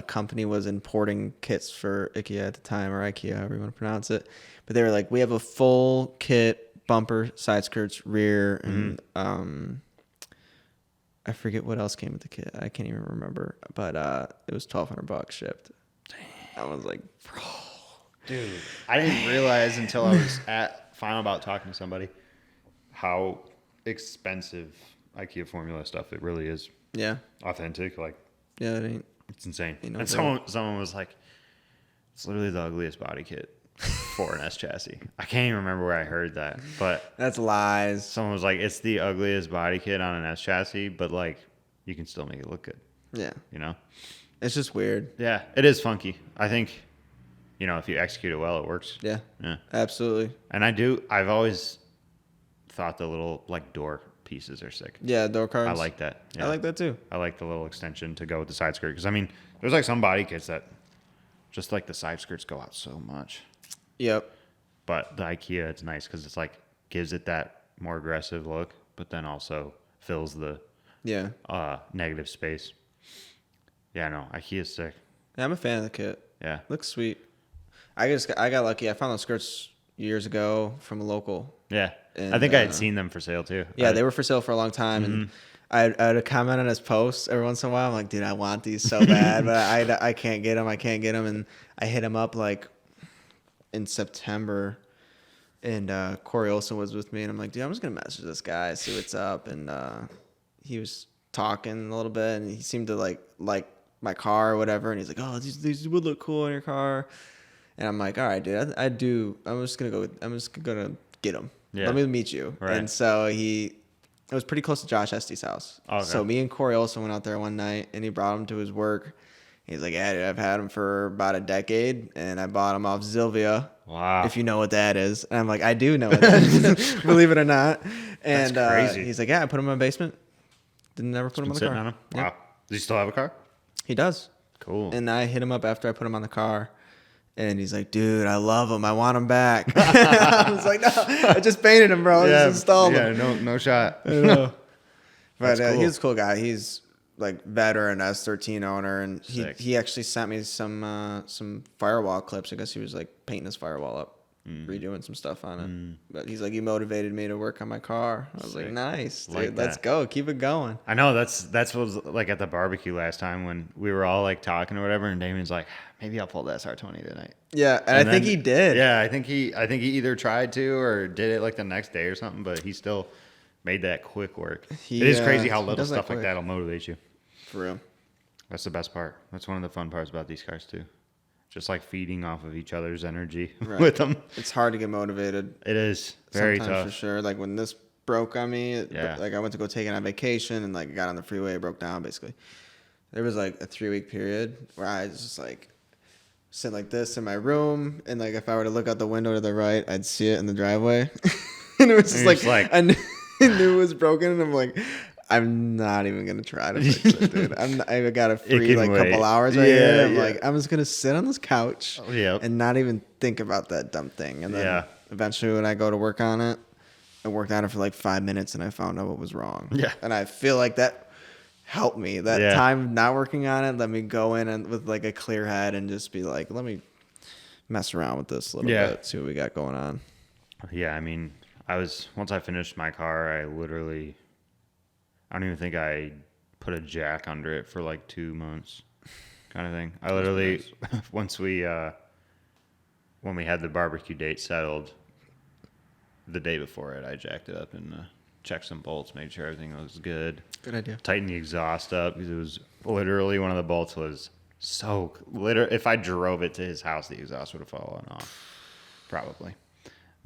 company was importing kits for IKEA at the time, or IKEA, however you want to pronounce it. But they were like, we have a full kit, bumper, side skirts, rear, and I forget what else came with the kit. I can't even remember, but it was $1,200 shipped. Damn. I was like, bro. Dude, I didn't realize until I was at Final Bout talking to somebody how expensive IKEA formula stuff it really is. Yeah. Authentic, like. Yeah, it ain't. It's insane. Ain't no and someone was like, it's literally the ugliest body kit for an S chassis. I can't even remember where I heard that, but that's lies. Someone was like, it's the ugliest body kit on an S chassis, but like you can still make it look good. Yeah. You know? It's just weird. Yeah, it is funky. I think, if you execute it well, it works. Yeah. Yeah. Absolutely. And I've always thought the little like door pieces are sick. Yeah, door cards. I like that. Yeah. I like that too. I like the little extension to go with the side skirt. Because, there's like some body kits that just like the side skirts go out so much. Yep. But the IKEA, it's nice because it's like gives it that more aggressive look, but then also fills the negative space. Yeah, no, IKEA's sick. Yeah, I'm a fan of the kit. Yeah. Looks sweet. I got lucky. I found those skirts years ago from a local. Yeah. And, I think I had seen them for sale too. Yeah, they were for sale for a long time. And I'd comment on his posts every once in a while. I'm like, dude, I want these so bad, but I can't get them. And I hit him up like in September, and Corey Olson was with me, and I'm like, dude, I'm just going to message this guy, see what's up. And he was talking a little bit, and he seemed to like my car or whatever. And he's like, oh, these would look cool in your car. And I'm like, all right, dude, I do. I'm just going to get them. Yeah. Let me meet you. Right. And so it was pretty close to Josh Estes' house. Okay. So me and Corey also went out there one night, and he brought him to his work. He's like, yeah, dude, I've had him for about a decade, and I bought him off Zilvia. Wow. If you know what that is. And I'm like, I do know what that is, believe it or not. And that's crazy. He's like, yeah, I put him in my basement. Didn't ever put him on the car. On him? Wow. Yep. Does he still have a car? He does. Cool. And I hit him up after I put him on the car. And he's like, dude, I love him. I want him back. I was like, no, I just painted him, bro. I just installed him. Yeah, no shot. I know. But cool. He's a cool guy. He's like veteran S13 owner, and he actually sent me some firewall clips. I guess he was like painting his firewall up, redoing some stuff on it. But he's like, you motivated me to work on my car. I was like, nice, dude. Like let's go. Keep it going. I know that's what was like at the barbecue last time when we were all like talking or whatever, and Damien's like, maybe I'll pull the SR20 tonight. Yeah, and I think he did. Yeah, I think he either tried to or did it like the next day or something, but he still made that quick work. It is crazy how little stuff like that'll motivate you. For real. That's the best part. That's one of the fun parts about these cars too. Just like feeding off of each other's energy with them. It's hard to get motivated. It is very tough. For sure. Like when this broke on me, like I went to go take it on vacation and like got on the freeway, it broke down basically. There was like a 3-week period where I was just like sit like this in my room, and like if I were to look out the window to the right, I'd see it in the driveway. And it was just like I knew it was broken, and I'm like, I'm not even gonna try to fix it, dude. I got a free like couple hours right here. I'm like, I'm just gonna sit on this couch and not even think about that dumb thing. And then eventually, when I go to work on it, I worked on it for like 5 minutes, and I found out what was wrong. Yeah, and I feel like that helped me. That time not working on it let me go in and with like a clear head and just be like, let me mess around with this a little bit, see what we got going on. Yeah, I mean, once I finished my car, I don't even think I put a jack under it for like 2 months, kind of thing. I literally, once when we had the barbecue date settled, the day before it, I jacked it up and checked some bolts, made sure everything was good. Good idea. Tightened the exhaust up because it was literally one of the bolts was so literally. If I drove it to his house, the exhaust would have fallen off, probably.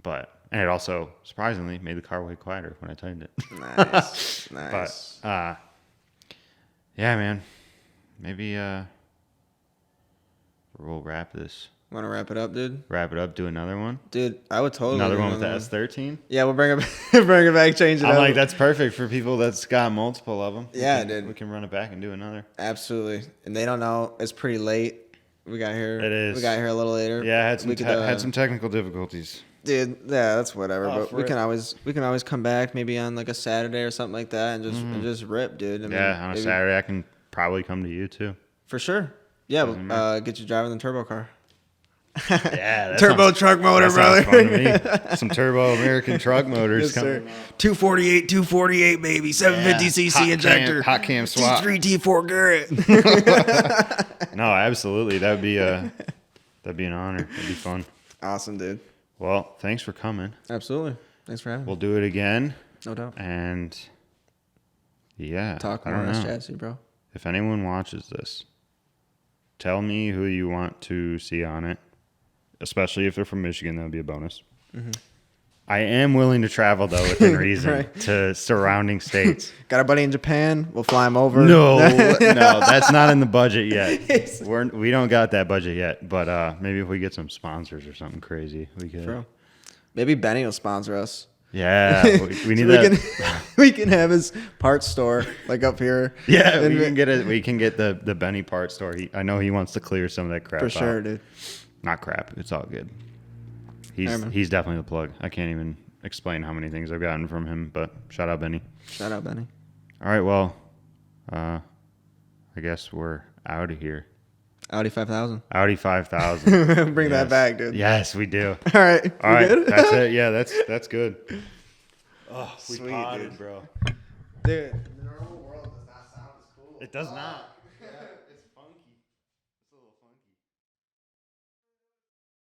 And it also surprisingly made the car way quieter when I tightened it. Nice. But yeah, man, maybe we'll wrap this. Want to wrap it up, dude? Wrap it up. Do another one. Dude, I would totally. Another one with the S13. Yeah, we'll bring it back, bring it back, change it I'm up. like, that's perfect for people that's got multiple of them. Yeah, dude. We can run it back and do another. Absolutely. And they don't know. It's pretty late. We got here. It is. We got here a little later. Yeah, I had some technical difficulties. Dude, yeah, that's whatever. Oh, but we can always come back maybe on like a Saturday or something like that and just rip, dude. I mean, Yeah, on a Saturday I can probably come to you too. For sure. Yeah, get you driving the turbo car. Yeah, turbo truck motor, brother. Fun to me. Some turbo American truck motors coming. 248, baby. 750cc injector. Hot cam swap. T3, T4 Garrett. No, absolutely. That'd be an honor. It'd be fun. Awesome, dude. Well, thanks for coming. Absolutely. Thanks for having me. We'll do it again. No doubt. And yeah, Talk I more don't on know. Schassis, bro. If anyone watches this, tell me who you want to see on it. Especially if they're from Michigan, that would be a bonus. Mm-hmm. I am willing to travel, though, within reason, Right. to surrounding states. Got a buddy in Japan. We'll fly him over. No, that's not in the budget yet. We don't got that budget yet. But maybe if we get some sponsors or something crazy, we could. True. Maybe Benny will sponsor us. Yeah, we need So that. we can have his parts store like up here. Yeah, And we can get the Benny part store. I know he wants to clear some of that crap for sure, out. dude. Not crap. It's all good. man. He's definitely the plug. I can't even explain how many things I've gotten from him, but shout out Benny. Shout out, Benny. All right, well, I guess we're out of here. Audi 5000. Audi 5000. Bring that back, dude. Yes, we do. All right. All right, Good? that's it. Yeah, that's good. Oh, Sweet, we potted, dude. bro. Dude, the normal world does not sound as cool. It does not.